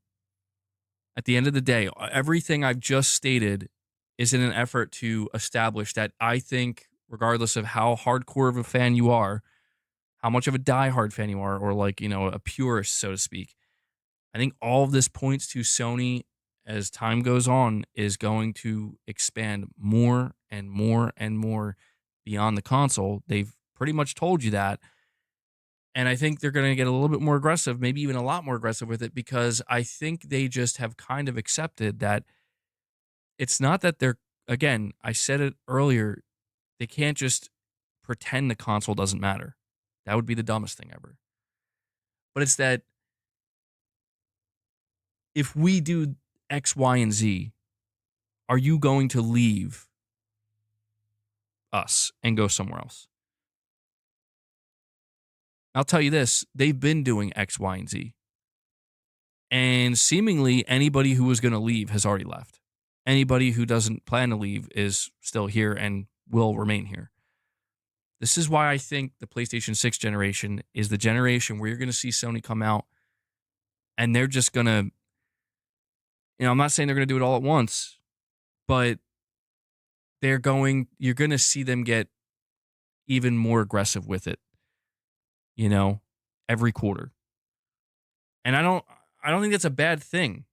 at the end of the day, everything I've just stated is in an effort to establish that I think, regardless of how hardcore of a fan you are, how much of a diehard fan you are, or like, a purist, so to speak, I think all of this points to Sony, as time goes on, is going to expand more and more and more beyond the console. They've pretty much told you that. And I think they're going to get a little bit more aggressive, maybe even a lot more aggressive with it, because I think they just have kind of accepted that it's not that they're, again, I said it earlier, they can't just pretend the console doesn't matter. That would be the dumbest thing ever. But it's that if we do X, Y, and Z, are you going to leave us and go somewhere else? I'll tell you this, they've been doing X, Y, and Z. And seemingly anybody who was going to leave has already left. Anybody who doesn't plan to leave is still here and will remain here. This is why I think the PlayStation 6 generation is the generation where you're going to see Sony come out and they're just going to, I'm not saying they're going to do it all at once, but you're going to see them get even more aggressive with it, every quarter. And I don't think that's a bad thing.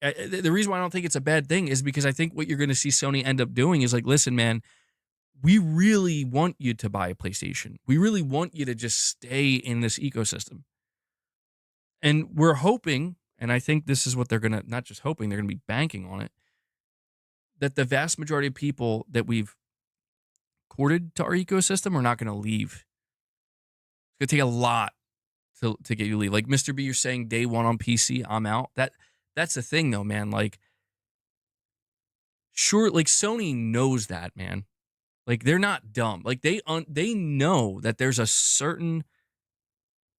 The reason why I don't think it's a bad thing is because I think what you're going to see Sony end up doing is like, listen, man, we really want you to buy a PlayStation. We really want you to just stay in this ecosystem. And we're hoping, and I think this is what they're going to, not just hoping, they're going to be banking on it, that the vast majority of people that we've courted to our ecosystem are not going to leave. It's going to take a lot to get you to leave. Like Mr. B, you're saying day one on PC, I'm out. That's the thing though, man. Like, sure, like Sony knows that, man. Like they're not dumb. Like they know that there's a certain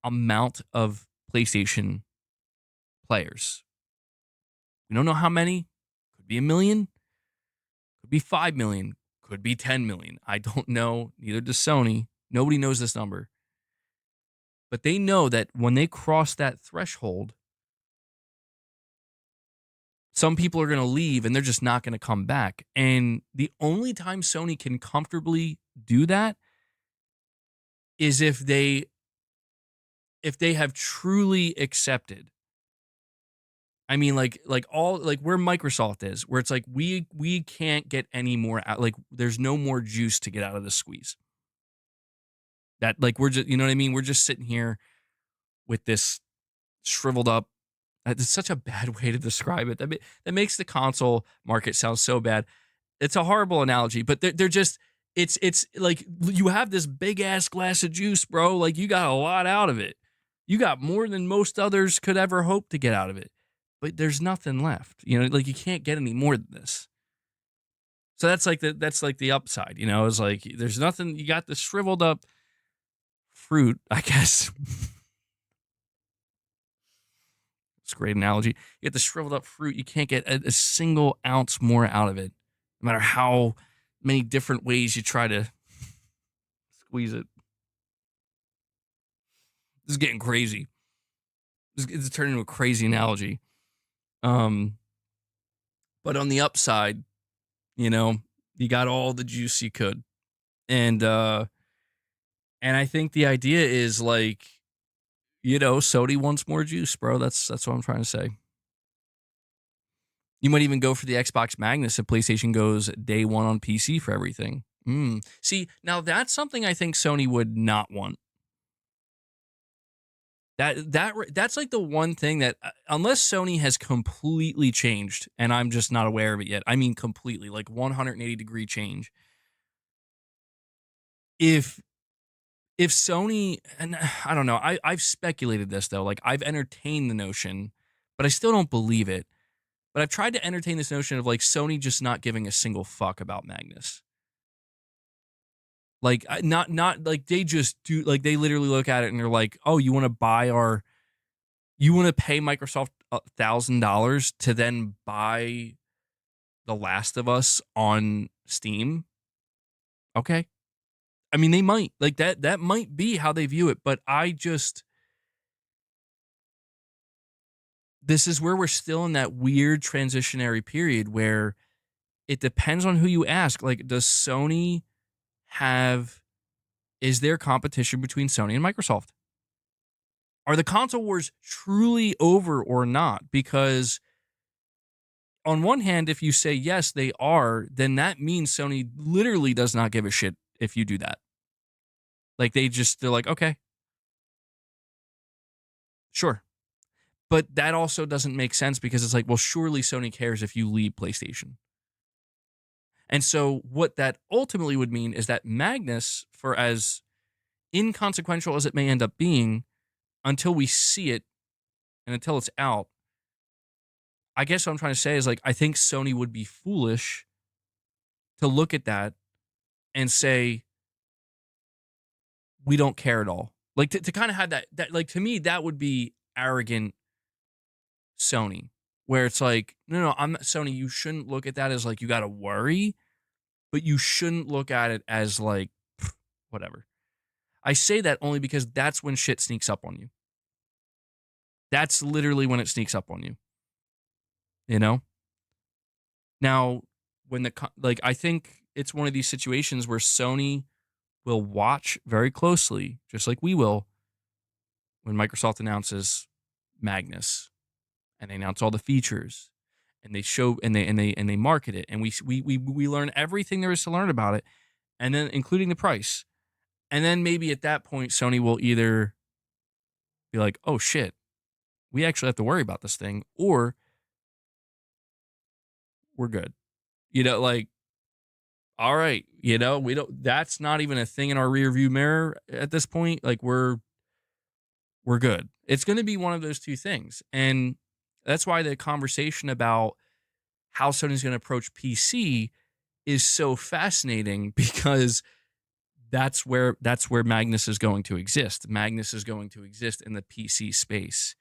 amount of PlayStation players. We don't know how many. Could be 1 million. Could be 5 million. Could be 10 million. I don't know. Neither does Sony. Nobody knows this number. But they know that when they cross that threshold, some people are going to leave and they're just not going to come back. And the only time Sony can comfortably do that is if they have truly accepted. I mean, like where Microsoft is, where it's like we can't get any more out. Like there's no more juice to get out of the squeeze. That like we're just, you know what I mean? We're just sitting here with this shriveled up. It's such a bad way to describe it. That makes the console market sound so bad. It's a horrible analogy, but they're just, it's like you have this big ass glass of juice, bro. Like you got a lot out of it. You got more than most others could ever hope to get out of it, but there's nothing left. Like you can't get any more than this. So that's like the upside. It's like there's nothing. You got the shriveled up fruit, I guess. It's a great analogy. You get the shriveled up fruit. You can't get a single ounce more out of it, no matter how many different ways you try to squeeze it. This is getting crazy. It's turning into a crazy analogy. But on the upside, you got all the juice you could. And I think the idea is like, Sony wants more juice, bro. That's what I'm trying to say. You might even go for the Xbox Magnus if PlayStation goes day one on PC for everything. See, now that's something I think Sony would not want. That's like the one thing that unless Sony has completely changed and I'm just not aware of it yet. I mean completely, like 180-degree change. If if Sony, and I don't know, I've speculated this though, like I've entertained the notion, but I still don't believe it. But I've tried to entertain this notion of like Sony just not giving a single fuck about Magnus. Like not like they just do, like they literally look at it and they're like, "Oh, you want to you want to pay Microsoft $1,000 to then buy The Last of Us on Steam?" Okay. I mean, they might. Like that might be how they view it, but this is where we're still in that weird transitionary period where it depends on who you ask. Like, does Sony have, is there competition between Sony and Microsoft? Are the console wars truly over or not? Because on one hand, if you say yes, they are, then that means Sony literally does not give a shit if you do that. Like they're like, okay, sure. But that also doesn't make sense because it's like, well, surely Sony cares if you leave PlayStation. And so what that ultimately would mean is that Magnus, for as inconsequential as it may end up being, until we see it and until it's out, I guess what I'm trying to say is like, I think Sony would be foolish to look at that and say, we don't care at all. Like to kind of have that, like to me, that would be arrogant Sony, where it's like, no, I'm not Sony. You shouldn't look at that as like, you got to worry, but you shouldn't look at it as like, whatever. I say that only because that's when shit sneaks up on you. That's literally when it sneaks up on you. You know? Now, when I think it's one of these situations where Sony will watch very closely, just like we will, when Microsoft announces Magnus and they announce all the features and they show and they market it and we learn everything there is to learn about it, and then including the price. And then maybe at that point Sony will either be like, "Oh shit, we actually have to worry about this thing," or we're good. Like, all right, we don't, that's not even a thing in our rear view mirror at this point. Like we're good. It's going to be one of those two things. And that's why the conversation about how Sony's going to approach PC is so fascinating, because that's where Magnus is going to exist. Magnus is going to exist in the PC space.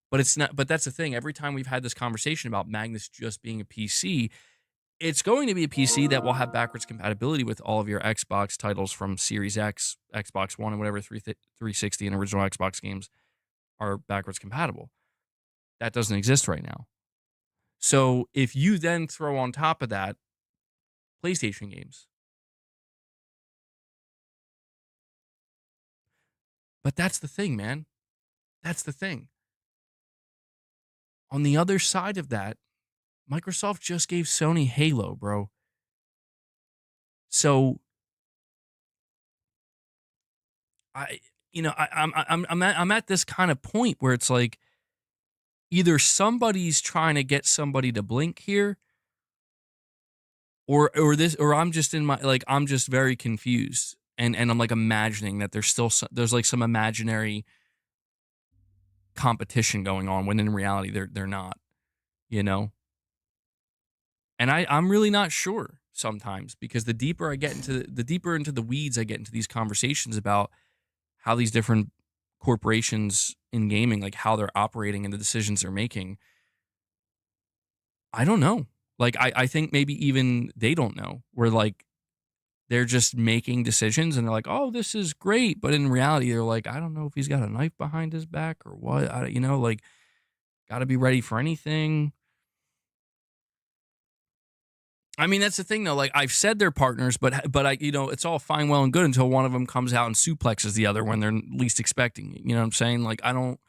But it's not, but that's the thing. Every time we've had this conversation about Magnus just being a PC, it's going to be a PC that will have backwards compatibility with all of your Xbox titles from Series X, Xbox One, and whatever 360 and original Xbox games are backwards compatible. That doesn't exist right now. So if you then throw on top of that PlayStation games, but that's the thing, man. That's the thing. On the other side of that, Microsoft just gave Sony Halo, bro. So I'm at this kind of point where it's like either somebody's trying to get somebody to blink here, or I'm just in my, like, I'm just very confused, and I'm like imagining that there's like some imaginary competition going on when in reality they're not, you know. And I'm really not sure sometimes, because the deeper into the weeds I get into these conversations about how these different corporations in gaming, like how they're operating and the decisions they're making, I don't know. Like I think maybe even they don't know. Where like they're just making decisions and they're like, "Oh, this is great," but in reality they're like, "I don't know if he's got a knife behind his back or what." Like, got to be ready for anything. I mean, that's the thing though. Like I've said they're partners, but I, it's all fine, well, and good until one of them comes out and suplexes the other when they're least expecting it. You know what I'm saying? Like I don't,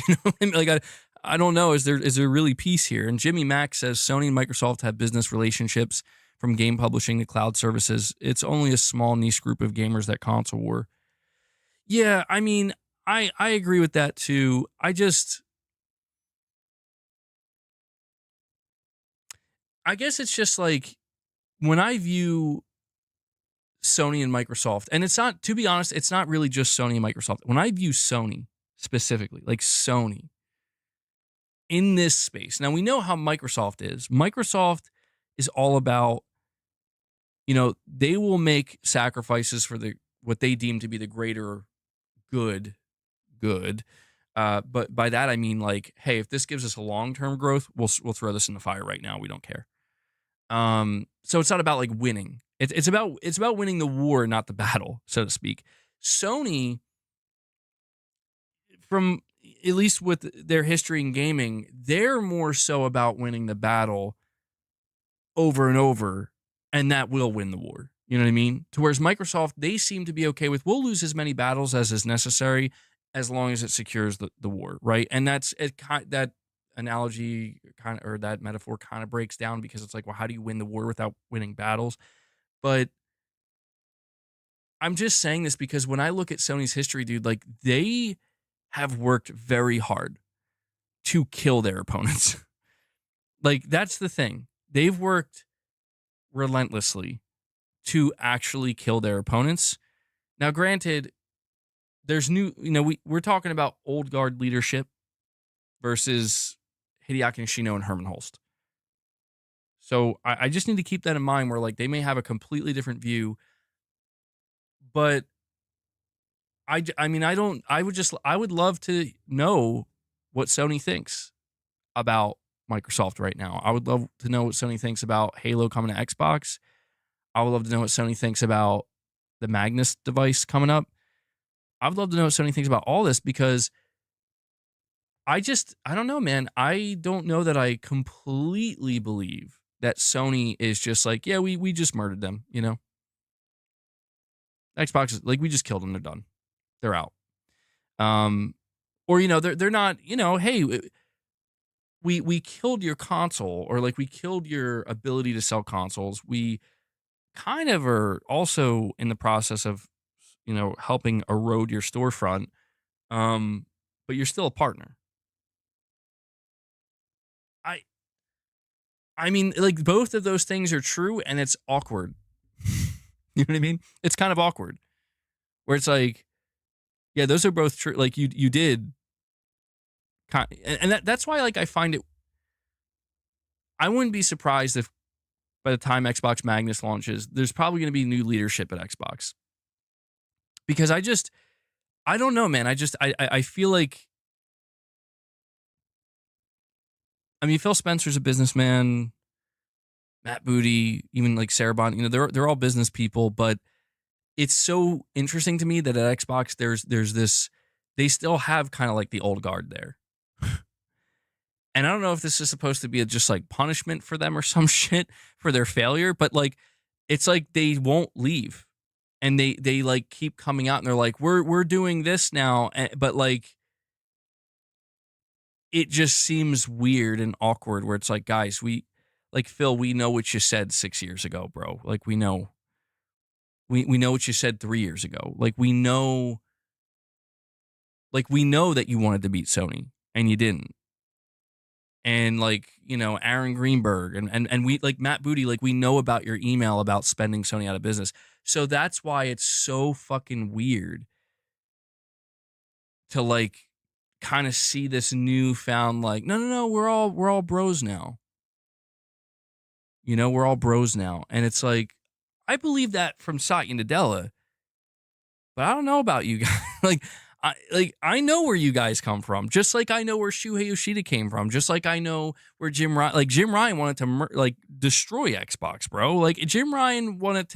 you know, what I mean? Like I don't know. Is there really peace here? And Jimmy Mack says Sony and Microsoft have business relationships from game publishing to cloud services. It's only a small niche group of gamers that console war. Yeah, I mean, I agree with that too. I guess it's just like when I view Sony and Microsoft, and it's not, to be honest, it's not really just Sony and Microsoft. When I view Sony specifically, like Sony in this space, now we know how Microsoft is. Microsoft is all about, they will make sacrifices for what they deem to be the greater good. Good. But by that I mean like, hey, if this gives us a long-term growth, we'll throw this in the fire right now. We don't care. So it's not about like winning. It's about winning the war, not the battle, so to speak. Sony, from at least with their history in gaming, they're more so about winning the battle over and over, and that will win the war. You know what I mean? To whereas Microsoft, they seem to be okay with we'll lose as many battles as is necessary as long as it secures the war, right? And that analogy kind of, or that metaphor kind of breaks down because it's like, well, how do you win the war without winning battles? But I'm just saying this because when I look at Sony's history, dude, like they have worked very hard to kill their opponents. Like that's the thing. They've worked relentlessly to actually kill their opponents. Now, granted, there's we're talking about old guard leadership versus Hideaki Nishino and Herman Holst. So I just need to keep that in mind where like they may have a completely different view, but I mean, I would love to know what Sony thinks about Microsoft right now. I would love to know what Sony thinks about Halo coming to Xbox. I would love to know what Sony thinks about the Magnus device coming up. I would love to know what Sony thinks about all this because I don't know, man. I don't know that I completely believe that Sony is just like, yeah, we just murdered them, Xbox is like, we just killed them, they're done. They're out. Or they're not, hey, we killed your console, or like we killed your ability to sell consoles. We kind of are also in the process of, helping erode your storefront. But you're still a partner. I I mean, like both of those things are true, and it's awkward. You know what I mean? It's kind of awkward where it's like, yeah, those are both true. Like you did, and that's why like I find it. I wouldn't be surprised if by the time Xbox Magnus launches, there's probably going to be new leadership at Xbox because I don't know, man. I feel like, I mean, Phil Spencer's a businessman. Matt Booty, even like Sarah Bond, they're all business people, but it's so interesting to me that at Xbox there's this, they still have kind of like the old guard there. And I don't know if this is supposed to be just like punishment for them or some shit for their failure, but like it's like they won't leave. And they like keep coming out and they're like, we're doing this now, but like it just seems weird and awkward where it's like, guys, like Phil, we know what you said 6 years ago, bro. Like we know what you said 3 years ago. Like we know that you wanted to beat Sony and you didn't. And like, Aaron Greenberg and we like Matt Booty, like we know about your email about spending Sony out of business. So that's why it's so fucking weird to like kind of see this newfound like, no, we're all bros now. We're all bros now. And it's like, I believe that from Satya Nadella, but I don't know about you guys. I know where you guys come from, just like I know where Shuhei Yoshida came from, just like I know where Jim Ryan wanted to destroy Xbox, bro. Like Jim Ryan laughed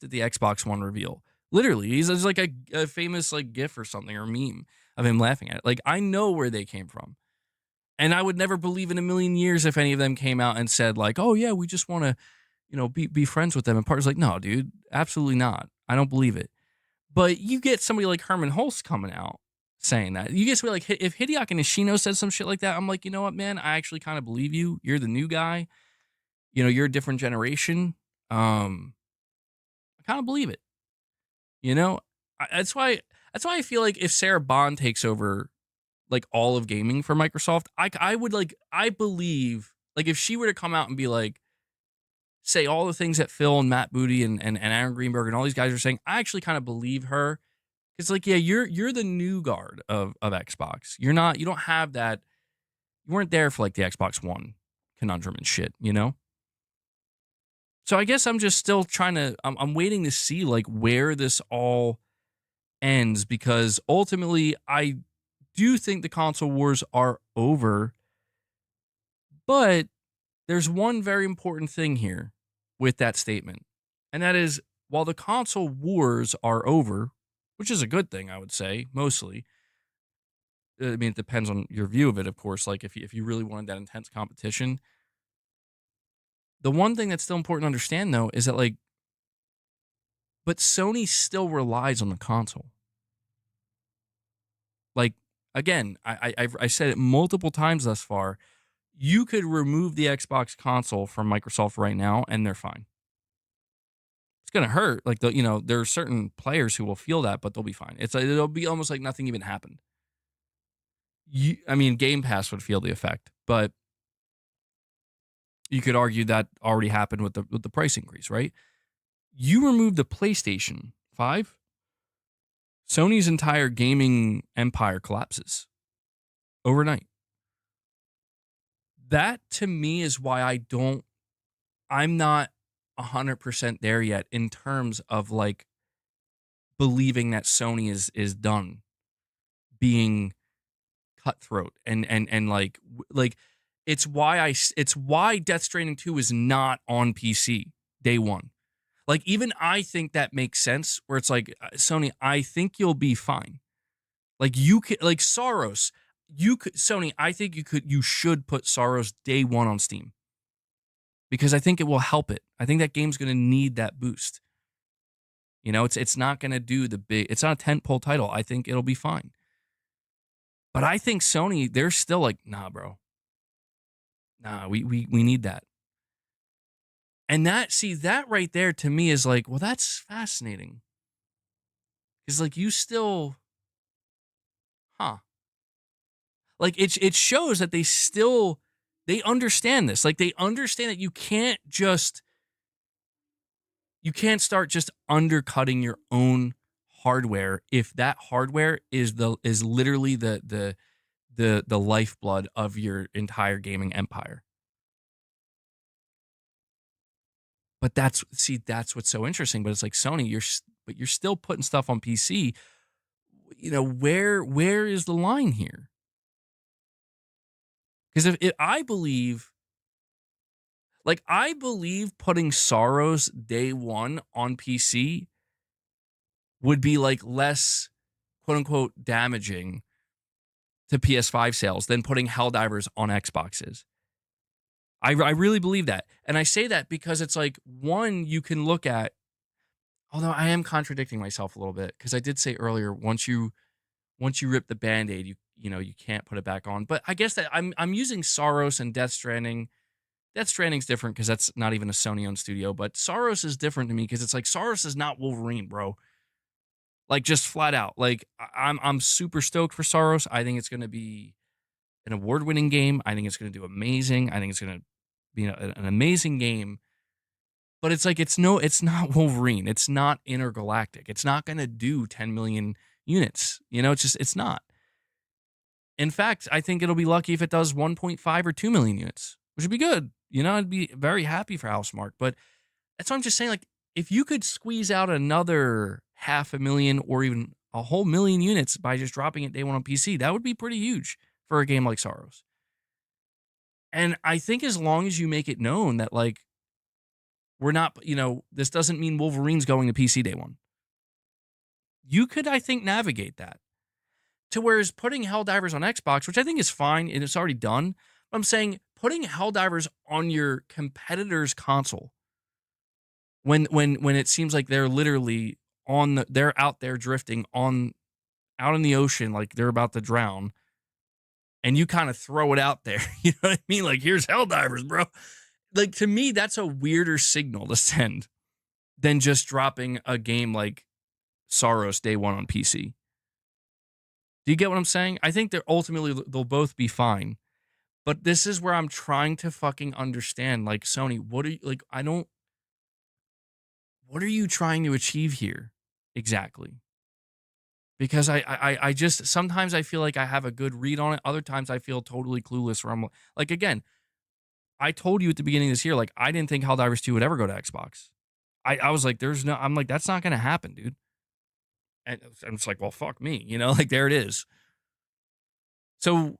at the Xbox One reveal. Literally, he's like a famous like GIF or something or meme of him laughing at it. Like I know where they came from, And I would never believe in a million years if any of them came out and said like, "Oh yeah, we just want to, be friends with them." And partners like, "No, dude, absolutely not. I don't believe it." But you get somebody like Herman Hulst coming out saying that. You get somebody like if Hideaki Nishino said some shit like that, I'm like, you know what, man? I actually kind of believe you. You're the new guy. You're a different generation. I kind of believe it. You know, that's why I feel like if Sarah Bond takes over like all of gaming for Microsoft, I would like I believe like if she were to come out and be like say all the things that Phil and Matt Booty and Aaron Greenberg and all these guys are saying, I actually kind of believe her. It's like, yeah, you're the new guard of Xbox. You don't have that. You weren't there for like the Xbox One conundrum and shit, you know? So I guess I'm just still trying to I'm waiting to see like where this all ends because ultimately I do think the console wars are over, but there's one very important thing here with that statement. And that is while the console wars are over, which is a good thing, I would say, mostly. I mean, it depends on your view of it, of course. Like if you really wanted that intense competition, the one thing that's still important to understand though is that like, but Sony still relies on the console. Like again, I said it multiple times thus far. You could remove the Xbox console from Microsoft right now, and they're fine. It's gonna hurt. Like there are certain players who will feel that, but they'll be fine. It'll be almost like nothing even happened. I mean, Game Pass would feel the effect, but you could argue that already happened with the price increase, right? You remove the PlayStation 5, Sony's entire gaming empire collapses overnight. That to me is why I'm not 100% there yet in terms of like believing that Sony is done being cutthroat and like it's why Death Stranding 2 is not on PC day one. Like even I think that makes sense where it's like Sony, I think you'll be fine. Like you could like Soros, you could Sony, I think you should put Soros day one on Steam. Because I think it will help it. I think that game's going to need that boost. It's not going to do it's not a tentpole title. I think it'll be fine. But I think Sony, they're still like, nah, bro. Nah, we need that. And that right there to me is like, well, that's fascinating. Because like you still, huh? Like it shows that they understand this. Like they understand that you can't start just undercutting your own hardware if that hardware is literally the lifeblood of your entire gaming empire. But that's what's so interesting. But it's like Sony, you're still putting stuff on PC. Where is the line here? Because if I believe putting Soros day one on PC would be like less quote unquote damaging to PS5 sales than putting Helldivers on Xboxes. I really believe that. And I say that because it's like one you can look at, although I am contradicting myself a little bit because I did say earlier once you rip the band-aid, you can't put it back on. But I guess that I'm using Soros and Death Stranding. Death Stranding's different because that's not even a Sony-owned studio, but Soros is different to me because it's like Soros is not Wolverine, bro. Like just flat out. Like I'm super stoked for Soros. I think it's going to be an award-winning game. I think it's going to do amazing. I think it's going to be an amazing game. But it's like it's not Wolverine. It's not Intergalactic. It's not going to do 10 million units. It's not. In fact, I think it'll be lucky if it does 1.5 or 2 million units, which would be good. I'd be very happy for Housemarque. But that's what I'm just saying. Like, if you could squeeze out another 500,000 or even a whole million units by just dropping it day one on PC, that would be pretty huge for a game like Soros. And I think as long as you make it known that, like, we're not, this doesn't mean Wolverine's going to PC day one. You could, I think, navigate that. To whereas putting Helldivers on Xbox, which I think is fine and it's already done, but I'm saying putting Helldivers on your competitor's console when it seems like they're literally they're out there drifting out in the ocean like they're about to drown, and you kind of throw it out there. You know what I mean? Like, here's Helldivers, bro. Like, to me, that's a weirder signal to send than just dropping a game like Soros Day One on PC. Do you get what I'm saying? I think they'll both be fine. But this is where I'm trying to fucking understand. Like, Sony, what are you like? What are you trying to achieve here exactly? Because I just sometimes I feel like I have a good read on it. Other times I feel totally clueless. Where I'm like, again, I told you at the beginning of this year, like, I didn't think Helldivers 2 would ever go to Xbox. I was like, I'm like, that's not going to happen, dude. And I'm just like, well, fuck me, like, there it is. So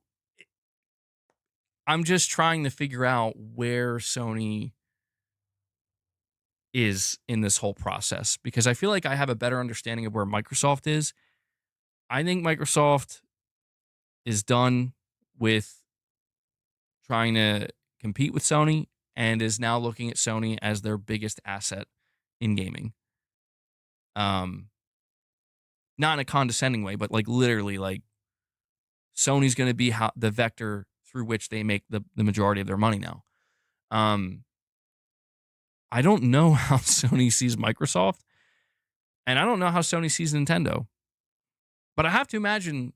I'm just trying to figure out where Sony is in this whole process, because I feel like I have a better understanding of where Microsoft is. I think Microsoft is done with trying to compete with Sony and is now looking at Sony as their biggest asset in gaming. Not in a condescending way, but like literally, like, Sony's going to be the vector through which they make the majority of their money now. I don't know how Sony sees Microsoft, and I don't know how Sony sees Nintendo. But I have to imagine,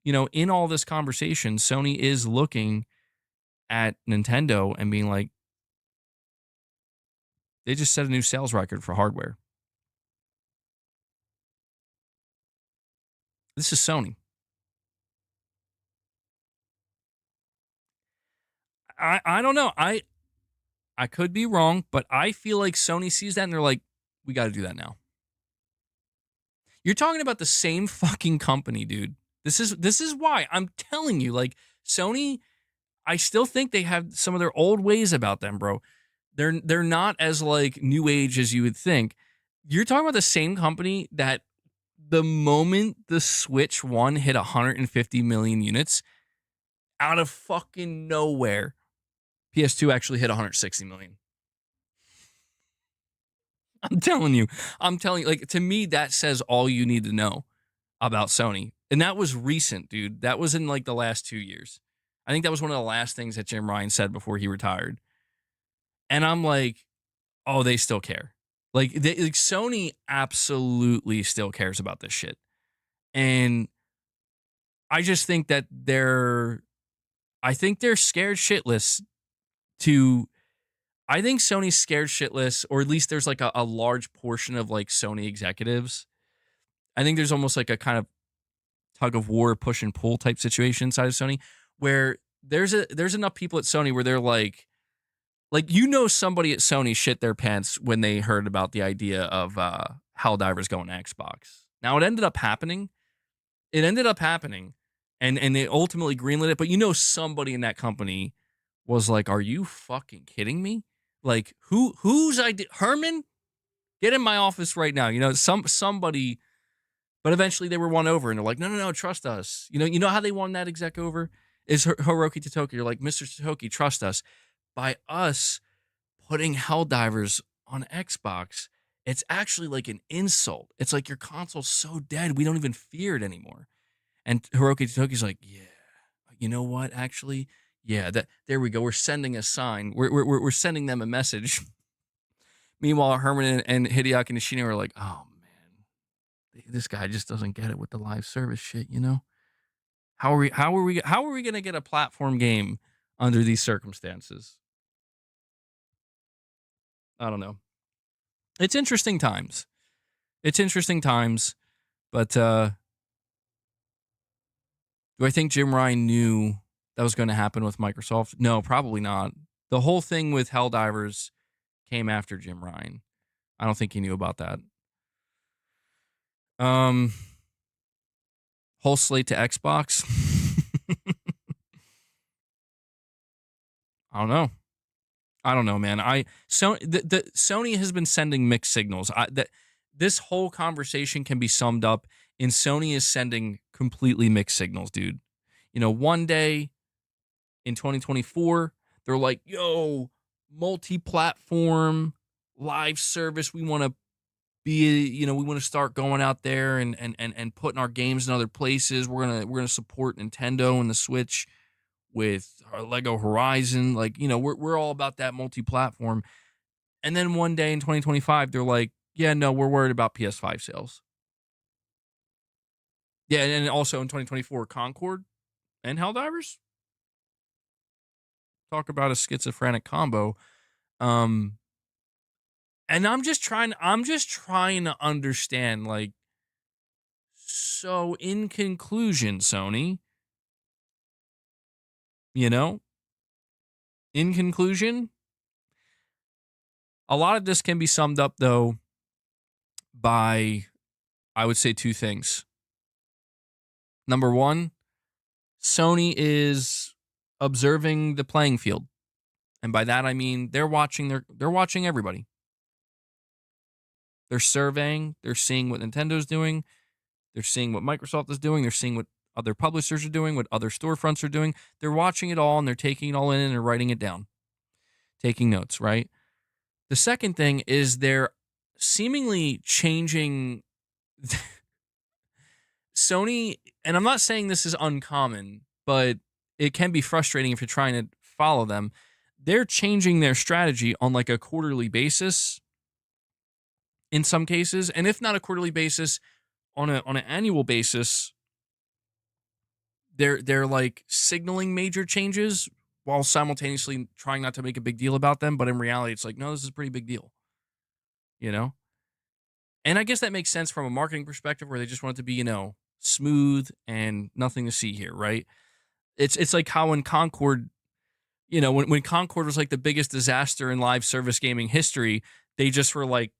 in all this conversation, Sony is looking at Nintendo and being like, they just set a new sales record for hardware. This is Sony. I don't know. I could be wrong, but I feel like Sony sees that and they're like, we got to do that now. You're talking about the same fucking company, dude. This is why I'm telling you, like, Sony, I still think they have some of their old ways about them, bro. They're not as like new age as you would think. You're talking about the same company that the moment the Switch 1 hit 150 million units, out of fucking nowhere, PS2 actually hit 160 million. I'm telling you, like, to me, that says all you need to know about Sony. And that was recent, dude. That was in like the last 2 years. I think that was one of the last things that Jim Ryan said before he retired. And I'm like, oh, they still care. Like, Sony absolutely still cares about this shit. And I just think that they're scared shitless to, I think Sony's scared shitless, or at least there's like a large portion of like Sony executives. I think there's almost like a kind of tug of war, push and pull type situation inside of Sony, where there's enough people at Sony where they're like, somebody at Sony shit their pants when they heard about the idea of Helldivers going to Xbox. Now, it ended up happening. And they ultimately greenlit it. But somebody in that company was like, are you fucking kidding me? Like, whose idea? Herman? Get in my office right now. Somebody. But eventually they were won over, and they're like, no, trust us. You know how they won that exec over? Is Hiroki Totoki. You're like, Mr. Totoki, trust us. By us putting Helldivers on Xbox, it's actually like an insult. It's like your console's so dead, we don't even fear it anymore. And Hiroki Totoki's like, yeah, you know what? Actually, yeah, there we go. We're sending a sign. We're sending them a message. Meanwhile, Herman and Hideaki Nishino are like, oh man, this guy just doesn't get it with the live service shit. How are we gonna get a platform game under these circumstances? I don't know. It's interesting times. But do I think Jim Ryan knew that was going to happen with Microsoft? No, probably not. The whole thing with Helldivers came after Jim Ryan. I don't think he knew about that. Whole slate to Xbox. I don't know, man. Sony has been sending mixed signals. This whole conversation can be summed up And Sony is sending completely mixed signals, dude. One day in 2024, they're like, yo, multi-platform live service. We want to we want to start going out there and putting our games in other places. We're gonna support Nintendo and the Switch with our Lego Horizon. Like, we're all about that multi-platform. And then one day in 2025, they're like, yeah, no, we're worried about PS5 sales. Yeah, and then also in 2024, Concord and Helldivers. Talk about a schizophrenic combo. Um, and I'm just trying to understand, like, so in conclusion, Sony, you know, in conclusion, a lot of this can be summed up though by, I would say, two things. Number one, Sony is observing the playing field. And by that I mean they're watching everybody. They're surveying, they're seeing what Nintendo's doing, they're seeing what Microsoft is doing, they're seeing what other publishers are doing, what other storefronts are doing. They're watching it all and they're taking it all in and they're writing it down, taking notes, right? The second thing is they're seemingly changing Sony, and I'm not saying this is uncommon, but it can be frustrating if you're trying to follow them. They're changing their strategy on like a quarterly basis in some cases, and if not a quarterly basis, on an annual basis, they're like signaling major changes while simultaneously trying not to make a big deal about them, but in reality it's like, no, this is a pretty big deal, you know? And I guess that makes sense from a marketing perspective where they just want it to be, smooth and nothing to see here, right? It's like how when Concord, when Concord was like the biggest disaster in live service gaming history, they just were like,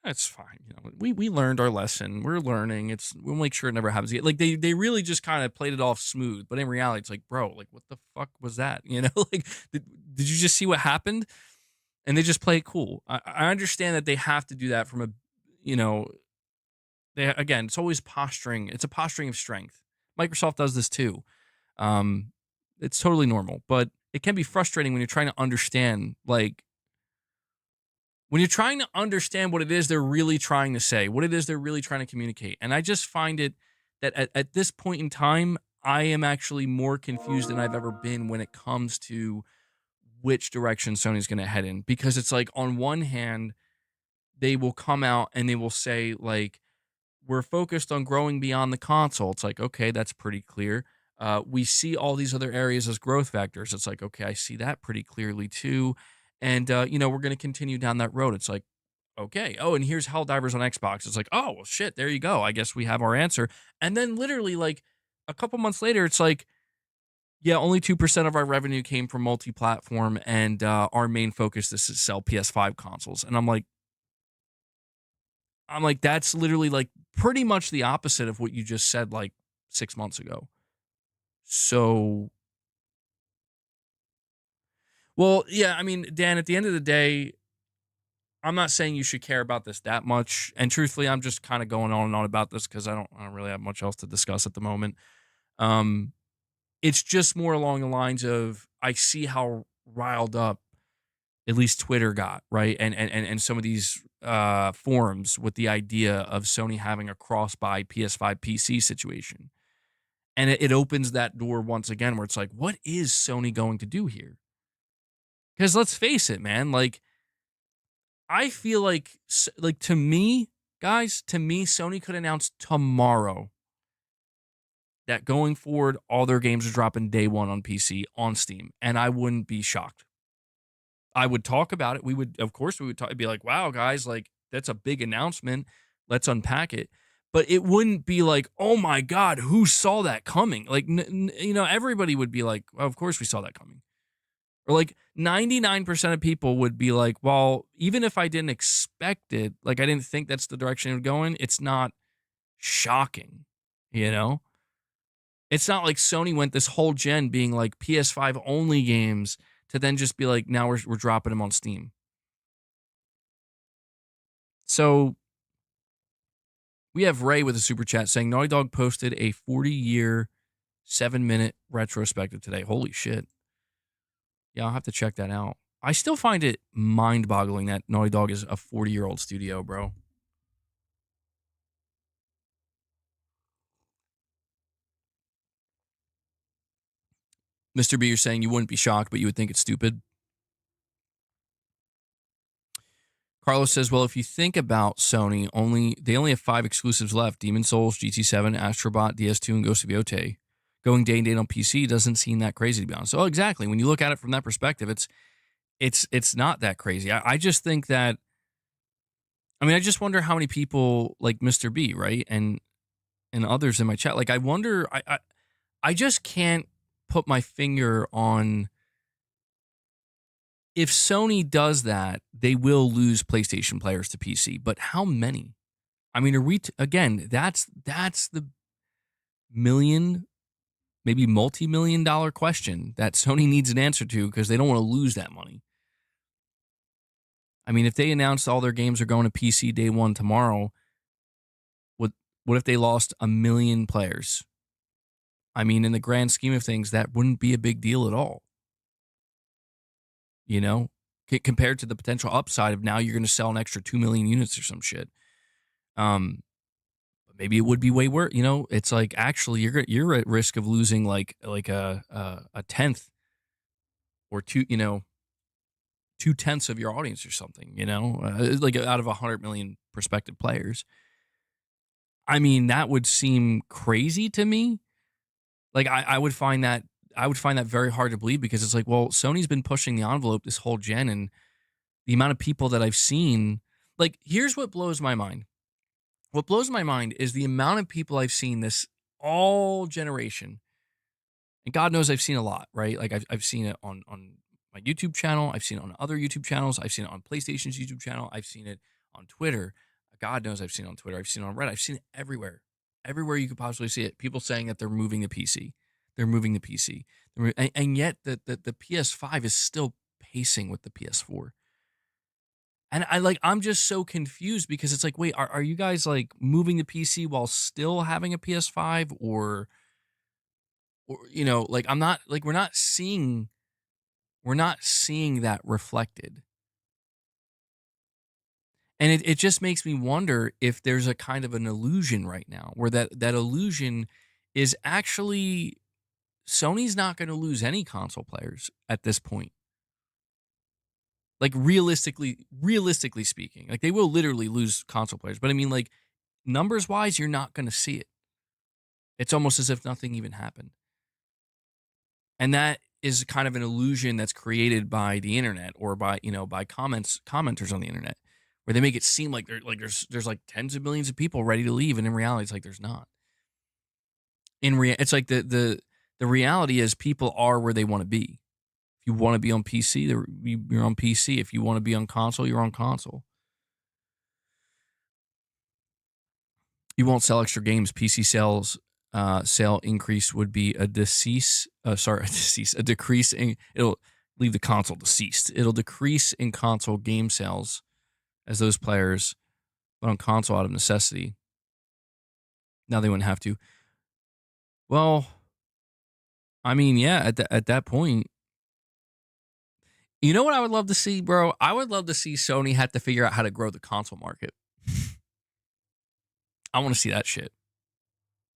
that's fine. We learned our lesson. We're learning. We'll make sure it never happens again. Like they really just kind of played it off smooth, but in reality, it's like, bro, like what the fuck was that? Like did you just see what happened? And they just play it cool. I understand that they have to do that from a, you know, they again, it's always posturing. It's a posturing of strength. Microsoft does this too. Um, it's totally normal, but it can be frustrating when you're trying to understand, like, when you're trying to understand what it is they're really trying to say, what it is they're really trying to communicate. And I just find it that at this point in time, I am actually more confused than I've ever been when it comes to which direction Sony's going to head in. Because it's like, on one hand, they will come out and they will say, like, we're focused on growing beyond the console. It's like, okay, that's pretty clear. We see all these other areas as growth factors. It's like, okay, I see that pretty clearly too. And, we're going to continue down that road. It's like, okay. Oh, and here's Helldivers on Xbox. It's like, oh, well, shit, there you go. I guess we have our answer. And then literally, like, a couple months later, it's like, yeah, only 2% of our revenue came from multi-platform, and our main focus is to sell PS5 consoles. And I'm like, that's literally like pretty much the opposite of what you just said like 6 months ago. So, well, yeah, I mean, Dan, at the end of the day, I'm not saying you should care about this that much. And truthfully, I'm just kind of going on and on about this because I don't really have much else to discuss at the moment. Um, it's just more along the lines of, I see how riled up at least Twitter got, right? And some of these forums with the idea of Sony having a cross-buy PS5 PC situation. And it opens that door once again where it's like, what is Sony going to do here? Because let's face it, man, like, I feel like to me, guys, Sony could announce tomorrow that going forward, all their games are dropping day one on PC on Steam, and I wouldn't be shocked. I would talk about it. Of course, we would talk, be like, wow, guys, like, that's a big announcement. Let's unpack it. But it wouldn't be like, oh my God, who saw that coming? Like, everybody would be like, well, of course we saw that coming. Or like 99% of people would be like, well, even if I didn't expect it, like, I didn't think that's the direction it would go in, it's not shocking, you know? It's not like Sony went this whole gen being like PS5 only games to then just be like, now we're dropping them on Steam. So We have Ray with a super chat saying Naughty Dog posted a 40-year, 7-minute retrospective today. Holy shit. Yeah, I'll have to check that out. I still find it mind-boggling that Naughty Dog is a 40-year-old studio, bro. Mr. B, you're saying you wouldn't be shocked, but you would think it's stupid. Carlos says, well, if you think about Sony, they only have 5 exclusives left: Demon's Souls, GT7, Astrobot, DS2, and Ghost of Yotei. Going day and date on PC doesn't seem that crazy, to be honest. So exactly, when you look at it from that perspective, it's not that crazy. I just think that, I mean, I just wonder how many people like Mr. B, right, and others in my chat. Like, I wonder, I just can't put my finger on, if Sony does that, they will lose PlayStation players to PC. But how many? I mean, are we again? That's the million, maybe multi-million-dollar question that Sony needs an answer to, because they don't want to lose that money. I mean, if they announced all their games are going to PC day one tomorrow, what if they lost 1 million players? I mean, in the grand scheme of things, that wouldn't be a big deal at all. You know, compared to the potential upside of now you're going to sell an extra 2 million units or some shit. Maybe it would be way worse. You know, it's like, actually you're at risk of losing like a tenth or two, 2/10 of your audience or something. Like out of 100 million prospective players. I mean, that would seem crazy to me. Like, I would find that very hard to believe, because it's like, well, Sony's been pushing the envelope this whole gen, and the amount of people that I've seen. Like, here's what blows my mind. What blows my mind is the amount of people I've seen this all generation. And God knows I've seen a lot, right? Like, I've seen it on my YouTube channel. I've seen it on other YouTube channels. I've seen it on PlayStation's YouTube channel. I've seen it on Twitter. God knows I've seen it on Twitter. I've seen it on Reddit. I've seen it everywhere. Everywhere you could possibly see it. People saying that they're moving the PC. They're moving the PC. And yet the PS5 is still pacing with the PS4. And I'm just so confused, because it's like, wait, are you guys like moving the PC while still having a PS5, or like, I'm not, like, we're not seeing that reflected. And it just makes me wonder if there's a kind of an illusion right now, where that illusion is actually, Sony's not going to lose any console players at this point. Like, realistically speaking, like, they will literally lose console players. But I mean, like, numbers wise, you're not going to see it. It's almost as if nothing even happened. And that is kind of an illusion that's created by the internet, or by commenters on the internet, where they make it seem like there's like tens of millions of people ready to leave, and in reality, it's like there's not. It's like the reality is, people are where they want to be. If you want to be on PC, you're on PC. If you want to be on console, you're on console. You won't sell extra games. PC sale increase would be a decrease in, it'll leave the console deceased. It'll decrease in console game sales as those players, but on console out of necessity. Now they wouldn't have to. Well, I mean, yeah, at that point, you know what I would love to see, bro? I would love to see Sony have to figure out how to grow the console market. I want to see that shit.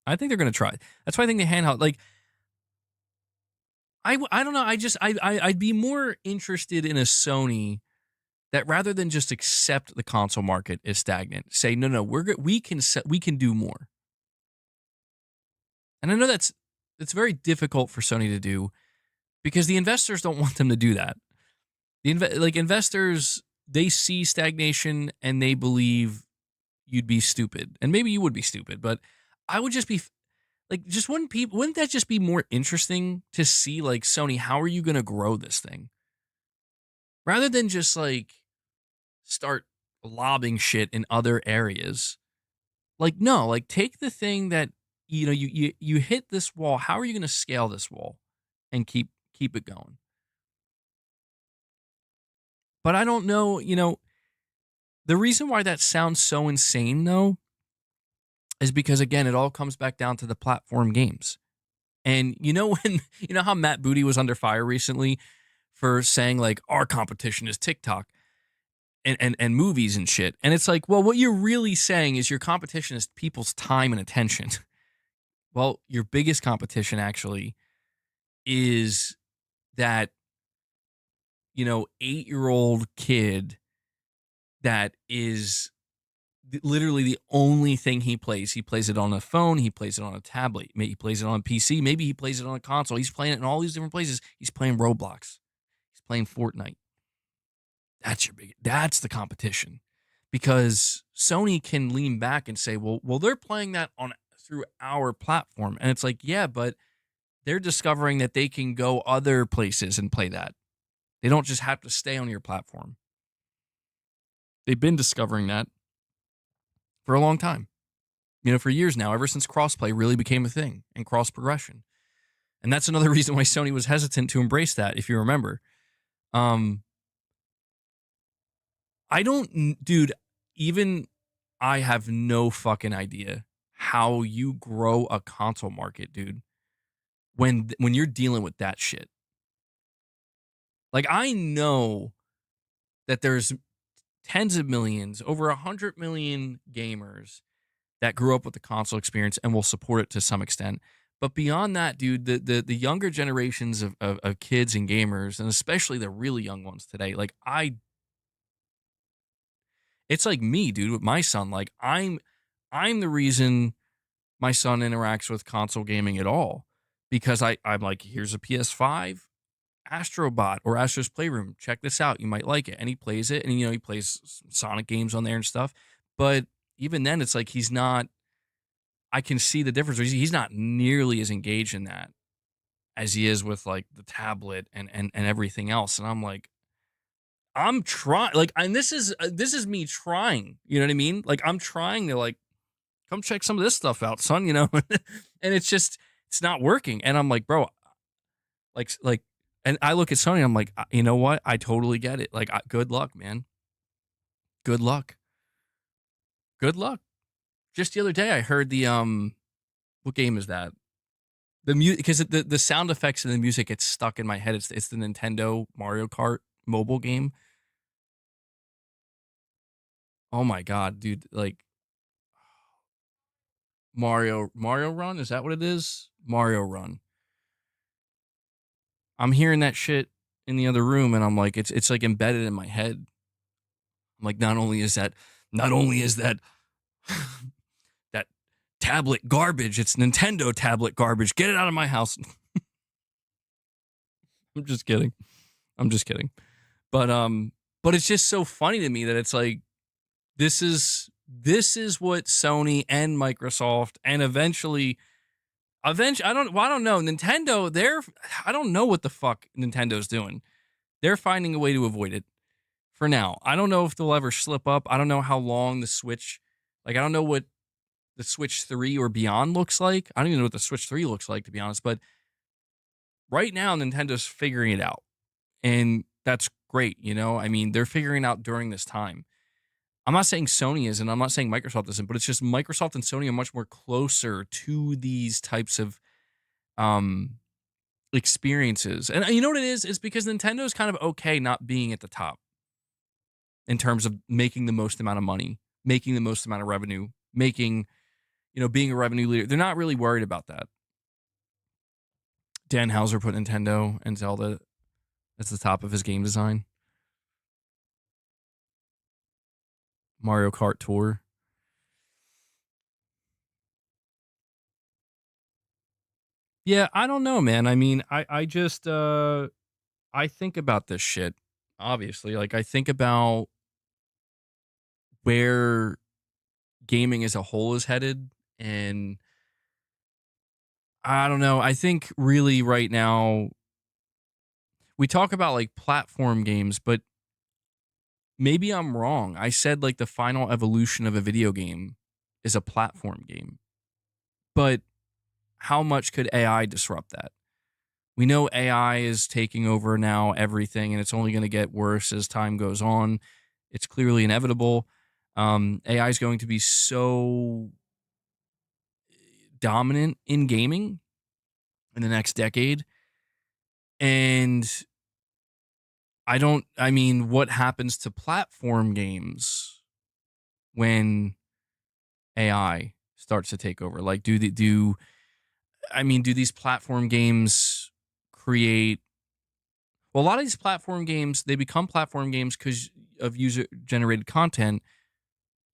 I think they're going to try. That's why I think the handheld, like, I don't know. I'd be more interested in a Sony that, rather than just accept the console market is stagnant, say, no, we can do more. And I know it's very difficult for Sony to do, because the investors don't want them to do that. Investors, they see stagnation and they believe you'd be stupid. And maybe you would be stupid, but I would just be like, wouldn't that just be more interesting to see, like, Sony, how are you going to grow this thing? Rather than just like start lobbing shit in other areas. Like, no, like, take the thing that, you hit this wall. How are you going to scale this wall and keep it going? But I don't know, the reason why that sounds so insane, though, is because, again, it all comes back down to the platform games. And you know when you know how Matt Booty was under fire recently for saying like our competition is TikTok and movies and shit. And it's like, well, what you're really saying is your competition is people's time and attention. Well, your biggest competition actually is that, 8-year-old kid that is literally the only thing he plays. He plays it on a phone. He plays it on a tablet. Maybe he plays it on a PC. Maybe he plays it on a console. He's playing it in all these different places. He's playing Roblox. He's playing Fortnite. That's the competition, because Sony can lean back and say, well, they're playing that on through our platform. And it's like, yeah, but they're discovering that they can go other places and play that. They don't just have to stay on your platform. They've been discovering that for a long time. For years now, ever since crossplay really became a thing and cross progression. And that's another reason why Sony was hesitant to embrace that, if you remember. I don't, dude, even I have no fucking idea how you grow a console market, dude, when you're dealing with that shit. Like, I know that there's tens of millions, over 100 million gamers that grew up with the console experience and will support it to some extent. But beyond that, dude, the younger generations of kids and gamers, and especially the really young ones today, like it's like me, dude, with my son. Like I'm the reason my son interacts with console gaming at all, because I'm like, here's a PS5, Astrobot or Astro's Playroom. Check this out. You might like it. And he plays it, and he plays Sonic games on there and stuff. But even then, it's like he's not. I can see the difference. He's not nearly as engaged in that as he is with like the tablet and everything else. And I'm like, I'm trying, like, and this is me trying. You know what I mean? Like, I'm trying to like come check some of this stuff out, son. And it's not working. And I'm like, bro, like, and I look at Sony, and I'm like, you know what? I totally get it. Like, good luck, man. Good luck. Good luck. Just the other day, I heard the what game is that? The music, because the sound effects and the music gets stuck in my head. It's the Nintendo Mario Kart mobile game. Oh my god, dude! Like Mario Run, is that what it is? Mario Run. I'm hearing that shit in the other room, and I'm like, it's like embedded in my head. I'm like, not only is that that tablet garbage, it's Nintendo tablet garbage. Get it out of my house. I'm just kidding. But it's just so funny to me that it's like this is what Sony and Microsoft and eventually I don't know. Nintendo, I don't know what the fuck Nintendo's doing. They're finding a way to avoid it for now. I don't know if they'll ever slip up. I don't know how long the Switch, like, I don't know what the Switch 3 or beyond looks like. I don't even know what the Switch 3 looks like, to be honest. But right now, Nintendo's figuring it out. And that's great. I mean, they're figuring it out during this time. I'm not saying Sony isn't. I'm not saying Microsoft isn't, but it's just Microsoft and Sony are much more closer to these types of experiences. And you know what it is? It's because Nintendo is kind of okay not being at the top in terms of making the most amount of money, making the most amount of revenue, being a revenue leader. They're not really worried about that. Dan Houser put Nintendo and Zelda at the top of his game design. Mario Kart Tour. Yeah, I don't know, man. I mean, I just I think about this shit, obviously. Like, I think about where gaming as a whole is headed, and I don't know. I think really right now we talk about like platform games, but maybe I'm wrong. I said like the final evolution of a video game is a platform game. But how much could AI disrupt that? We know AI is taking over now everything, and it's only going to get worse as time goes on. It's clearly inevitable. AI is going to be so dominant in gaming in the next decade. And I mean, what happens to platform games when AI starts to take over? Like, do these platform games create, well, a lot of these platform games, they become platform games because of user generated content.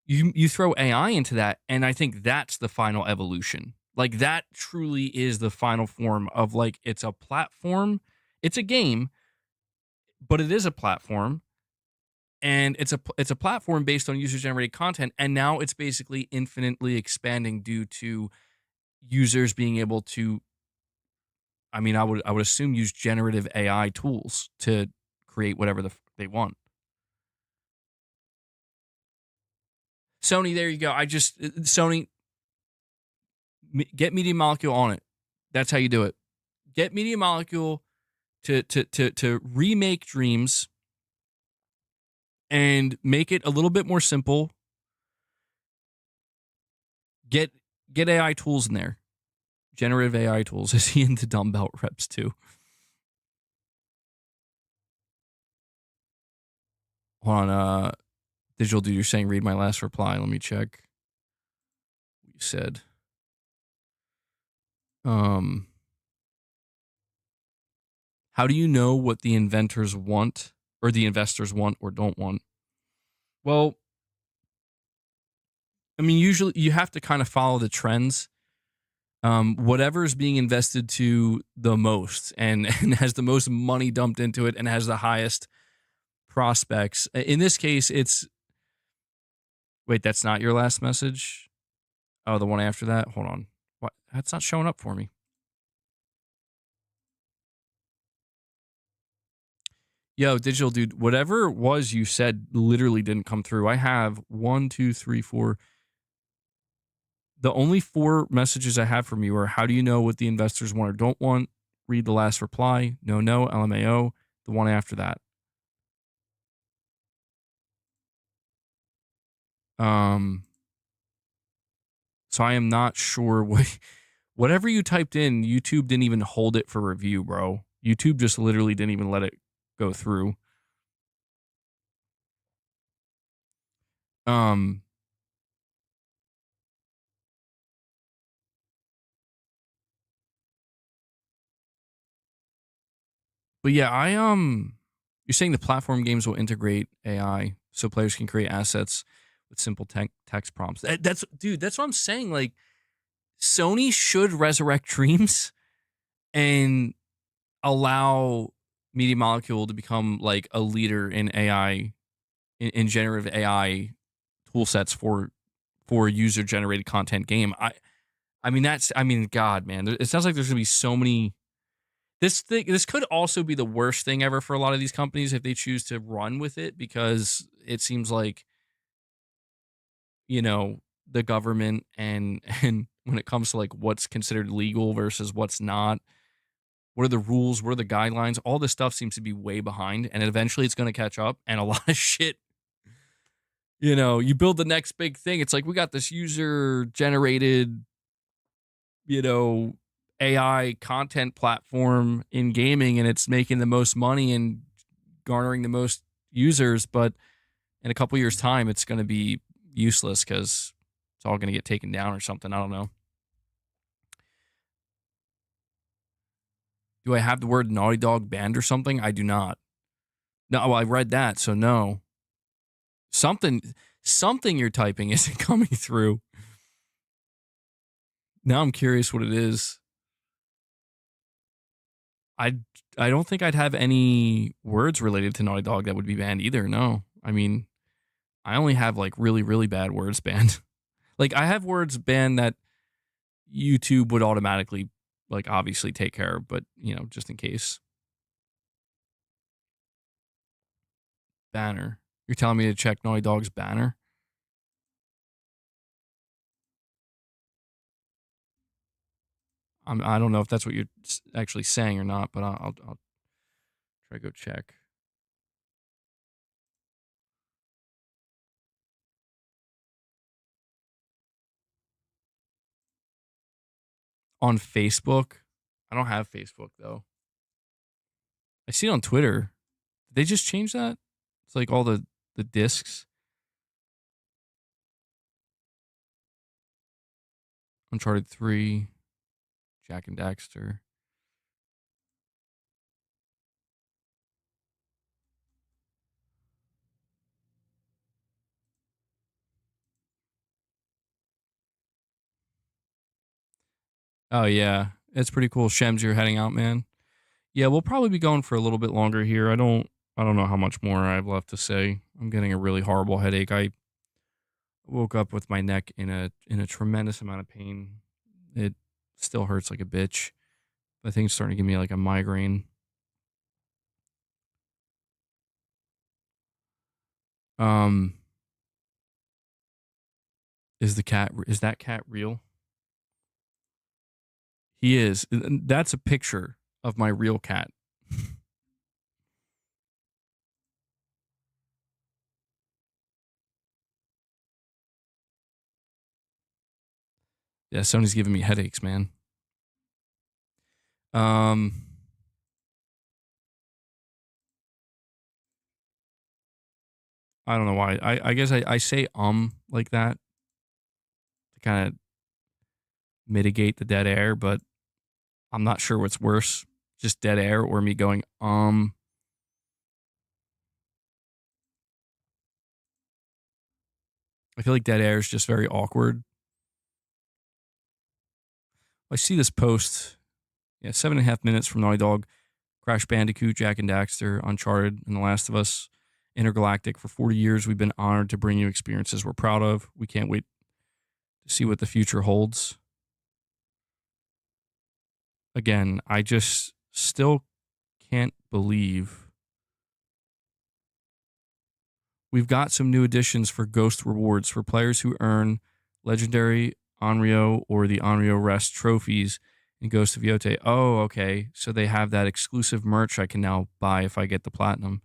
You throw AI into that, and I think that's the final evolution. Like, that truly is the final form of, like, it's a platform, it's a game, but it is a platform, and it's a platform based on user generated content, and now it's basically infinitely expanding due to users being able to, I mean, I would assume, use generative AI tools to create whatever they want. Sony, there you go. Sony, get Media Molecule on it. That's how you do it. Get Media Molecule to remake Dreams and make it a little bit more simple. Get AI tools in there. Generative AI tools. Is he into dumbbell reps too? Hold on, Digital Dude, you're saying read my last reply. Let me check what you said. Um, how do you know what the inventors want, or the investors want or don't want? Well, I mean, usually you have to kind of follow the trends. Whatever's being invested to the most, and has the most money dumped into it, and has the highest prospects. In this case, it's, wait, that's not your last message. Oh, the one after that. Hold on. What? That's not showing up for me. Yo, Digital Dude, whatever it was you said literally didn't come through. I have one, two, three, four. The only four messages I have from you are, how do you know what the investors want or don't want? Read the last reply. No, LMAO. The one after that. Um, so I am not sure what, whatever you typed in, YouTube didn't even hold it for review, bro. YouTube just literally didn't even let it go through. Um, but yeah, you're saying the platform games will integrate AI so players can create assets with simple text prompts. That's what I'm saying. Like, Sony should resurrect Dreams and allow Media Molecule to become like a leader in AI, in generative AI tool sets for user generated content game. I mean, God, man, it sounds like there's gonna be so many. This could also be the worst thing ever for a lot of these companies if they choose to run with it, because it seems like, you know, the government and and when it comes to like what's considered legal versus what's not, what are the rules, what are the guidelines, all this stuff seems to be way behind, and eventually it's going to catch up, and a lot of shit, you build the next big thing, it's like, we got this user generated, you know AI content platform in gaming, and it's making the most money and garnering the most users, but in a couple years time it's going to be useless because it's all going to get taken down or something. I don't know. Do I have the word Naughty Dog banned or something? I do not. No, well, I read that, so no. Something something you're typing isn't coming through. Now I'm curious what it is. I I don't think I'd have any words related to Naughty Dog that would be banned either. No. I mean, I only have like really, really bad words banned. Like, I have words banned that YouTube would automatically, like, obviously take care of, but just in case. Banner. You're telling me to check Naughty Dog's banner? I don't know if that's what you're actually saying or not, but I'll try to go check. on Facebook. I don't have Facebook though. I see it on Twitter. Did they just change that? It's like all the discs. Uncharted 3, Jack and Daxter. Oh yeah, it's pretty cool. Shems, you're heading out, man. Yeah, we'll probably be going for a little bit longer here. I don't know how much more I have left to say. I'm getting a really horrible headache. I woke up with my neck in a tremendous amount of pain. It still hurts like a bitch. I think it's starting to give me like a migraine. Um, is that cat real? He is. That's a picture of my real cat. Yeah, Sony's giving me headaches, man. Um, I don't know why. I guess I say like that to kind of mitigate the dead air, but I'm not sure what's worse, just dead air or me going I feel like dead air is just very awkward. I see this post. Yeah, 7.5 minutes from Naughty Dog. Crash Bandicoot, Jack and Daxter, Uncharted, and The Last of Us. Intergalactic. For 40 years, we've been honored to bring you experiences we're proud of. We can't wait to see what the future holds. Again, I just still can't believe we've got some new additions for Ghost rewards for players who earn legendary Onryo or the Onryo Rest trophies in Ghost of Yotei. Oh, okay. So they have that exclusive merch I can now buy if I get the platinum.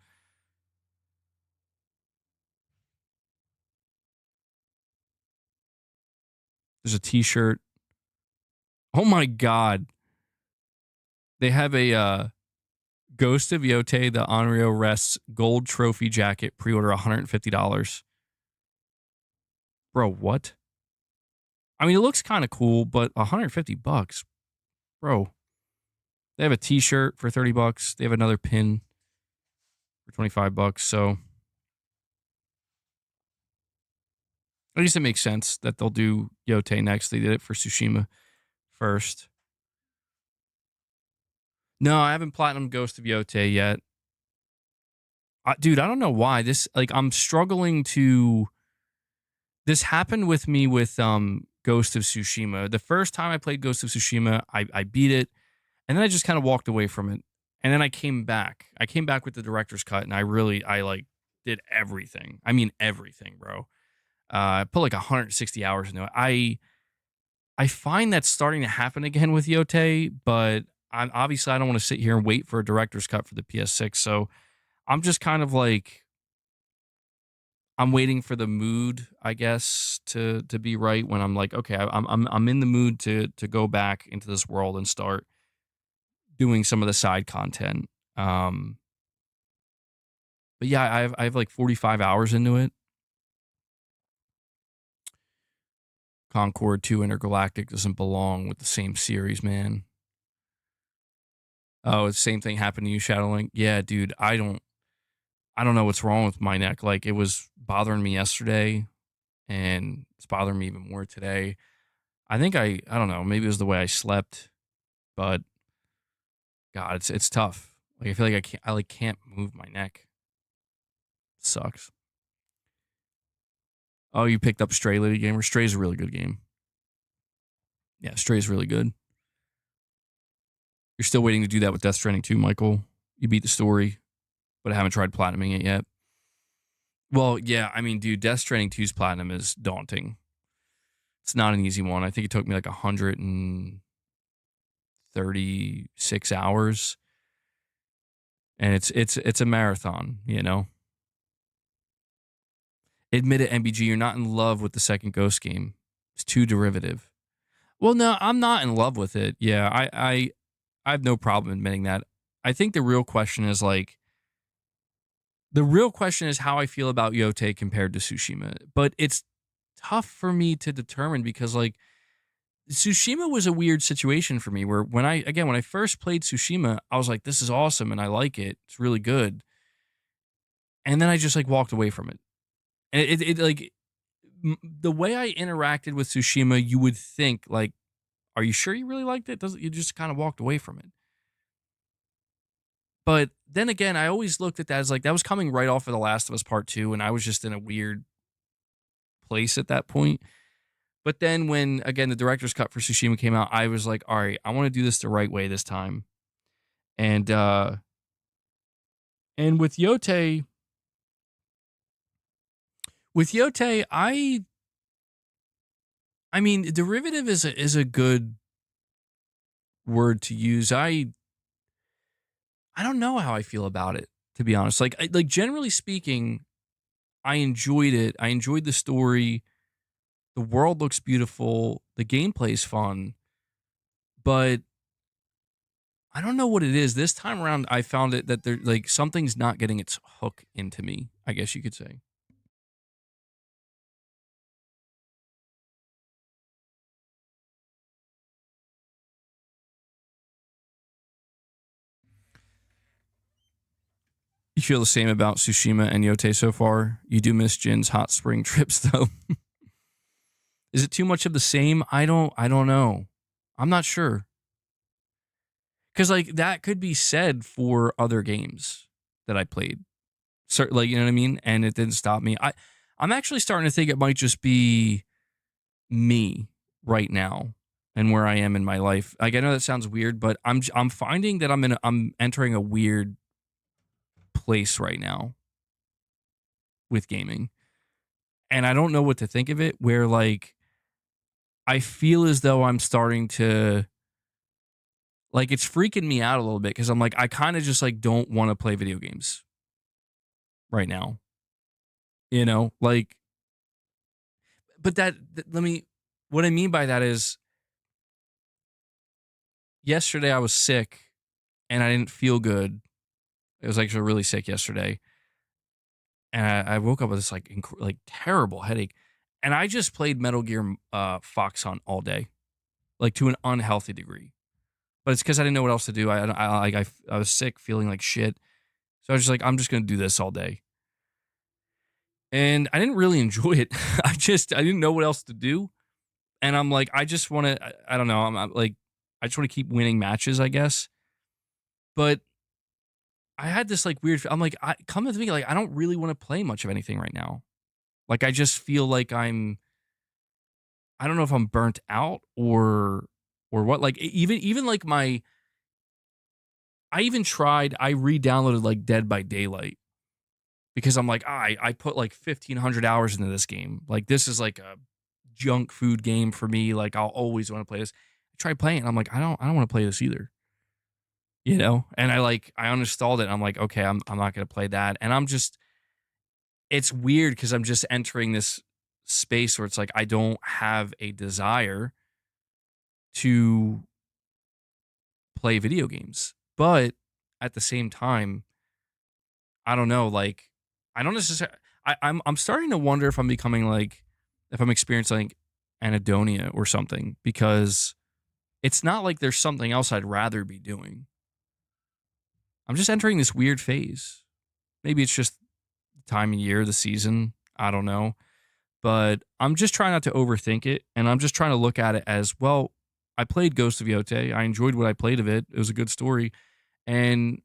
There's a t-shirt. Oh my god. They have a Ghost of Yotei, the Onryo Rest gold trophy jacket, pre-order $150. Bro, what? I mean, it looks kind of cool, but $150, bro. They have a t-shirt for $30. They have another pin for $25. So I guess it makes sense that they'll do Yotei next. They did it for Tsushima first. No, I haven't platinum Ghost of Yotei yet. Dude, I don't know why. I'm struggling to. This happened with me with Ghost of Tsushima. The first time I played Ghost of Tsushima, I beat it, and then I just kind of walked away from it. And then I came back. I came back with the director's cut, and I like did everything. I mean everything, bro. I put like 160 hours into it. I find that's starting to happen again with Yotei, but I don't want to sit here and wait for a director's cut for the PS6. So I'm just kind of like I'm waiting for the mood, I guess, to be right when I'm like, okay, I'm in the mood to go back into this world and start doing some of the side content. Um, but yeah, I have like 45 hours into it. Concord 2 Intergalactic doesn't belong with the same series, man. Oh, the same thing happened to you, Shadowlink. Yeah, dude, I don't know what's wrong with my neck. Like it was bothering me yesterday, and it's bothering me even more today. I think I don't know. Maybe it was the way I slept, but God, it's tough. Like I feel like I can't move my neck. It sucks. Oh, you picked up Stray, Lady Gamer. Stray's a really good game. Yeah, Stray's really good. You're still waiting to do that with Death Stranding 2, Michael. You beat the story, but I haven't tried platinuming it yet. Well, yeah, I mean, dude, Death Stranding 2's platinum is daunting. It's not an easy one. I think it took me like 136 hours, and it's a marathon. You know, admit it, MBG. You're not in love with the second Ghost game. It's too derivative. Well, no, I'm not in love with it. Yeah, I have no problem admitting that. I think the real question is how I feel about Yotei compared to Tsushima. But it's tough for me to determine because like Tsushima was a weird situation for me where when I first played Tsushima, I was like, this is awesome and I like it. It's really good. And then I just like walked away from it. And the way I interacted with Tsushima, you would think like, are you sure you really liked it? Doesn't you just kind of walked away from it? But then again, I always looked at that as like that was coming right off of The Last of Us Part 2, and I was just in a weird place at that point. But then when again the director's cut for Tsushima came out, I was like, all right, I want to do this the right way this time. And and with Yotei, I mean, derivative is a good word to use. I don't know how I feel about it, to be honest. Like generally speaking, I enjoyed it. I enjoyed the story. The world looks beautiful. The gameplay's fun, but I don't know what it is. This time around, I found it that there like something's not getting its hook into me, I guess you could say. You feel the same about Tsushima and Yotei so far? You do miss Jin's hot spring trips though. Is it too much of the same? I don't know. I'm not sure. Cuz like that could be said for other games that I played. Like you know what I mean? And it didn't stop me. I'm actually starting to think it might just be me right now and where I am in my life. Like I know that sounds weird, but I'm finding that I'm entering a weird place right now with gaming. And I don't know what to think of it where like I feel as though I'm starting to like it's freaking me out a little bit cuz I'm like I kind of just like don't want to play video games right now. You know? Like but let me what I mean by that is yesterday I was sick and I didn't feel good. It was actually really sick yesterday, and I woke up with this like like terrible headache, and I just played Metal Gear Fox Hunt all day, like to an unhealthy degree. But it's because I didn't know what else to do. I was sick, feeling like shit, so I was just like, I'm just gonna do this all day, and I didn't really enjoy it. I didn't know what else to do, and I'm like, I just want to. I don't know. I'm like, I just want to keep winning matches, I guess, but I had this like weird. I'm like, come to think, like I don't really want to play much of anything right now. Like I just feel like I don't know if I'm burnt out or what. Like even like I even tried. I re-downloaded like Dead by Daylight because I'm like I put like 1,500 hours into this game. Like this is like a junk food game for me. Like I'll always want to play this. I tried playing it. I'm like I don't want to play this either. You know, and I uninstalled it. And I'm like, okay, I'm not gonna play that. And I'm just it's weird because I'm just entering this space where it's like I don't have a desire to play video games. But at the same time, I don't know, like I don't necessarily I'm starting to wonder if I'm becoming like if I'm experiencing like anhedonia or something because it's not like there's something else I'd rather be doing. I'm just entering this weird phase. Maybe it's just the time of year, the season. I don't know. But I'm just trying not to overthink it. And I'm just trying to look at it as well. I played Ghost of Yotei. I enjoyed what I played of it. It was a good story. And,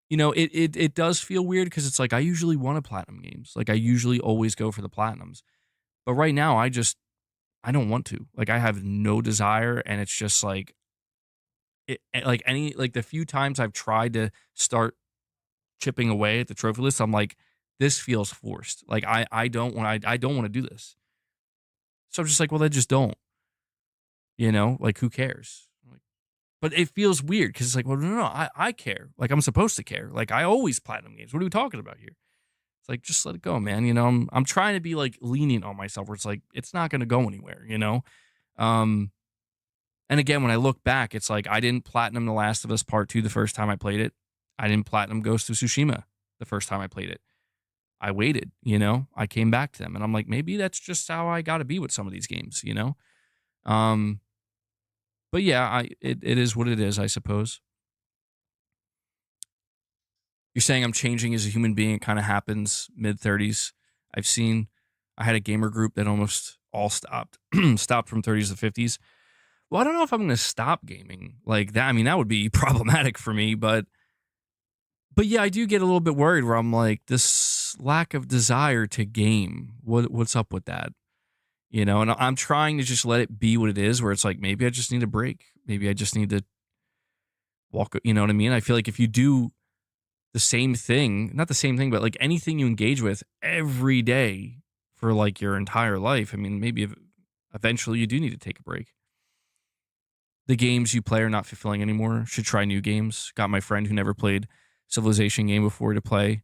you know, it does feel weird because it's like I usually want to platinum games. Like I usually always go for the platinums. But right now, I don't want to. Like I have no desire. And it's just like, like the few times I've tried to start chipping away at the trophy list, I'm like, this feels forced. Like I don't want to do this. So I'm just like, well, then just don't. You know, like who cares? Like, but it feels weird because it's like, well, no, I care. Like I'm supposed to care. Like I always platinum games. What are we talking about here? It's like just let it go, man. You know, I'm trying to be like lenient on myself where it's like it's not going to go anywhere. You know, um, And again, when I look back, it's like I didn't platinum The Last of Us Part 2 the first time I played it. I didn't platinum Ghost of Tsushima the first time I played it. I waited, I came back to them and I'm like, maybe that's just how I got to be with some of these games. Um, but yeah, it is what it is, I suppose. You're saying I'm changing as a human being. It kind of happens mid 30s. I had a gamer group that almost all stopped, stopped from 30s to 50s. Well, I don't know if I'm going to stop gaming like that. I mean, that would be problematic for me, but yeah, I do get a little bit worried where I'm like, this lack of desire to game. What's up with that? And I'm trying to just let it be what it is, where it's like, maybe I just need a break. Maybe I just need to walk, you know what I mean? I feel like if you do the same thing, not the same thing, but like anything you engage with every day for like your entire life, I mean, maybe eventually you do need to take a break. The games you play are not fulfilling anymore. Should try new games. Got my friend who never played Civilization game before to play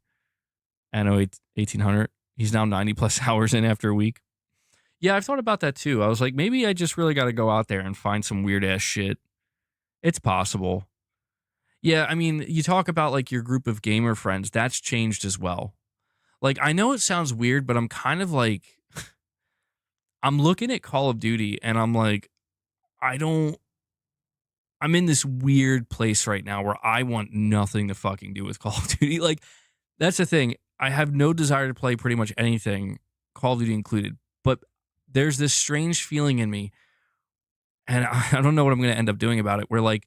Anno 1800. He's now 90 plus hours in after a week. Yeah, I've thought about that too. I was like, maybe I just really got to go out there and find some weird ass shit. It's possible. Yeah, I mean, you talk about like your group of gamer friends, that's changed as well. Like, I know it sounds weird, but I'm kind of like, I'm looking at Call of Duty and I'm like, I don't, I'm in this weird place right now where I want nothing to fucking do with Call of Duty. Like, that's the thing. I have no desire to play pretty much anything, Call of Duty included. But there's this strange feeling in me, and I don't know what I'm going to end up doing about it. Where like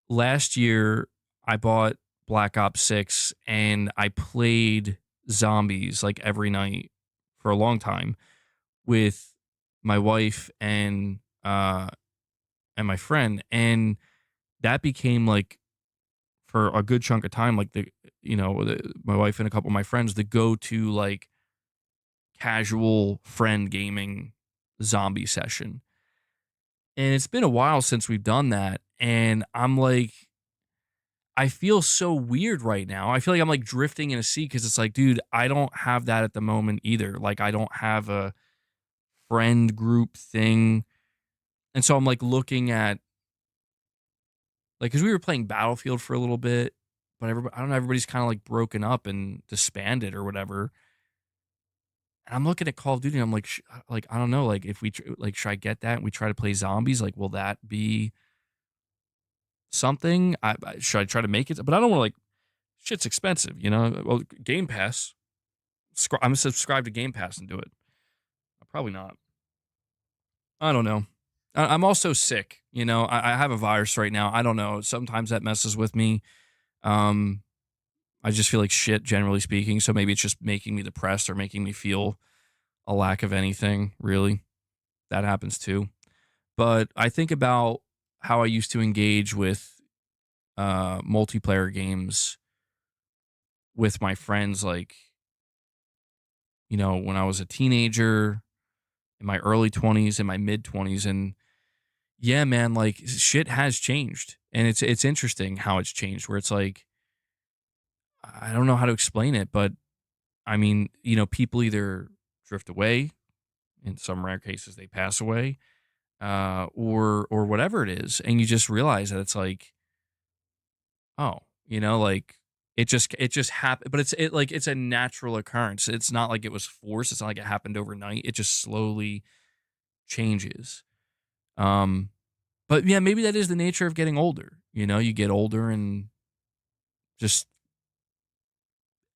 last year, I bought Black Ops 6 and I played zombies like every night for a long time with my wife and my friend, and that became like for a good chunk of time like my wife and a couple of my friends the go-to like casual friend gaming zombie session. And it's been a while since we've done that, and I'm like, I feel so weird right now. I feel like I'm like drifting in a sea because it's like, dude, I don't have that at the moment either. Like, I don't have a friend group thing. And so I'm like looking at like, because we were playing Battlefield for a little bit, but everybody, I don't know, everybody's kind of like broken up and disbanded or whatever. And I'm looking at Call of Duty and I'm like, like, I don't know, like if like, should I get that and we try to play zombies? Like, will that be something? Should I try to make it? But I don't want to like, shit's expensive. Well, Game Pass, I'm gonna subscribe to Game Pass and do it. Probably not. I don't know. I'm also sick. I have a virus right now. I don't know. Sometimes that messes with me. Um, I just feel like shit, generally speaking. So maybe it's just making me depressed or making me feel a lack of anything, really. That happens too. But I think about how I used to engage with multiplayer games with my friends, like, when I was a teenager, in my early 20s, in my mid 20s. And yeah, man, like shit has changed. And it's interesting how it's changed, where it's like, I don't know how to explain it, but I mean, people either drift away, in some rare cases they pass away, or whatever it is, and you just realize that it's like, oh, like it just happened, but it's a natural occurrence. It's not like it was forced. It's not like it happened overnight. It just slowly changes. Um, but yeah, maybe that is the nature of getting older. You get older and just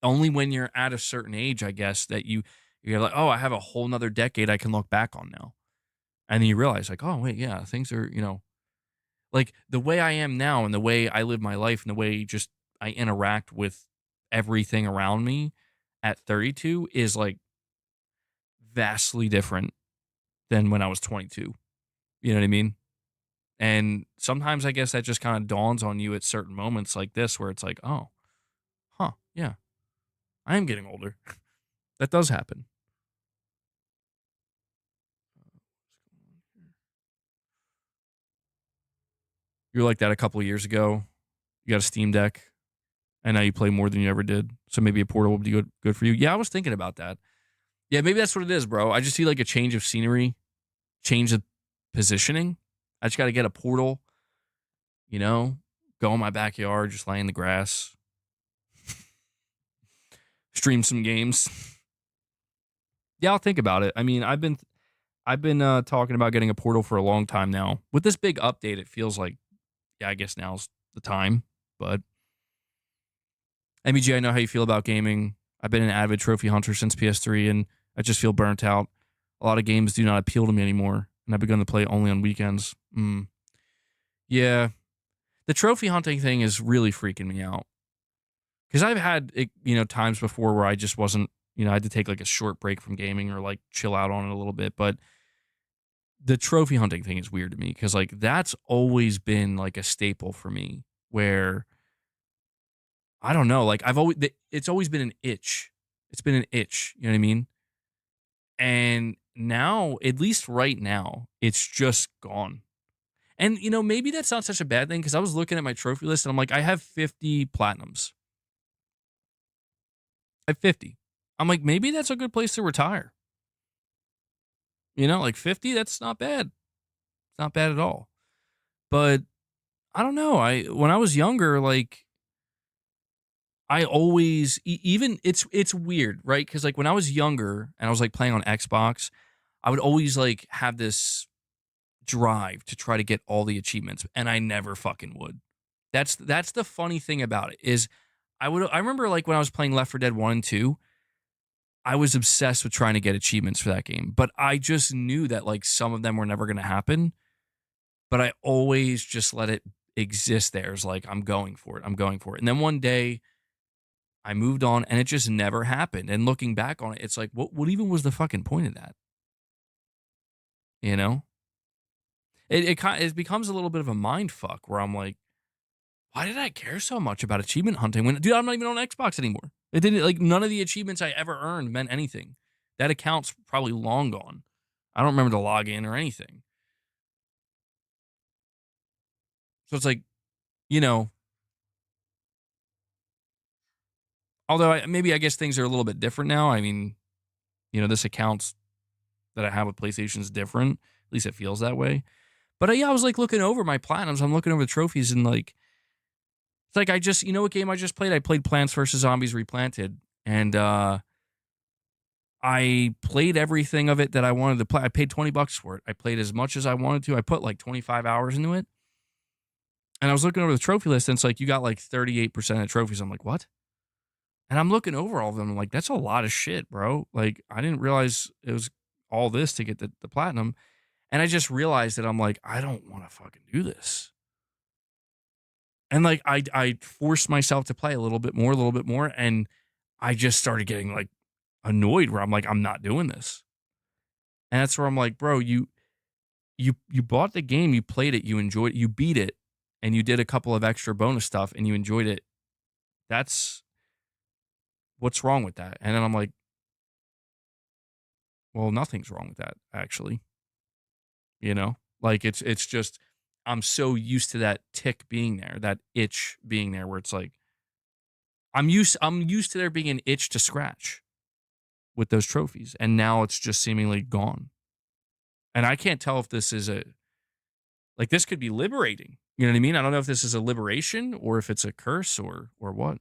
only when you're at a certain age, I guess, that you're like, oh, I have a whole nother decade I can look back on now. And then you realize, like, oh, wait, yeah, things are, like the way I am now and the way I live my life and the way just I interact with everything around me at 32 is like vastly different than when I was 22. You know what I mean? And sometimes I guess that just kind of dawns on you at certain moments like this where it's like, oh, huh, yeah, I am getting older. That does happen. You're like that a couple of years ago. You got a Steam Deck, and now you play more than you ever did. So maybe a portable would be good for you. Yeah, I was thinking about that. Yeah, maybe that's what it is, bro. I just see like a change of scenery, change of positioning. I just got to get a portal, you know, go in my backyard, just lay in the grass, stream some games. Yeah, I'll think about it. I mean, I've been talking about getting a portal for a long time now. With this big update, it feels like, yeah, I guess now's the time. But MEG, I know how you feel about gaming. I've been an avid trophy hunter since PS3, and I just feel burnt out. A lot of games do not appeal to me anymore, and I've begun to play only on weekends. Yeah, the trophy hunting thing is really freaking me out because I've had times before where I just wasn't, I had to take like a short break from gaming or like chill out on it a little bit. But the trophy hunting thing is weird to me because like that's always been like a staple for me where I don't know, like it's always been an itch. It's been an itch, you know what I mean? And now, at least right now, it's just gone. And maybe that's not such a bad thing because I was looking at my trophy list and I'm like, I have 50 platinums. I have 50. I'm like, maybe that's a good place to retire. Like 50, that's not bad. It's not bad at all. But I don't know. When I was younger, like I always even it's weird, right? Because like when I was younger and I was like playing on Xbox, I would always like have this drive to try to get all the achievements, and I never fucking would. That's the funny thing about it is I remember like when I was playing Left 4 Dead 1 and 2, I was obsessed with trying to get achievements for that game, but I just knew that like some of them were never going to happen, but I always just let it exist there as like I'm going for it. I'm going for it. And then one day I moved on and it just never happened. And looking back on it, it's like what even was the fucking point of that? You know? It becomes a little bit of a mind fuck where I'm like, why did I care so much about achievement hunting when, dude, I'm not even on Xbox anymore. It didn't, like, none of the achievements I ever earned meant anything. That account's probably long gone. I don't remember to log in or anything. So it's like, you know, although maybe I guess things are a little bit different now. I mean, this account's that I have with PlayStation is different. At least it feels that way. But yeah, I was like looking over my platinums. I'm looking over the trophies and like, it's like what game I just played? I played Plants vs. Zombies Replanted. And I played everything of it that I wanted to play. I paid $20 for it. I played as much as I wanted to. I put like 25 hours into it. And I was looking over the trophy list and it's like, you got like 38% of trophies. I'm like, what? And I'm looking over all of them. I'm like, that's a lot of shit, bro. Like, I didn't realize it was all this to get the platinum. And I just realized that I'm like, I don't want to fucking do this. And like, I forced myself to play a little bit more. And I just started getting like annoyed where I'm like, I'm not doing this. And that's where I'm like, bro, you bought the game, you played it, you enjoyed it, you beat it, and you did a couple of extra bonus stuff and you enjoyed it. That's what's wrong with that. And then I'm like, well, nothing's wrong with that, actually. Like it's just I'm so used to that tick being there, that itch being there where it's like I'm used to there being an itch to scratch with those trophies. And now it's just seemingly gone. And I can't tell if this is this could be liberating. You know what I mean? I don't know if this is a liberation or if it's a curse or what.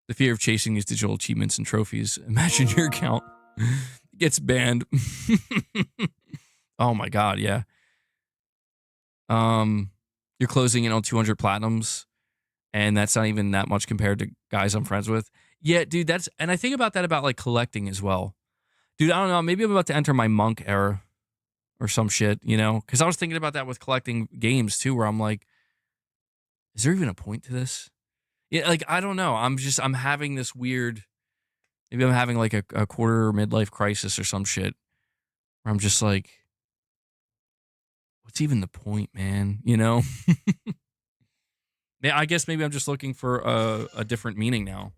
The fear of chasing these digital achievements and trophies. Imagine your account gets banned. Oh my God, yeah. You're closing in on 200 platinums, and that's not even that much compared to guys I'm friends with. Yeah, dude, and I think about that about like collecting as well. Dude, I don't know, maybe I'm about to enter my monk era or some shit, because I was thinking about that with collecting games too, where I'm like, is there even a point to this? Yeah, like, I don't know. I'm having this weird, maybe I'm having like a quarter midlife crisis or some shit where I'm just like, what's even the point, man? Yeah, I guess maybe I'm just looking for a different meaning now.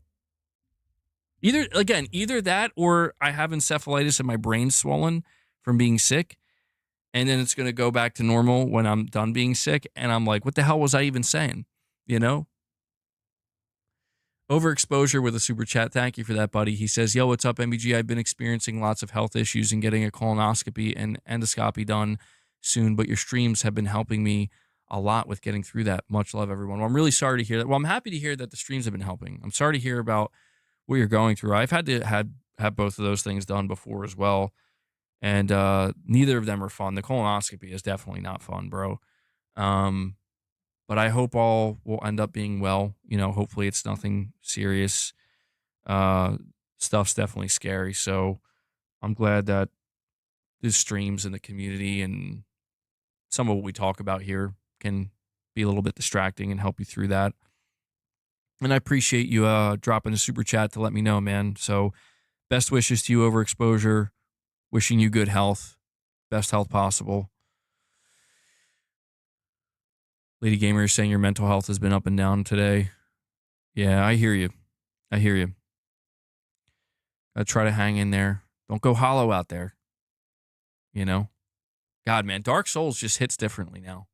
Either that or I have encephalitis and my brain's swollen from being sick. And then it's going to go back to normal when I'm done being sick. And I'm like, what the hell was I even saying? Overexposure with a super chat. Thank you for that, buddy. He says, yo, what's up, MBG? I've been experiencing lots of health issues and getting a colonoscopy and endoscopy done soon, but your streams have been helping me a lot with getting through that. Much love, everyone. Well, I'm really sorry to hear that. Well, I'm happy to hear that the streams have been helping. I'm sorry to hear about what you're going through. I've had to have both of those things done before as well, and neither of them are fun. The colonoscopy is definitely not fun, bro. But I hope all will end up being well. You know, hopefully it's nothing serious. Stuff's definitely scary. So I'm glad that these streams in the community and some of what we talk about here can be a little bit distracting and help you through that. And I appreciate you dropping a super chat to let me know, man. So best wishes to you, Overexposure. Wishing you good health, best health possible. Lady Gamer is saying your mental health has been up and down today. Yeah, I hear you. I hear you. I try to hang in there. Don't go hollow out there. You know? God, man, Dark Souls just hits differently now.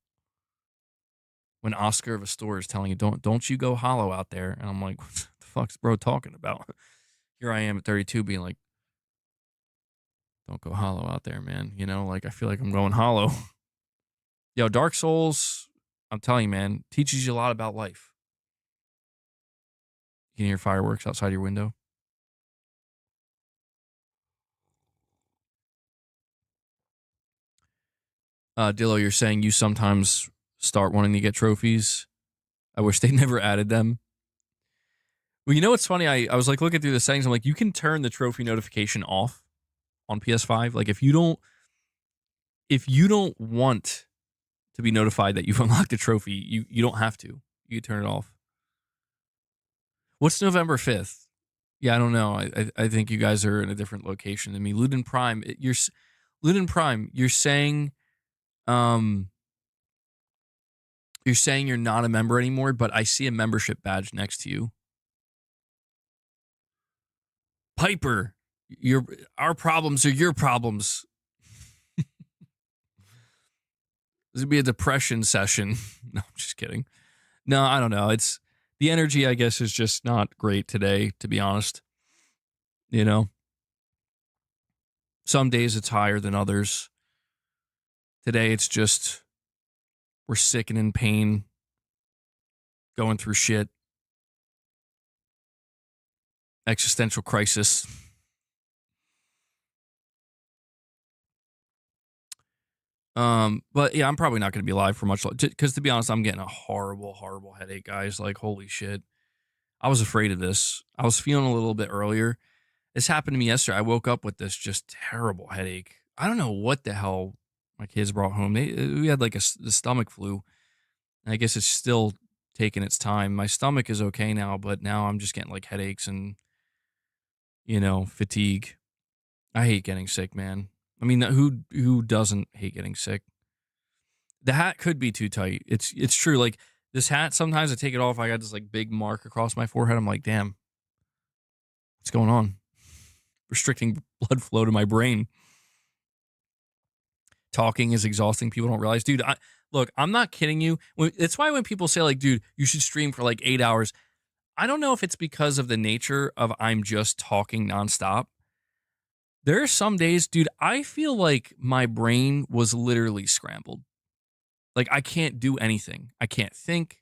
When Oscar of a store is telling you, don't you go hollow out there. And I'm like, what the fuck's bro talking about? Here I am at 32 being like, don't go hollow out there, man. You know, like I feel like I'm going hollow. Yo, Dark Souls, I'm telling you, man, teaches you a lot about life. You can hear fireworks outside your window. Dillo, you're saying you sometimes start wanting to get trophies. I wish they never added them. Well, you know what's funny? I was like looking through the settings. I'm like, you can turn the trophy notification off on PS5. Like if you don't want to be notified that you've unlocked a trophy, you don't have to. You can turn it off. What's November 5th? Yeah, I don't know. I think you guys are in a different location than me. Luden Prime, you're saying you're saying you're not a member anymore, but I see a membership badge next to you. Piper, our problems are your problems. This would be a depression session. No, I'm just kidding. No, I don't know. It's the energy, I guess, is just not great today, to be honest. You know, some days it's higher than others. Today it's just we're sick and in pain, going through shit, existential crisis. But yeah, I'm probably not going to be live for much because to be honest, I'm getting a horrible, horrible headache, guys. Like, holy shit. I was afraid of this. I was feeling a little bit earlier. This happened to me yesterday. I woke up with this just terrible headache. I don't know what the hell my kids brought home. We had like the stomach flu. I guess it's still taking its time. My stomach is okay now, but now I'm just getting like headaches and, you know, fatigue. I hate getting sick, man. I mean, who doesn't hate getting sick? The hat could be too tight. It's true. Like this hat, sometimes I take it off. I got this like big mark across my forehead. I'm like, damn, what's going on? Restricting blood flow to my brain. Talking is exhausting. People don't realize, dude. Look, I'm not kidding you. It's why when people say like, dude, you should stream for like 8 hours. I don't know if it's because of the nature of I'm just talking nonstop. There are some days, dude, I feel like my brain was literally scrambled. Like I can't do anything. I can't think.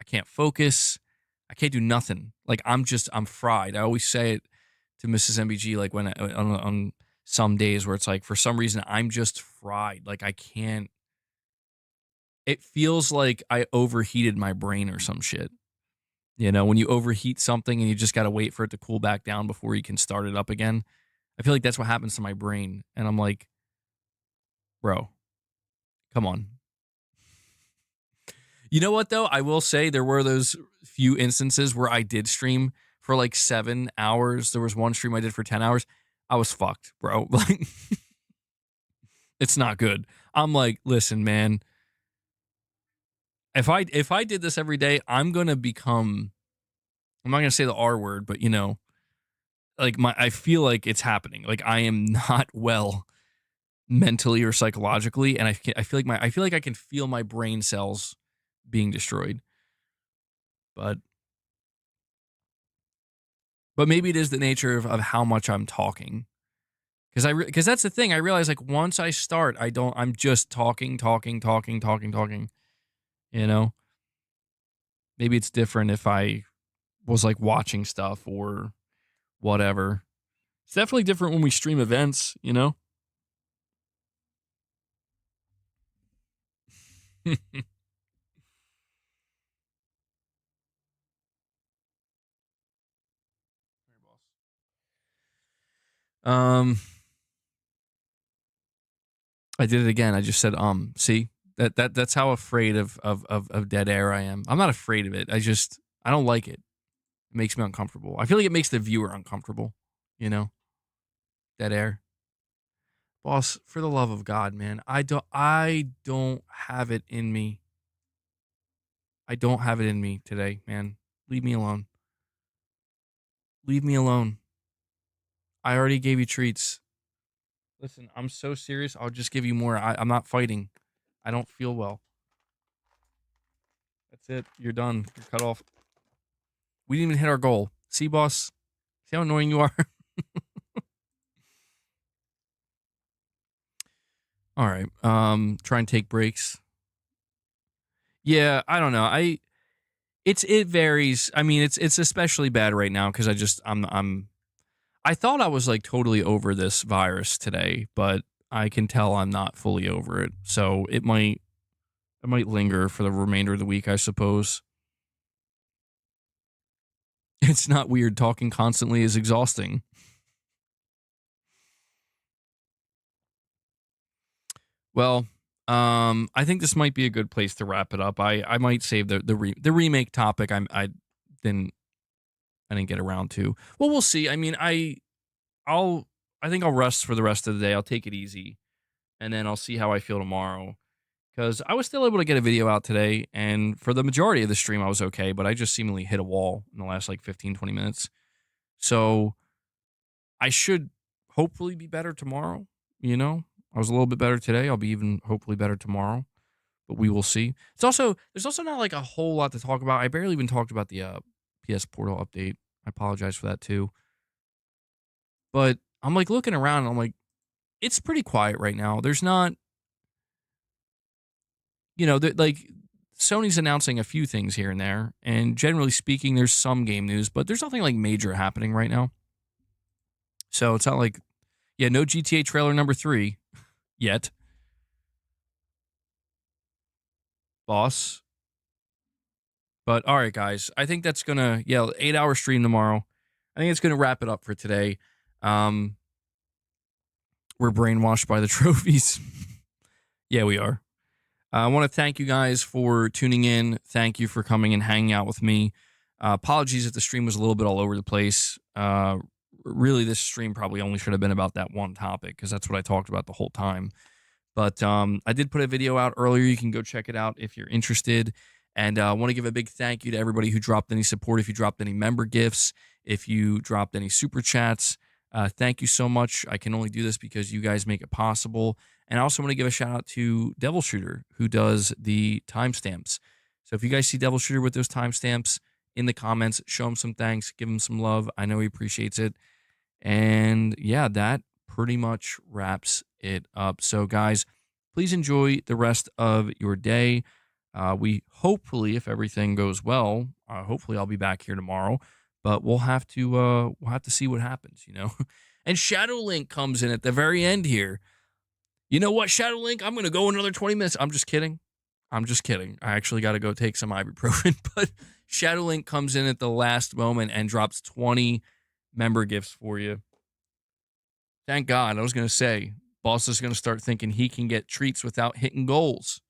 I can't focus. I can't do nothing. Like I'm fried. I always say it to Mrs. MBG, like when on some days where it's like, for some reason, I'm just fried. Like I can't, it feels like I overheated my brain or some shit. You know, when you overheat something and you just got to wait for it to cool back down before you can start it up again. I feel like that's what happens to my brain. And I'm like, bro, come on. You know what, though? I will say there were those few instances where I did stream for like 7 hours. There was one stream I did for 10 hours. I was fucked, bro. Like, it's not good. I'm like, listen, man. If I did this every day, I'm going to become, I'm not going to say the R word, but you know, like I feel like it's happening. Like I am not well mentally or psychologically, and I feel like I can feel my brain cells being destroyed. But But maybe it is the nature of how much I'm talking. Because that's the thing. I realize like once I start, I'm just talking, talking, talking, talking, talking. You know, maybe it's different if I was like watching stuff or whatever. It's definitely different when we stream events, you know? um, I did it again. I just said, see? That's how afraid of dead air I am. I'm not afraid of it. I don't like it. It makes me uncomfortable. I feel like it makes the viewer uncomfortable, you know? Dead air. Boss, for the love of God, man, I don't have it in me. I don't have it in me today, man. Leave me alone. Leave me alone. I already gave you treats. Listen, I'm so serious. I'll just give you more. I'm not fighting. I don't feel well. That's it. You're done. You're cut off. We didn't even hit our goal. See, boss? See how annoying you are? All right. Try and take breaks. Yeah, I don't know. It varies. I mean, it's especially bad right now because I thought I was like totally over this virus today, but I can tell I'm not fully over it. So it might linger for the remainder of the week, I suppose. It's not weird. Talking constantly is exhausting. Well, I think this might be a good place to wrap it up. I might save the remake topic. Didn't I didn't get around to. Well, we'll see. I mean, I'll I think I'll rest for the rest of the day. I'll take it easy, and then I'll see how I feel tomorrow. Because I was still able to get a video out today, and for the majority of the stream, I was okay. But I just seemingly hit a wall in the last like 15, 20 minutes. So I should hopefully be better tomorrow. You know, I was a little bit better today. I'll be even hopefully better tomorrow, but we will see. There's also not like a whole lot to talk about. I barely even talked about the PS Portal update. I apologize for that too. But I'm like looking around and I'm like, it's pretty quiet right now. There's not, like Sony's announcing a few things here and there, and generally speaking, there's some game news, but there's nothing like major happening right now. So it's not like, yeah, no GTA trailer number 3 yet. Boss. But all right, guys, I think that's gonna 8-hour stream tomorrow. I think it's gonna wrap it up for today. Um, we're brainwashed by the trophies. Yeah, we are. I want to thank you guys for tuning in. Thank you for coming and hanging out with me. Apologies if the stream was a little bit all over the place. Really, this stream probably only should have been about that one topic because that's what I talked about the whole time. But I did put a video out earlier. You can go check it out if you're interested. And I want to give a big thank you to everybody who dropped any support. If you dropped any member gifts, if you dropped any super chats, thank you so much. I can only do this because you guys make it possible. And I also want to give a shout out to Devil Shooter, who does the timestamps. So if you guys see Devil Shooter with those timestamps in the comments, show him some thanks, give him some love. I know he appreciates it. And yeah, that pretty much wraps it up. So, guys, please enjoy the rest of your day. We hopefully, if everything goes well, hopefully I'll be back here tomorrow. But we'll have to see what happens, you know. And Shadow Link comes in at the very end here. You know what, Shadow Link? I'm gonna go another 20 minutes. I'm just kidding. I'm just kidding. I actually got to go take some ibuprofen. But Shadow Link comes in at the last moment and drops 20 member gifts for you. Thank God. I was going to say, boss is going to start thinking he can get treats without hitting goals.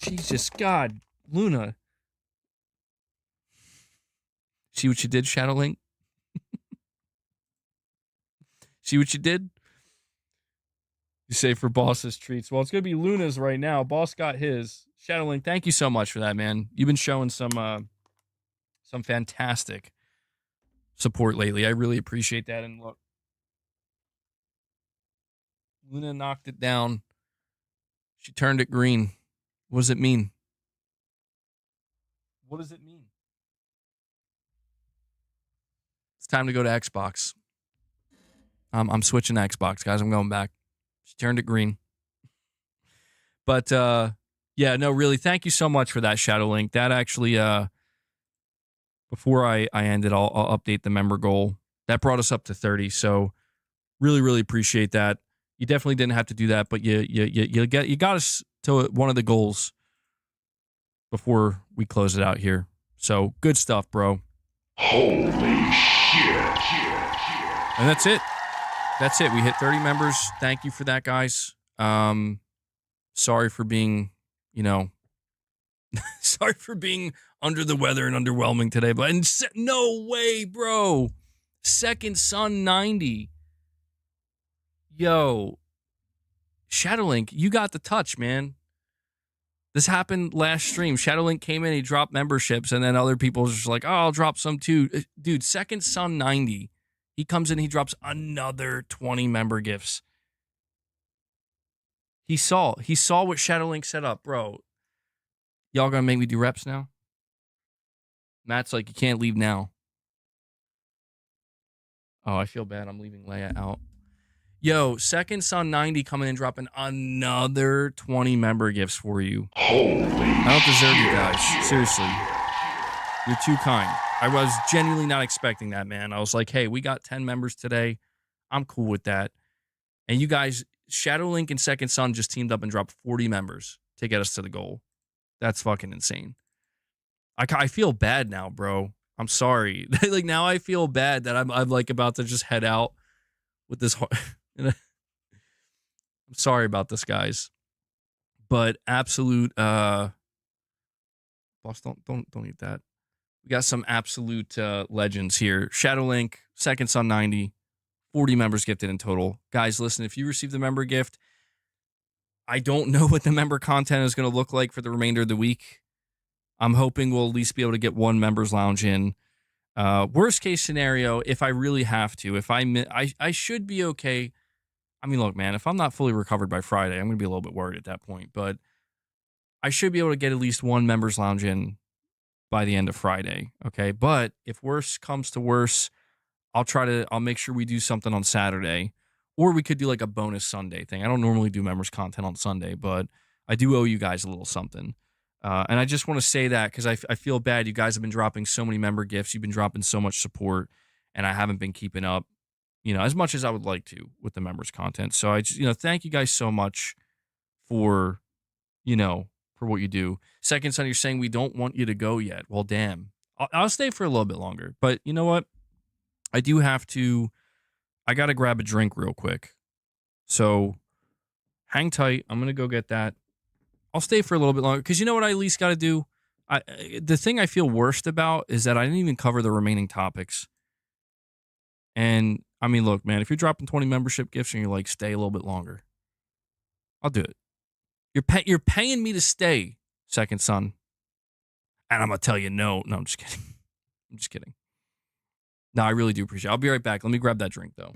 Jesus, God, Luna. See what you did, Shadow Link? See what you did? You say for boss's treats. Well, it's going to be Luna's right now. Boss got his. Shadow Link, thank you so much for that, man. You've been showing some fantastic support lately. I really appreciate that. And look, Luna knocked it down. She turned it green. What does it mean? What does it mean? It's time to go to Xbox. I'm switching to Xbox, guys. I'm going back. She turned it green. But yeah, no, really, thank you so much for that, Shadow Link. That actually, before I end it, I'll update the member goal. That brought us up to 30. So really, really appreciate that. You definitely didn't have to do that, but you got us to one of the goals before we close it out here. So good stuff, bro.
Holy shit.
And that's it. That's it. We hit 30 members. Thank you for that, guys. Sorry for being, sorry for being under the weather and underwhelming today, but no way, bro. Second Son 90. Yo, Shadowlink, you got the touch, man. This happened last stream. Shadowlink came in, he dropped memberships, and then other people was just like, oh, I'll drop some too. Dude, Second Son 90. He comes in, he drops another 20 member gifts. He saw what Shadowlink set up, bro. Y'all gonna make me do reps now? Matt's like, you can't leave now. Oh, I feel bad. I'm leaving Leia out. Yo, Second Son 90 coming in dropping another 20 member gifts for you.
Holy
I don't deserve you guys. Seriously. You're too kind. I was genuinely not expecting that, man. I was like, hey, we got 10 members today. I'm cool with that. And you guys, Shadowlink and Second Son just teamed up and dropped 40 members to get us to the goal. That's fucking insane. I feel bad now, bro. I'm sorry. Like, now I feel bad that I'm like about to just head out with this. I'm sorry about this, guys. But absolute boss, don't eat that. We got some absolute legends here. Shadowlink, Second Son 90, 40 members gifted in total. Guys, listen, if you receive the member gift, I don't know what the member content is going to look like for the remainder of the week. I'm hoping we'll at least be able to get one members lounge in. Worst case scenario, if I really have to, if I should be okay. I mean, look, man, if I'm not fully recovered by Friday, I'm going to be a little bit worried at that point. But I should be able to get at least one members lounge in by the end of Friday. Okay. But if worse comes to worse, I'll make sure we do something on Saturday, or we could do like a bonus Sunday thing. I don't normally do members content on Sunday, but I do owe you guys a little something. And I just want to say that because I feel bad. You guys have been dropping so many member gifts. You've been dropping so much support, and I haven't been keeping up, as much as I would like to with the members content. So I just, thank you guys so much for, for what you do. Second Son, you're saying we don't want you to go yet. Well, damn. I'll stay for a little bit longer. But you know what? I got to grab a drink real quick. So hang tight. I'm going to go get that. I'll stay for a little bit longer because you know what I at least got to do? The thing I feel worst about is that I didn't even cover the remaining topics. And I mean, look, man, if you're dropping 20 membership gifts and you're like, stay a little bit longer, I'll do it. You're paying me to stay, Second Son. And I'm going to tell you no. No, I'm just kidding. I'm just kidding. No, I really do appreciate it. I'll be right back. Let me grab that drink, though.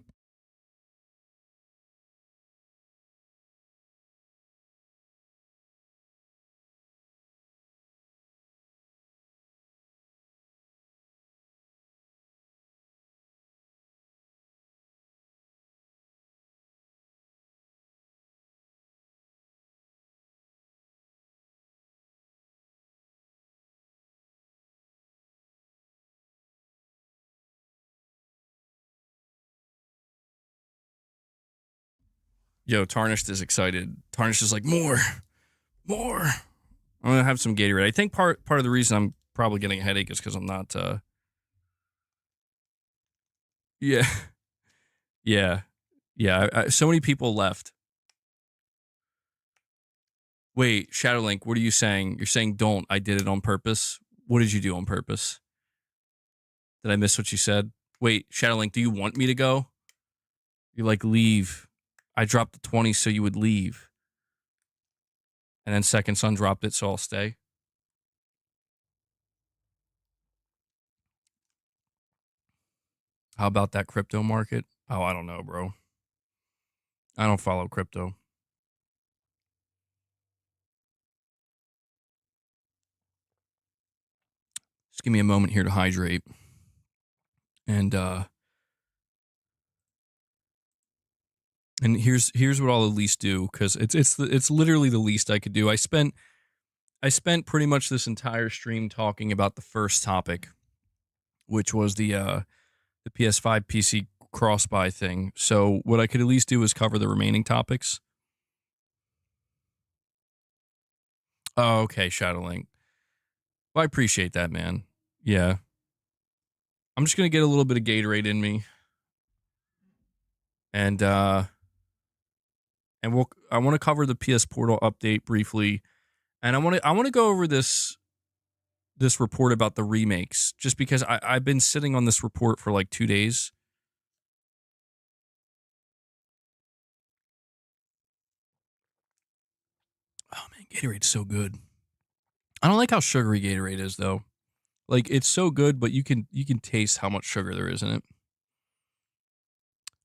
Yo, Tarnished is excited. Tarnished is like, more. I'm gonna have some Gatorade. I think part of the reason I'm probably getting a headache is because I'm not. Yeah, yeah. So many people left. Wait, Shadowlink, what are you saying? You're saying don't. I did it on purpose. What did you do on purpose? Did I miss what you said? Wait, Shadowlink, do you want me to go? You're like, leave. I dropped the 20 so you would leave. And then Second Son dropped it, so I'll stay. How about that crypto market? Oh, I don't know, bro. I don't follow crypto. Just give me a moment here to hydrate. And here's what I'll at least do, because it's literally the least I could do. I spent pretty much this entire stream talking about the first topic, which was the PS5 PC cross buy thing. So what I could at least do is cover the remaining topics. Oh, okay, Shadowlink. Well, I appreciate that, man. Yeah. I'm just gonna get a little bit of Gatorade in me. And I want to cover the PS Portal update briefly. And I want to go over this report about the remakes, just because I've been sitting on this report for like 2 days. Oh man, Gatorade's so good. I don't like how sugary Gatorade is though. Like, it's so good, but you can taste how much sugar there is in it.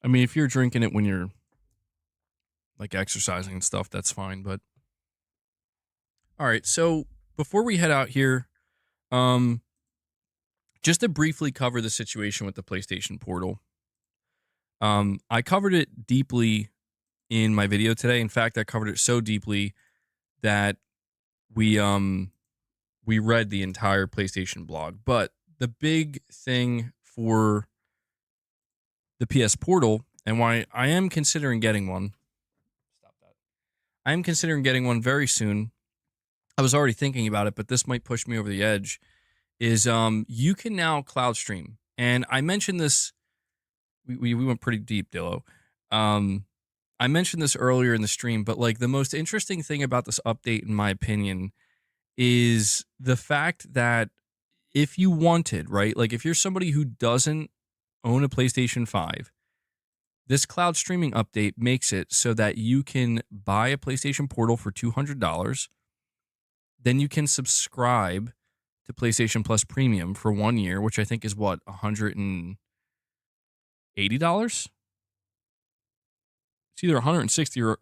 I mean, if you're drinking it when you're like exercising and stuff, that's fine. But all right, so before we head out here, um, just to briefly cover the situation with the PlayStation Portal. I covered it deeply in my video today. In fact, I covered it so deeply that we we read the entire PlayStation blog. But the big thing for the PS Portal, and why I am considering getting one. Stop that. I am considering getting one very soon. I was already thinking about it, but this might push me over the edge. Is you can now cloud stream, and I mentioned this. We went pretty deep, Dillo. Um, I mentioned this earlier in the stream, but like the most interesting thing about this update, in my opinion, is the fact that if you wanted, right, like if you're somebody who doesn't own a PlayStation 5, this cloud streaming update makes it so that you can buy a PlayStation Portal for $200. Then you can subscribe to PlayStation Plus Premium for 1 year, which I think is what, $180? It's either 160 or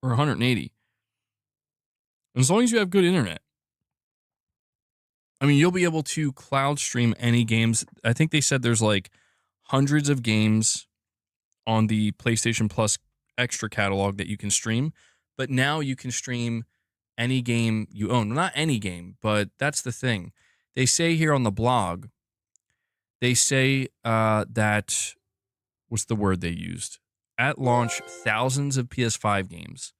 180. And as long as you have good internet, I mean, you'll be able to cloud stream any games. I think they said there's like hundreds of games on the PlayStation Plus extra catalog that you can stream, but now you can stream any game you own. Not any game, but that's the thing. They say here on the blog, they say that, what's the word they used? At launch, thousands of PS5 games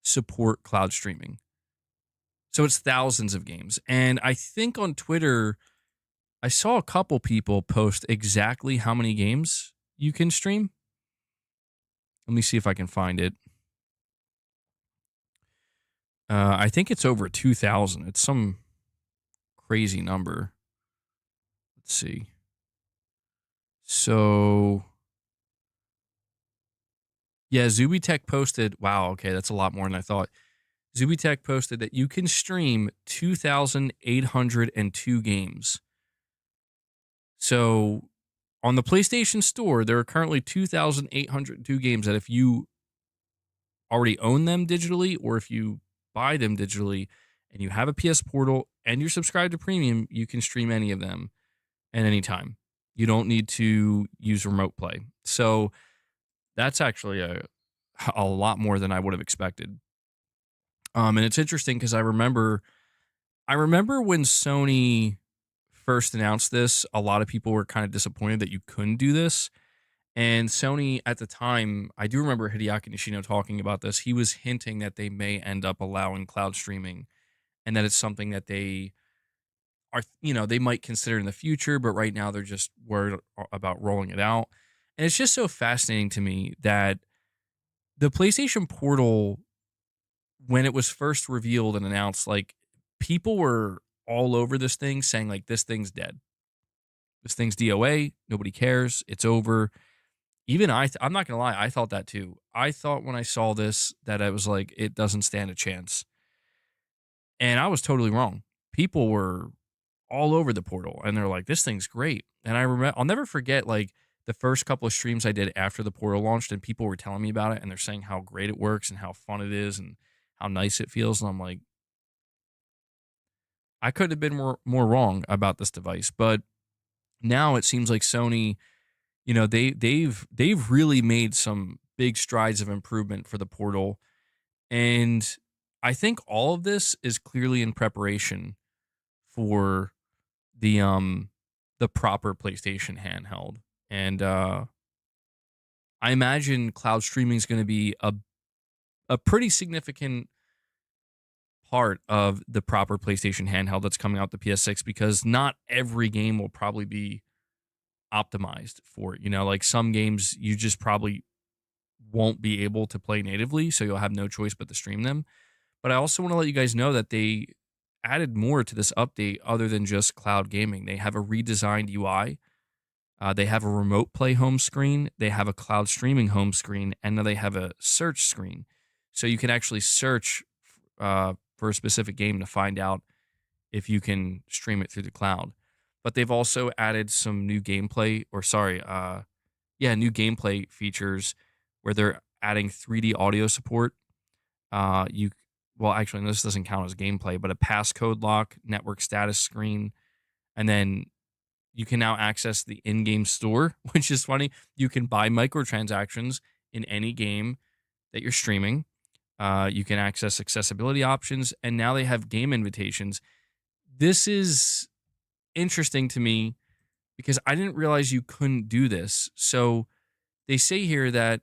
support cloud streaming. So it's thousands of games. And I think on Twitter, I saw a couple people post exactly how many games you can stream. Let me see if I can find it. I think it's over 2,000. It's some crazy number. Let's see. So, yeah, Zubitech posted. Wow, okay, that's a lot more than I thought. Zubitech posted that you can stream 2,802 games. So, on the PlayStation Store, there are currently 2,802 games that if you already own them digitally, or if you buy them digitally and you have a PS Portal and you're subscribed to Premium, you can stream any of them at any time. You don't need to use remote play. So that's actually a lot more than I would have expected. And it's interesting because I remember when Sony first announced this, a lot of people were kind of disappointed that you couldn't do this. And Sony at the time, I do remember Hideaki Nishino talking about this. He was hinting that they may end up allowing cloud streaming, and that it's something that they are, they might consider in the future, but right now they're just worried about rolling it out. And it's just so fascinating to me that the PlayStation Portal, when it was first revealed and announced, like, people were all over this thing saying like, this thing's dead. This thing's DOA. Nobody cares. It's over. Even I'm not gonna lie, I thought that too. I thought when I saw this that I was like, it doesn't stand a chance, and I was totally wrong. People were all over the Portal, and they're like, this thing's great. And I remember, I'll never forget, like, the first couple of streams I did after the Portal launched, and people were telling me about it, and they're saying how great it works and how fun it is and how nice it feels, and I'm like, I could have been more wrong about this device. But now it seems like Sony they've really made some big strides of improvement for the Portal, and I think all of this is clearly in preparation for the um the proper PlayStation handheld. And I imagine cloud streaming is going to be a pretty significant part of the proper PlayStation handheld that's coming out the PS6, because not every game will probably be optimized for it. Like some games you just probably won't be able to play natively, so you'll have no choice but to stream them. But I also want to let you guys know that they added more to this update other than just cloud gaming. They have a redesigned UI. They have a remote play home screen. They have a cloud streaming home screen, and now they have a search screen. So you can actually search for a specific game to find out if you can stream it through the cloud. But they've also added some new gameplay, new gameplay features where they're adding 3D audio support. You Well, actually, no, this doesn't count as gameplay, but a passcode lock, network status screen, and then you can now access the in-game store, which is funny. You can buy microtransactions in any game that you're streaming. You can access accessibility options, and now they have game invitations. This is interesting to me because I didn't realize you couldn't do this. So they say here that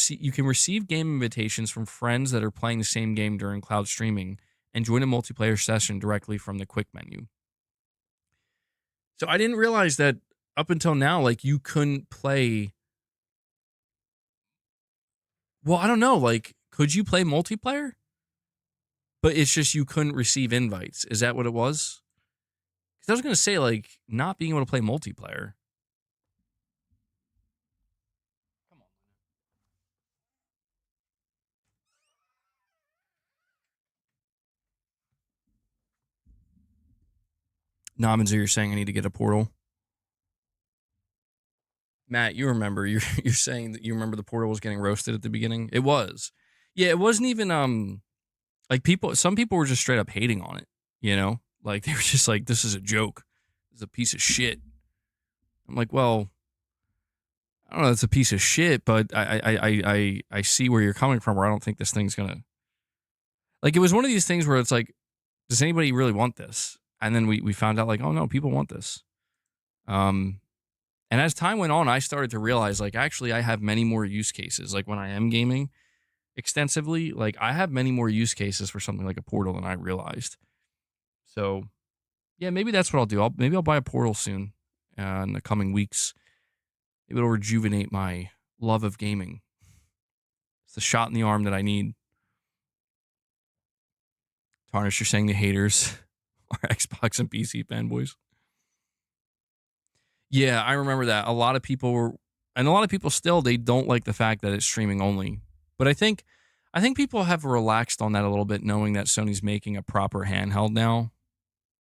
you can receive game invitations from friends that are playing the same game during cloud streaming and join a multiplayer session directly from the quick menu. So I didn't realize that up until now, like you couldn't play. Well, I don't know. Like, could you play multiplayer? But it's just you couldn't receive invites. Is that what it was? Because I was going to say, like, not being able to play multiplayer. Nominzer, you're saying I need to get a portal. Matt, you remember you're saying that you remember the portal was getting roasted at the beginning. It was, yeah. It wasn't even like some people were just straight up hating on it. Like they were just like, this is a joke. It's a piece of shit. I'm like, well, I don't know. It's a piece of shit, but I see where you're coming from. Where I don't think this thing's gonna, like, it was one of these things where it's like, does anybody really want this? And then we found out like, oh no, people want this. And as time went on, I started to realize, like, actually, I have many more use cases. Like, when I am gaming extensively, like, I have many more use cases for something like a portal than I realized. So, yeah, maybe that's what I'll do. Maybe I'll buy a portal soon in the coming weeks. Maybe it'll rejuvenate my love of gaming. It's the shot in the arm that I need. Tarnish, you're saying the haters are Xbox and PC fanboys. Yeah, I remember that. A lot of people still, they don't like the fact that it's streaming only. But I think people have relaxed on that a little bit, knowing that Sony's making a proper handheld now.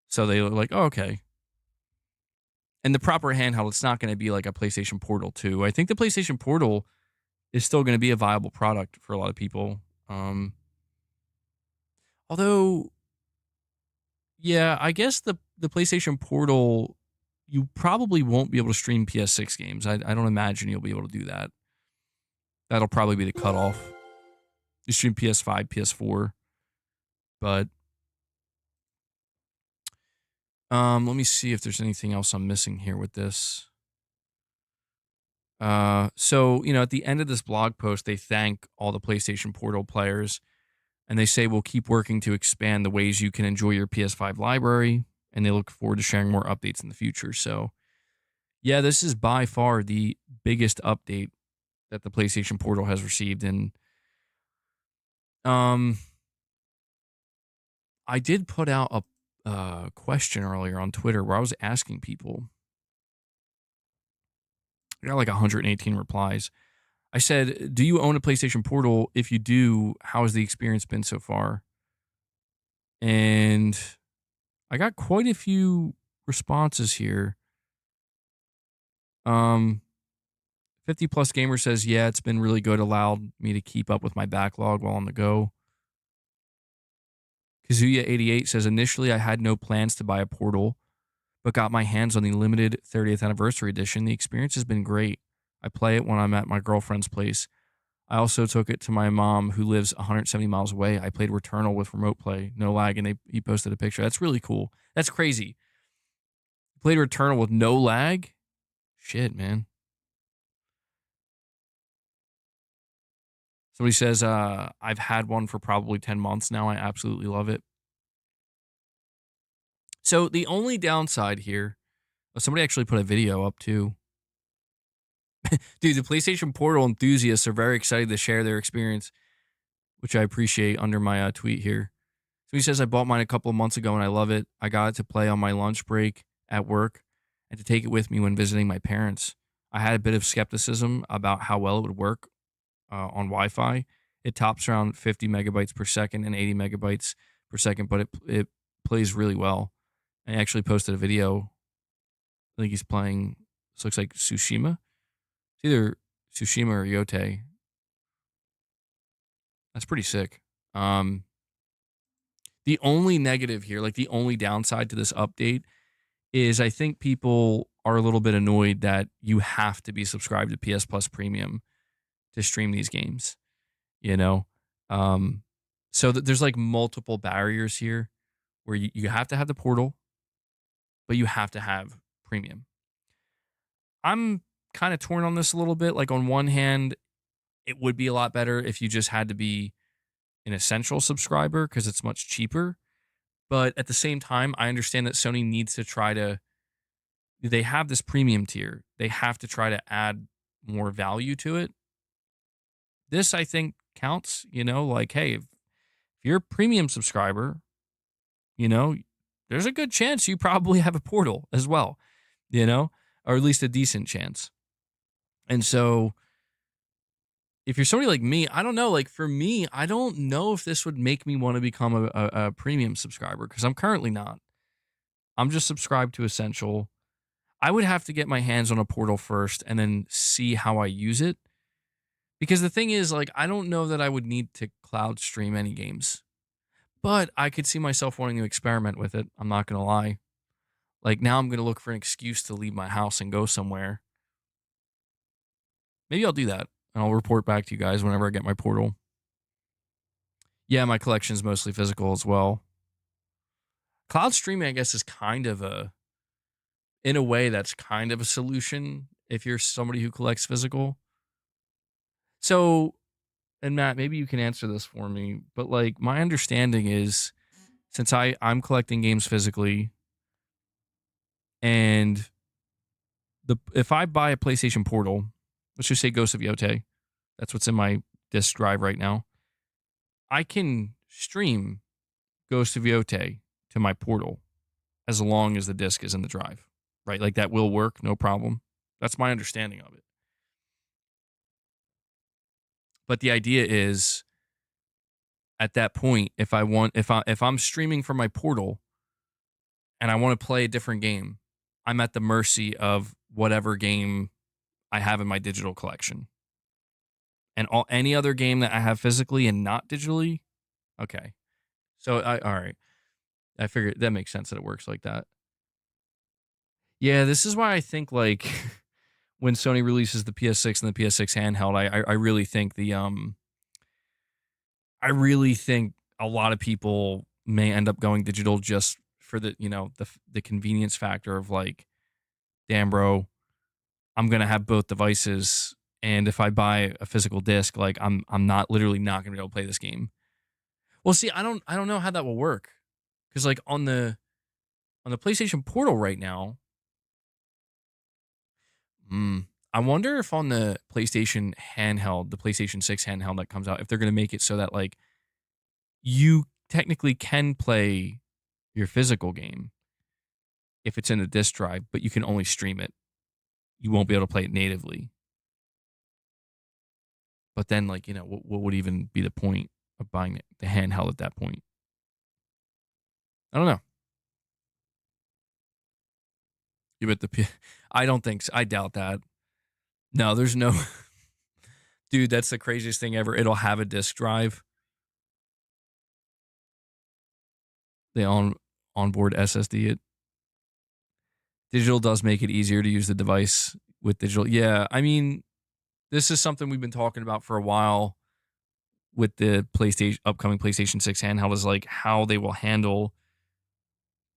So they were like, oh, okay. And the proper handheld, it's not going to be like a PlayStation Portal 2. I think the PlayStation Portal is still going to be a viable product for a lot of people. Although, yeah, I guess the PlayStation Portal, you probably won't be able to stream PS6 games. I don't imagine you'll be able to do that. That'll probably be the cutoff. You stream PS5, PS4. But let me see if there's anything else I'm missing here with this. So, at the end of this blog post, they thank all the PlayStation Portal players, and they say we'll keep working to expand the ways you can enjoy your PS5 library, and they look forward to sharing more updates in the future. So, yeah, this is by far the biggest update that the PlayStation Portal has received. And I did put out a question earlier on Twitter where I was asking people. I got like 118 replies. I said, do you own a PlayStation Portal? If you do, how has the experience been so far? And I got quite a few responses here. 50 plus gamer says, yeah, it's been really good. Allowed me to keep up with my backlog while on the go. Kazuya88 says, initially I had no plans to buy a Portal, but got my hands on the limited 30th anniversary edition. The experience has been great. I play it when I'm at my girlfriend's place. I also took it to my mom who lives 170 miles away. I played Returnal with remote play, no lag, and he posted a picture. That's really cool. That's crazy. Played Returnal with no lag? Shit, man. Somebody says, I've had one for probably 10 months now. I absolutely love it. So the only downside here, somebody actually put a video up too. Dude, the PlayStation Portal enthusiasts are very excited to share their experience, which I appreciate under my tweet here. So he says, I bought mine a couple of months ago and I love it. I got it to play on my lunch break at work and to take it with me when visiting my parents. I had a bit of skepticism about how well it would work on Wi-Fi. It tops around 50 megabytes per second and 80 megabytes per second, but it plays really well. I actually posted a video. I think he's playing, this looks like Tsushima. It's either Tsushima or Yotei. That's pretty sick. The only negative here, like the only downside to this update is I think people are a little bit annoyed that you have to be subscribed to PS Plus Premium to stream these games, you know? So that there's like multiple barriers here where you have to have the portal, but you have to have premium. I'm kind of torn on this a little bit. Like on one hand, it would be a lot better if you just had to be an essential subscriber because it's much cheaper. But at the same time, I understand that Sony needs to try to, they have this premium tier. They have to try to add more value to it. This, I think, counts, like, hey, if you're a premium subscriber, there's a good chance you probably have a portal as well, or at least a decent chance. And so if you're somebody like me, I don't know. Like for me, I don't know if this would make me want to become a premium subscriber because I'm currently not. I'm just subscribed to Essential. I would have to get my hands on a portal first and then see how I use it. Because the thing is, like, I don't know that I would need to cloud stream any games. But I could see myself wanting to experiment with it. I'm not going to lie. Like now I'm going to look for an excuse to leave my house and go somewhere. Maybe I'll do that. And I'll report back to you guys whenever I get my portal. Yeah, my collection is mostly physical as well. Cloud streaming, I guess, is kind of in a way, that's kind of a solution if you're somebody who collects physical. So, and Matt, maybe you can answer this for me, but like my understanding is since I'm collecting games physically and if I buy a PlayStation Portal, let's just say Ghost of Yotei, that's what's in my disk drive right now. I can stream Ghost of Yotei to my portal as long as the disc is in the drive, right? Like that will work, no problem. That's my understanding of it. But the idea is at that point, if I'm streaming from my portal and I want to play a different game, I'm at the mercy of whatever game I have in my digital collection. And any other game that I have physically and not digitally, okay. So all right. I figured that makes sense that it works like that. Yeah, this is why I think like when Sony releases the PS6 and the PS6 handheld, I really think I really think a lot of people may end up going digital just for the convenience factor of like, damn bro, I'm gonna have both devices, and if I buy a physical disc, like I'm not literally not gonna be able to play this game. Well, see, I don't know how that will work because like on the PlayStation Portal right now, I wonder if on the PlayStation handheld, the PlayStation 6 handheld that comes out, if they're gonna make it so that like you technically can play your physical game if it's in a disk drive, but you can only stream it. You won't be able to play it natively. But then, like, what would even be the point of buying the handheld at that point? I don't know. You bet I don't think so. I doubt that. No, there's no. Dude, that's the craziest thing ever. It'll have a disk drive. They onboard SSD it. Digital does make it easier to use the device with digital. Yeah, I mean, This is something we've been talking about for a while with the upcoming PlayStation 6 handheld, is like how they will handle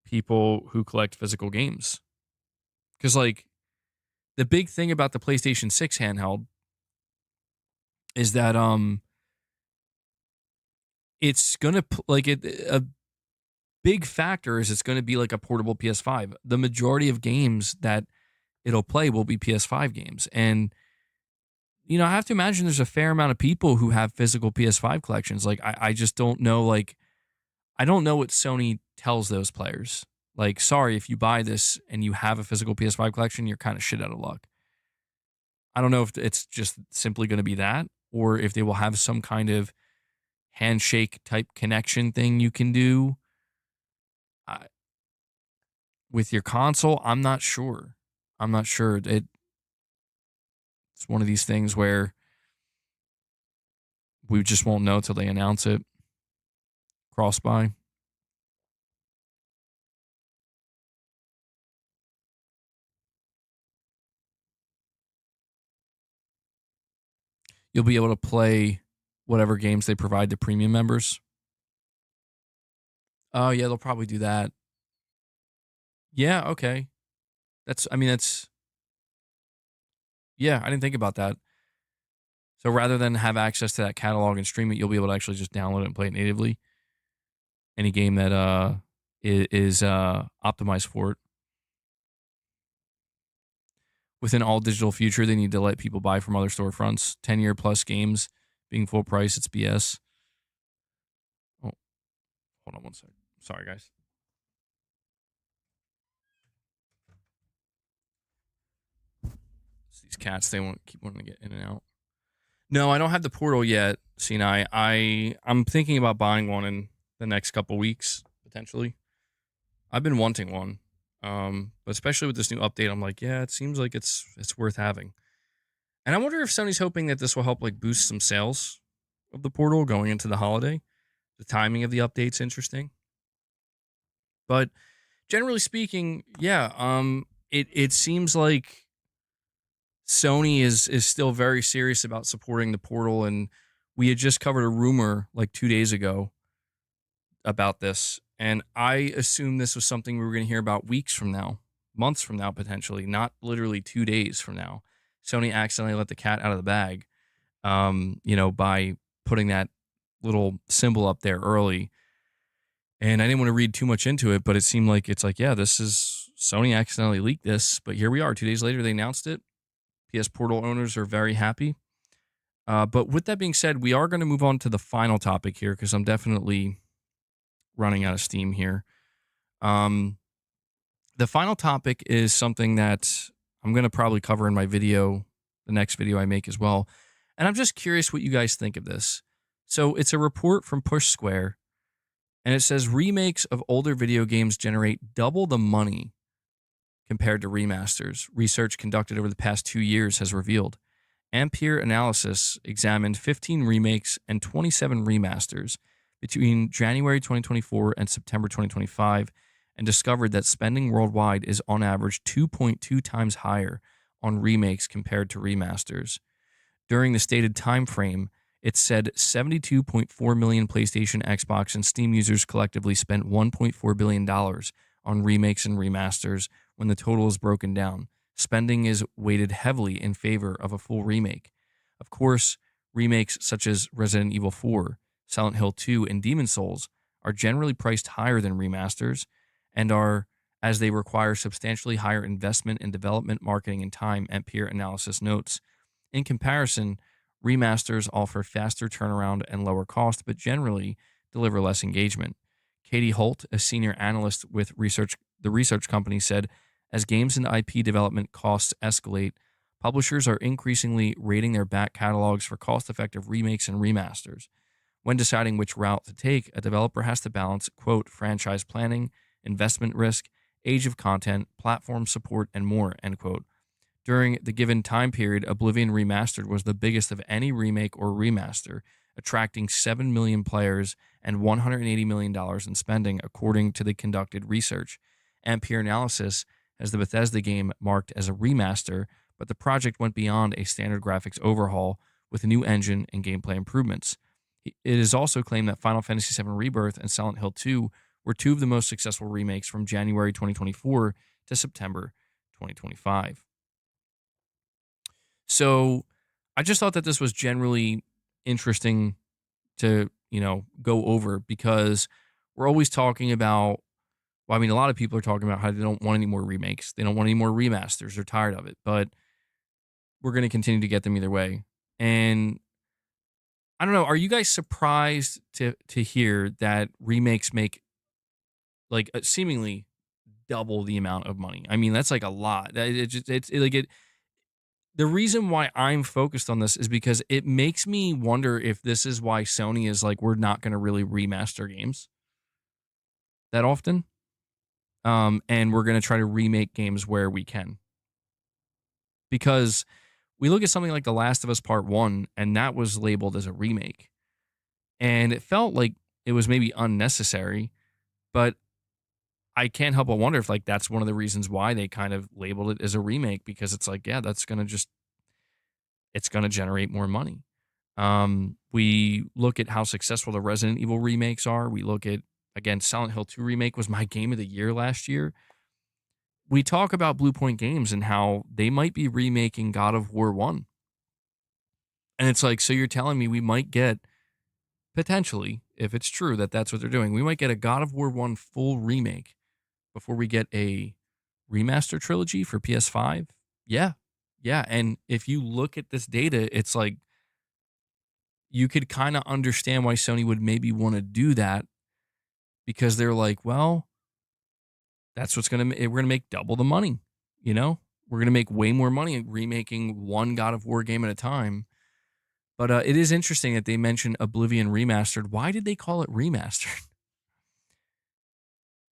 people who collect physical games. Because like the big thing about the PlayStation 6 handheld is that it's gonna a big factor is it's gonna be like a portable PS5. The majority of games that it'll play will be PS5 games, and I have to imagine there's a fair amount of people who have physical PS5 collections. Like I just don't know. Like I don't know what Sony tells those players. Like, sorry, if you buy this and you have a physical PS5 collection, you're kind of shit out of luck. I don't know if it's just simply going to be that, or if they will have some kind of handshake type connection thing you can do with your console. I'm not sure. It's one of these things where we just won't know till they announce it. Cross by. You'll be able to play whatever games they provide to premium members. Oh yeah, they'll probably do that. Yeah, okay. That's yeah, I didn't think about that. So rather than have access to that catalog and stream it, you'll be able to actually just download it and play it natively. Any game that is optimized for it. With an all digital future, they need to let people buy from other storefronts. 10-year plus games being full price, it's BS. Oh, hold on one second. Sorry, guys. It's these cats, they won't keep wanting to get in and out. No, I don't have the Portal yet, Sinai. I'm thinking about buying one in the next couple weeks, potentially. I've been wanting one. But especially with this new update, I'm like, yeah, it seems like it's worth having. And I wonder if Sony's hoping that this will help like boost some sales of the Portal going into the holiday. The timing of the update's interesting. But generally speaking, yeah, it seems like Sony is still very serious about supporting the Portal, and we had just covered a rumor like 2 days ago about this, and I assumed this was something we were going to hear about weeks from now, months from now potentially, not literally 2 days from now. Sony accidentally let the cat out of the bag, by putting that little symbol up there early. And I didn't want to read too much into it, but it seemed like it's like, yeah, this is Sony accidentally leaked this, but here we are. 2 days later, they announced it. PS Portal owners are very happy. But with that being said, we are going to move on to the final topic here because I'm definitely running out of steam here. The final topic is something that I'm going to probably cover in my video, the next video I make as well. And I'm just curious what you guys think of this. So it's a report from Push Square, and it says remakes of older video games generate double the money compared to remasters. Research conducted over the past 2 years has revealed. Ampere Analysis examined 15 remakes and 27 remasters between January 2024 and September 2025 and discovered that spending worldwide is on average 2.2 times higher on remakes compared to remasters. During the stated time frame, it said 72.4 million PlayStation, Xbox, and Steam users collectively spent $1.4 billion on remakes and remasters. When the total is broken down, spending is weighted heavily in favor of a full remake. Of course, remakes such as Resident Evil 4, Silent Hill 2, and Demon's Souls are generally priced higher than remasters and as they require substantially higher investment in development, marketing, and time, Ampere Analysis notes. In comparison, remasters offer faster turnaround and lower cost, but generally deliver less engagement. Katie Holt, a senior analyst with the research company, said, as games and IP development costs escalate, publishers are increasingly rating their back catalogs for cost-effective remakes and remasters. When deciding which route to take, a developer has to balance, quote, franchise planning, investment risk, age of content, platform support, and more, end quote. During the given time period, Oblivion Remastered was the biggest of any remake or remaster, attracting 7 million players and $180 million in spending, according to the conducted research. Ampere Analysis has the Bethesda game marked as a remaster, but the project went beyond a standard graphics overhaul with a new engine and gameplay improvements. It is also claimed that Final Fantasy VII Rebirth and Silent Hill 2 were two of the most successful remakes from January 2024 to September 2025. So I just thought that this was generally interesting to, go over because we're always talking about, well, I mean, a lot of people are talking about how they don't want any more remakes. They don't want any more remasters. They're tired of it, but we're going to continue to get them either way. And I don't know, are you guys surprised to hear that remakes make like seemingly double the amount of money? I mean, that's like a lot. The reason why I'm focused on this is because it makes me wonder if this is why Sony is like, we're not going to really remaster games that often. And we're going to try to remake games where we can. Because we look at something like The Last of Us Part 1, and that was labeled as a remake. And it felt like it was maybe unnecessary, but I can't help but wonder if like that's one of the reasons why they kind of labeled it as a remake, because it's like, yeah, that's going to just, it's going to generate more money. We look at how successful the Resident Evil remakes are. We look at, again, Silent Hill 2 remake was my game of the year last year. We talk about Blue Point Games and how they might be remaking God of War 1. And it's like, so you're telling me we might get, potentially, if it's true that that's what they're doing, we might get a God of War 1 full remake before we get a remaster trilogy for PS5? Yeah. Yeah. And if you look at this data, it's like, you could kind of understand why Sony would maybe want to do that, because they're like, well, that's what's going to, we're going to make double the money, you know? We're going to make way more money remaking one God of War game at a time. But it is interesting that they mentioned Oblivion Remastered. Why did they call it remastered?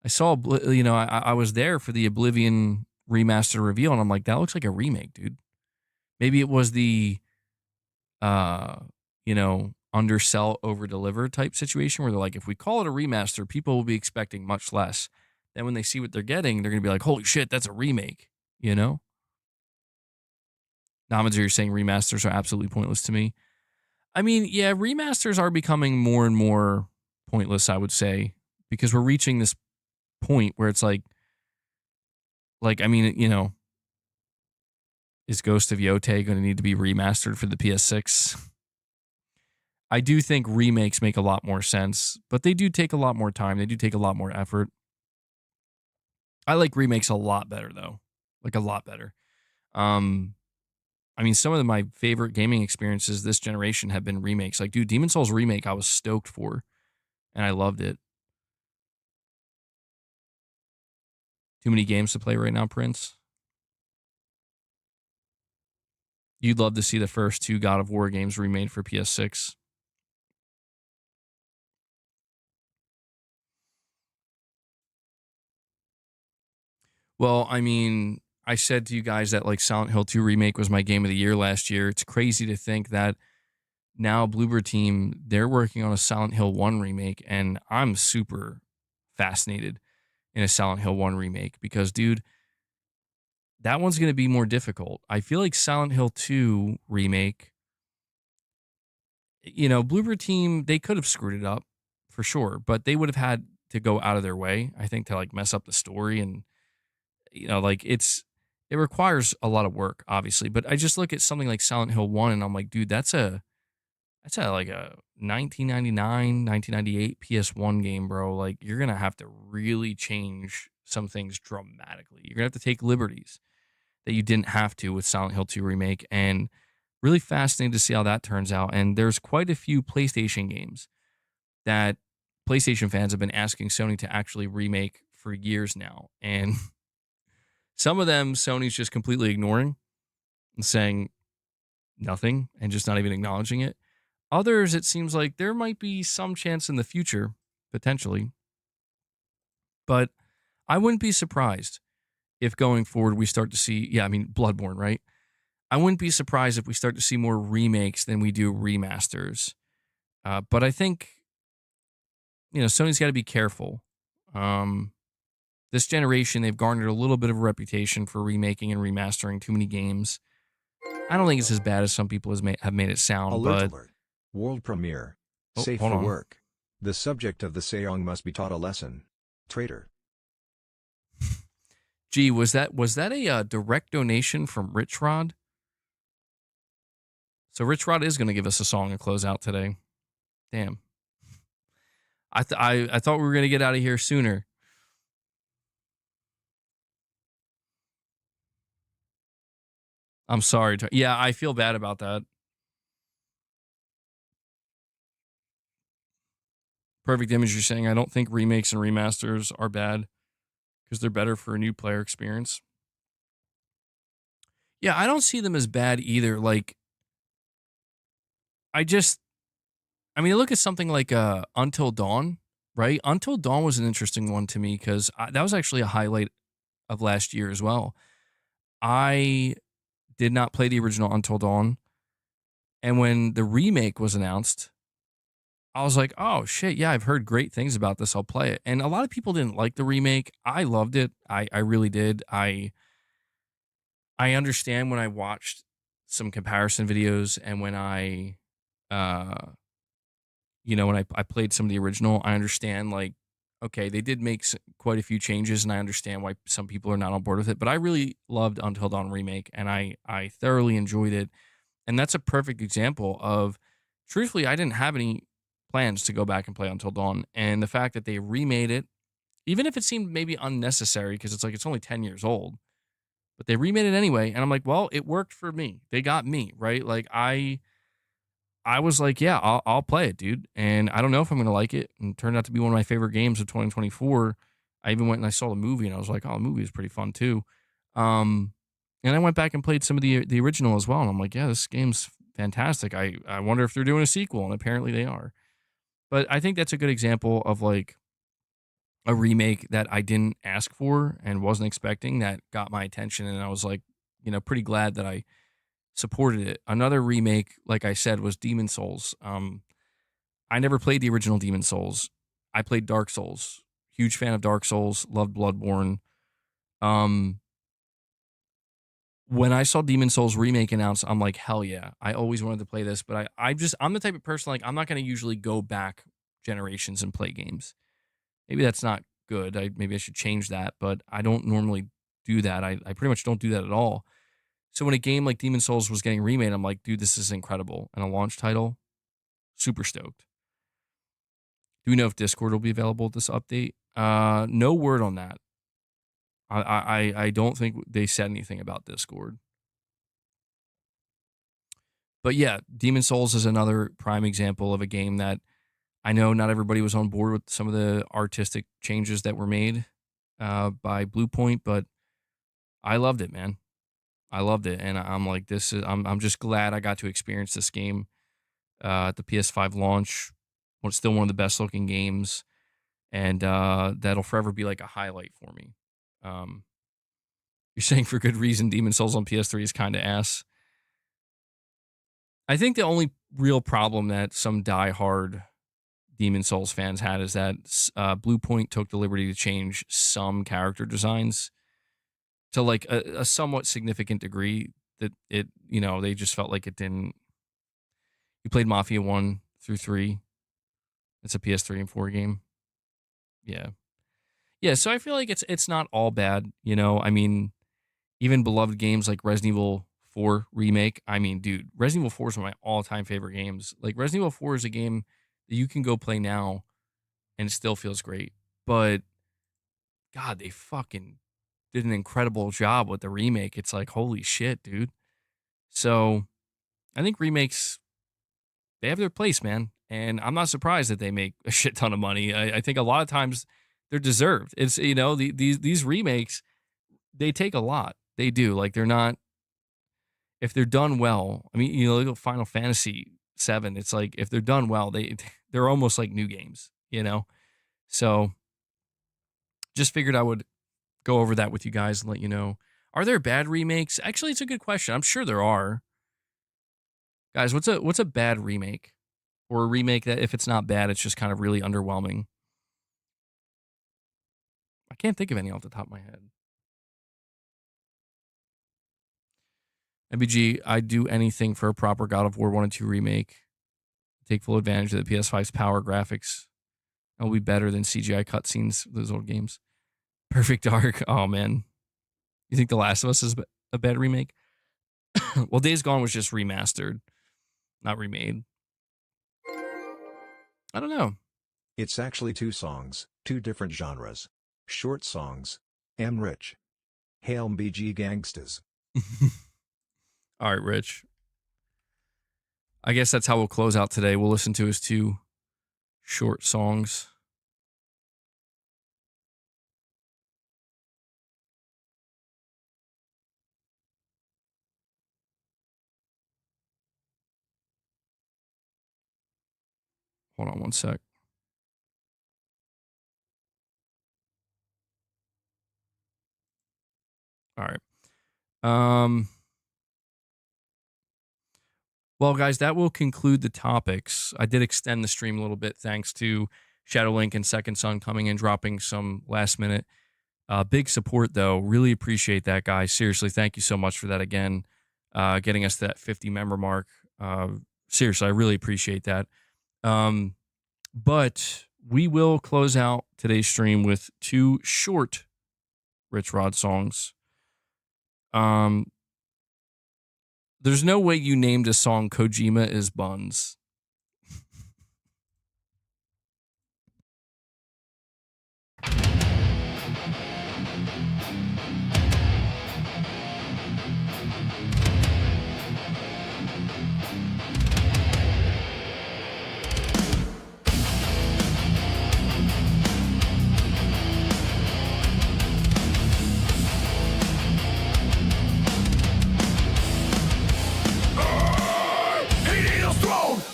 I saw, I was there for the Oblivion Remastered reveal, and I'm like, that looks like a remake, dude. Maybe it was the, undersell, over deliver type situation where they're like, if we call it a remaster, people will be expecting much less. Then when they see what they're getting, they're going to be like, holy shit, that's a remake, you know? Namazer, you're saying remasters are absolutely pointless to me. I mean, yeah, remasters are becoming more and more pointless, I would say, because we're reaching this point where it's like, I mean, is Ghost of Yotei going to need to be remastered for the PS6? I do think remakes make a lot more sense, but they do take a lot more time. They do take a lot more effort. I like remakes a lot better, though. Like, a lot better. I mean, some of my favorite gaming experiences this generation have been remakes. Like, dude, Demon's Souls remake, I was stoked for, and I loved it. Too many games to play right now, Prince? You'd love to see the first two God of War games remade for PS6. Well, I mean, I said to you guys that like Silent Hill 2 remake was my game of the year last year. It's crazy to think that now Bloober Team, they're working on a Silent Hill 1 remake, and I'm super fascinated in a Silent Hill 1 remake because, dude, that one's going to be more difficult. I feel like Silent Hill 2 remake, Bloober Team, they could have screwed it up for sure, but they would have had to go out of their way, I think, to like mess up the story. And, like it requires a lot of work, obviously. But I just look at something like Silent Hill 1 and I'm like, dude, that's like a 1999, 1998 PS1 game, bro. Like, you're going to have to really change some things dramatically. You're going to have to take liberties that you didn't have to with Silent Hill 2 Remake. And really fascinating to see how that turns out. And there's quite a few PlayStation games that PlayStation fans have been asking Sony to actually remake for years now. And some of them Sony's just completely ignoring and saying nothing and just not even acknowledging it. Others, it seems like there might be some chance in the future, potentially. But I wouldn't be surprised if going forward we start to see, Bloodborne, right? I wouldn't be surprised if we start to see more remakes than we do remasters. But I think, Sony's got to be careful. This generation, they've garnered a little bit of a reputation for remaking and remastering too many games. I don't think it's as bad as some people have made it sound,
Alert
but
alert. World premiere.
oh,
Safe
hold
for
on.
work. The subject of the Seong must be taught a lesson. Traitor.
Gee, was that a direct donation from Rich Rod? So Rich Rod is going to give us a song to close out today. Damn. I thought we were going to get out of here sooner. I'm sorry. Yeah, I feel bad about that. Perfect Image, you're saying I don't think remakes and remasters are bad because they're better for a new player experience. Yeah, I don't see them as bad either. Like, I just, I mean, look at something like Until Dawn, right? Until Dawn was an interesting one to me because that was actually a highlight of last year as well. I did not play the original Until Dawn. And when the remake was announced, I was like, oh shit, yeah, I've heard great things about this. I'll play it. And a lot of people didn't like the remake. I loved it. I really did. I understand when I watched some comparison videos and when uh when I played some of the original, I understand like, okay, they did make quite a few changes and I understand why some people are not on board with it. But I really loved Until Dawn remake and I thoroughly enjoyed it. And that's a perfect example of, truthfully, I didn't have any plans to go back and play Until Dawn. And the fact that they remade it, even if it seemed maybe unnecessary, because it's like it's only 10 years old, but they remade it anyway. And I'm like, well, it worked for me. They got me, right? Like I was like, yeah, I'll play it, dude. And I don't know if I'm gonna like it. And it turned out to be one of my favorite games of 2024. I even went and I saw the movie and I was like, oh, the movie is pretty fun too. Um, and I went back and played some of the original as well. And I'm like, yeah, this game's fantastic. I wonder if they're doing a sequel, and apparently they are. But I think that's a good example of like a remake that I didn't ask for and wasn't expecting that got my attention. And I was like, pretty glad that I supported it. Another remake, like I said, was Demon Souls. I never played the original Demon Souls. I played Dark Souls. Huge fan of Dark Souls. Loved Bloodborne. Um, when I saw Demon Souls remake announced, I'm like, hell yeah! I always wanted to play this, but I'm the type of person like I'm not going to usually go back generations and play games. Maybe that's not good. Maybe I should change that, but I don't normally do that. I pretty much don't do that at all. So when a game like Demon Souls was getting remade, I'm like, dude, this is incredible. And a launch title, super stoked. Do we know if Discord will be available with this update? No word on that. I don't think they said anything about Discord. But yeah, Demon Souls is another prime example of a game that I know not everybody was on board with some of the artistic changes that were made by Bluepoint, but I loved it, man. I loved it, and I'm like, I'm just glad I got to experience this game at the PS5 launch. It's still one of the best looking games, and that'll forever be like a highlight for me. Um, you're saying for good reason, Demon Souls on PS3 is kind of ass. I think the only real problem that some diehard Demon Souls fans had is that Bluepoint took the liberty to change some character designs to like a somewhat significant degree that they just felt like it didn't. You played Mafia 1 through 3. It's a PS3 and 4 game. Yeah. Yeah, so I feel like it's not all bad, I mean, even beloved games like Resident Evil 4 remake. I mean, dude, Resident Evil 4 is one of my all-time favorite games. Like Resident Evil 4 is a game that you can go play now and it still feels great. But God, they fucking did an incredible job with the remake. It's like, holy shit, dude. So I think remakes, they have their place, man. And I'm not surprised that they make a shit ton of money. I think a lot of times they're deserved. It's, these remakes, they take a lot. They do. Like they're not, if they're done well, I mean, look at Final Fantasy 7. It's like if they're done well, they're almost like new games. So just figured I would go over that with you guys and let you know. Are there bad remakes? Actually, it's a good question. I'm sure there are. Guys, what's a bad remake? Or a remake that if it's not bad, it's just kind of really underwhelming. I can't think of any off the top of my head. MBG, I'd do anything for a proper God of War 1 and 2 remake. Take full advantage of the PS5's power graphics. It'll be better than CGI cutscenes, those old games. Perfect Dark. Oh, man. You think The Last of Us is a bad remake? Well, Days Gone was just remastered, not remade. I don't know.
It's actually 2 songs, 2 different genres. Short songs. M. Rich. Hail MBG Gangstas.
All right, Rich. I guess that's how we'll close out today. We'll listen to his 2 short songs. Hold on one sec. All right. Well, guys, that will conclude the topics. I did extend the stream a little bit thanks to Shadowlink and Second Son coming and dropping some last minute big support, though. Really appreciate that, guys. Seriously, thank you so much for that again, getting us to that 50 member mark. Seriously, I really appreciate that. But we will close out today's stream with 2 short Rich Rod songs. There's no way you named a song Kojima is Buns.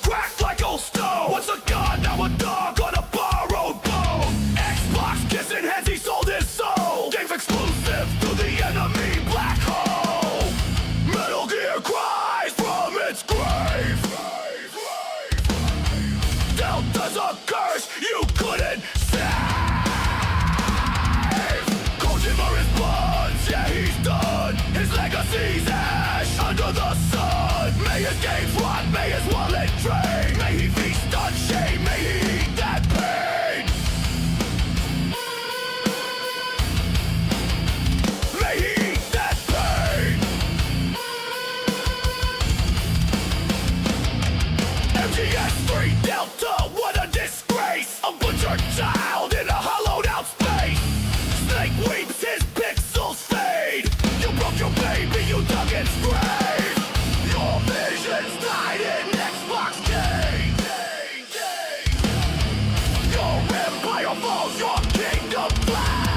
Cracked like old stone. Once a god, now a dog on a borrowed bone. Xbox kissing hands, he sold his soul. Games exclusive to the enemy black hole. Metal Gear cries from its grave. Delta's a curse you couldn't save. Kojima is buns, yeah he's done. His legacy's ash under the sun. May his games rot, may his wallet drain. May he feast on shame, may he eat that pain. May he eat that pain. MGS3 Delta, what a disgrace. A butchered child in a hollowed out space. Snake weeps, his pixels fade. You broke your baby, you dug its grave. Your visions died in Xbox Day. Your empire falls, your kingdom flames.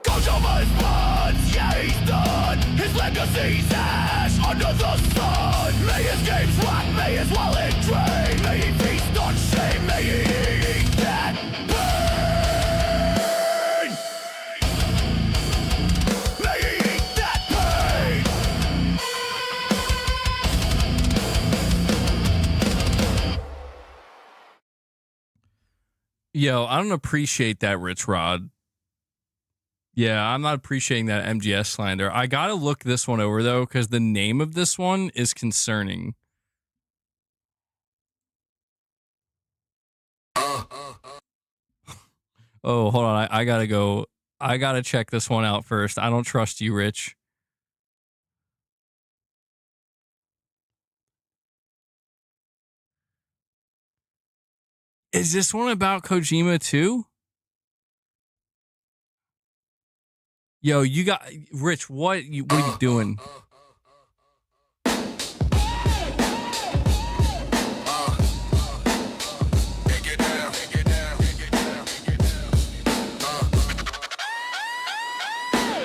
Kojima is buns, yeah he's done. His legacy's ash under the sun. May his games rot, may his wallet drain. May he feast on shame, may he eat that pain. May he eat that pain.
Yo, I don't appreciate that, Rich Rod. Yeah, I'm not appreciating that MGS slander. I gotta look this one over, though, because the name of this one is concerning. Oh, hold on. I gotta go. I gotta check this one out first. I don't trust you, Rich. Is this one about Kojima too? Yo, you got Rich. What are you doing?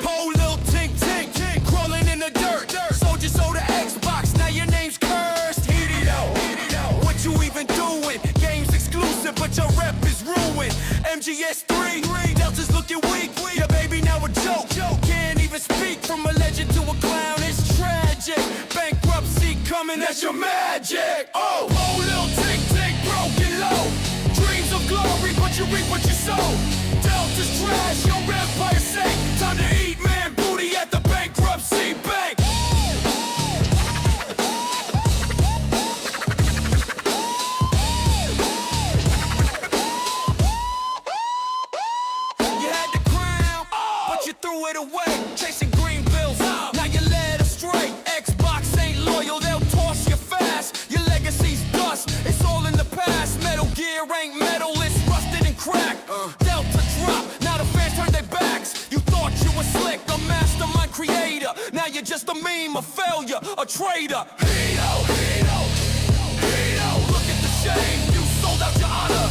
Pole little tink tink crawling in the dirt. Soldier sold the Xbox, now your name's cursed. Hideo, what you even doing? Games exclusive, but your rep is ruined. MGS3, Delta's looking weak. Your baby now a joke. Can't even speak from a legend to a clown. It's tragic. Bankruptcy coming. screaming, that's your magic. Oh, little tick tick, broken low. Dreams of glory, but you reap what you sow. Delta's trash, your empire sake. Time to eat man booty at the bankruptcy bank. You had the crown, but you threw it away. Chasing green bills, now you led astray. Xbox ain't loyal, they'll toss you fast. Your legacy's dust, it's all in the past. Metal Gear ain't metal, it's rusted and cracked. Delta drop, now the fans turn their backs. You thought you were slick, a mastermind creator. Now you're just a meme, a failure, a traitor. Hito, Hito, Hito. Look at the shame, you sold out your honor.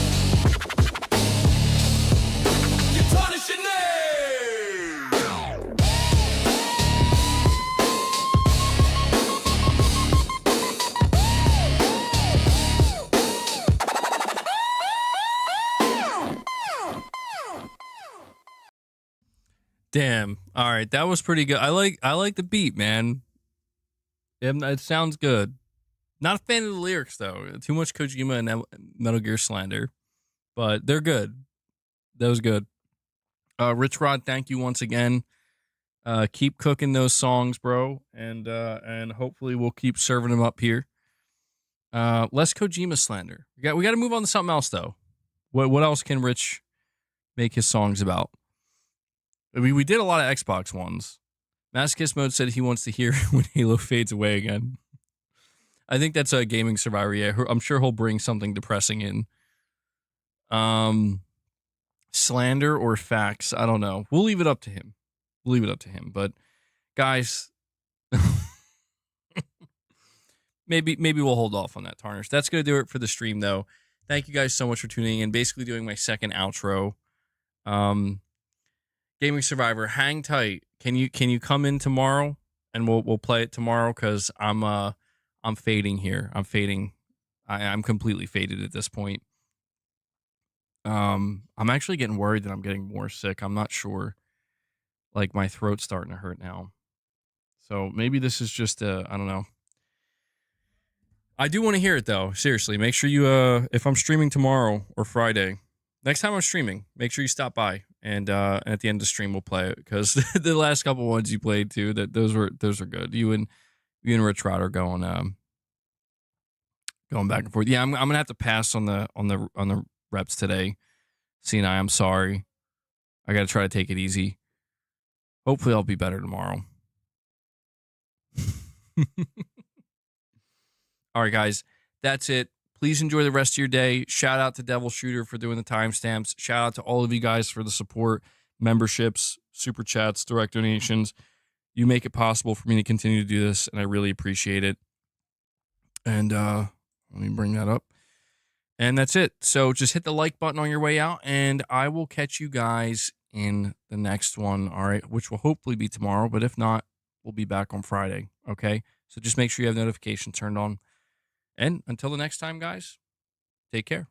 You tarnish your name.
Damn. All right, that was pretty good. I like the beat, man. It sounds good. Not a fan of the lyrics though. Too much Kojima and Metal Gear slander, but they're good. That was good. Rich Rod, thank you once again. Keep cooking those songs, bro, and hopefully we'll keep serving them up here. Less Kojima slander. We got to move on to something else though. What else can Rich make his songs about? We did a lot of Xbox ones. Masochist Mode said he wants to hear when Halo fades away again. I think that's a Gaming Survivor. Yeah, I'm sure he'll bring something depressing in. Slander or facts? I don't know. We'll leave it up to him. But guys, maybe we'll hold off on that, Tarnish. That's gonna do it for the stream, though. Thank you guys so much for tuning in. Basically doing my second outro. Gaming Survivor, hang tight. Can you come in tomorrow and we'll play it tomorrow? Cause I'm fading here. I'm fading. I'm completely faded at this point. I'm actually getting worried that I'm getting more sick. I'm not sure. Like my throat's starting to hurt now. So maybe this is just I don't know. I do want to hear it though. Seriously, make sure you if I'm streaming tomorrow or Friday, next time I'm streaming, make sure you stop by and at the end of the stream we'll play it because the last couple ones you played too, those were good. You and Rich Rod are going back and forth. Yeah, I'm gonna have to pass on the reps today. Sinai, I'm sorry. I gotta try to take it easy. Hopefully I'll be better tomorrow. All right, guys, that's it. Please enjoy the rest of your day. Shout out to Devil Shooter for doing the timestamps. Shout out to all of you guys for the support, memberships, super chats, direct donations. You make it possible for me to continue to do this, and I really appreciate it. And let me bring that up. And that's it. So just hit the like button on your way out, and I will catch you guys in the next one, all right, which will hopefully be tomorrow. But if not, we'll be back on Friday, okay? So just make sure you have notifications turned on. And until the next time, guys, take care.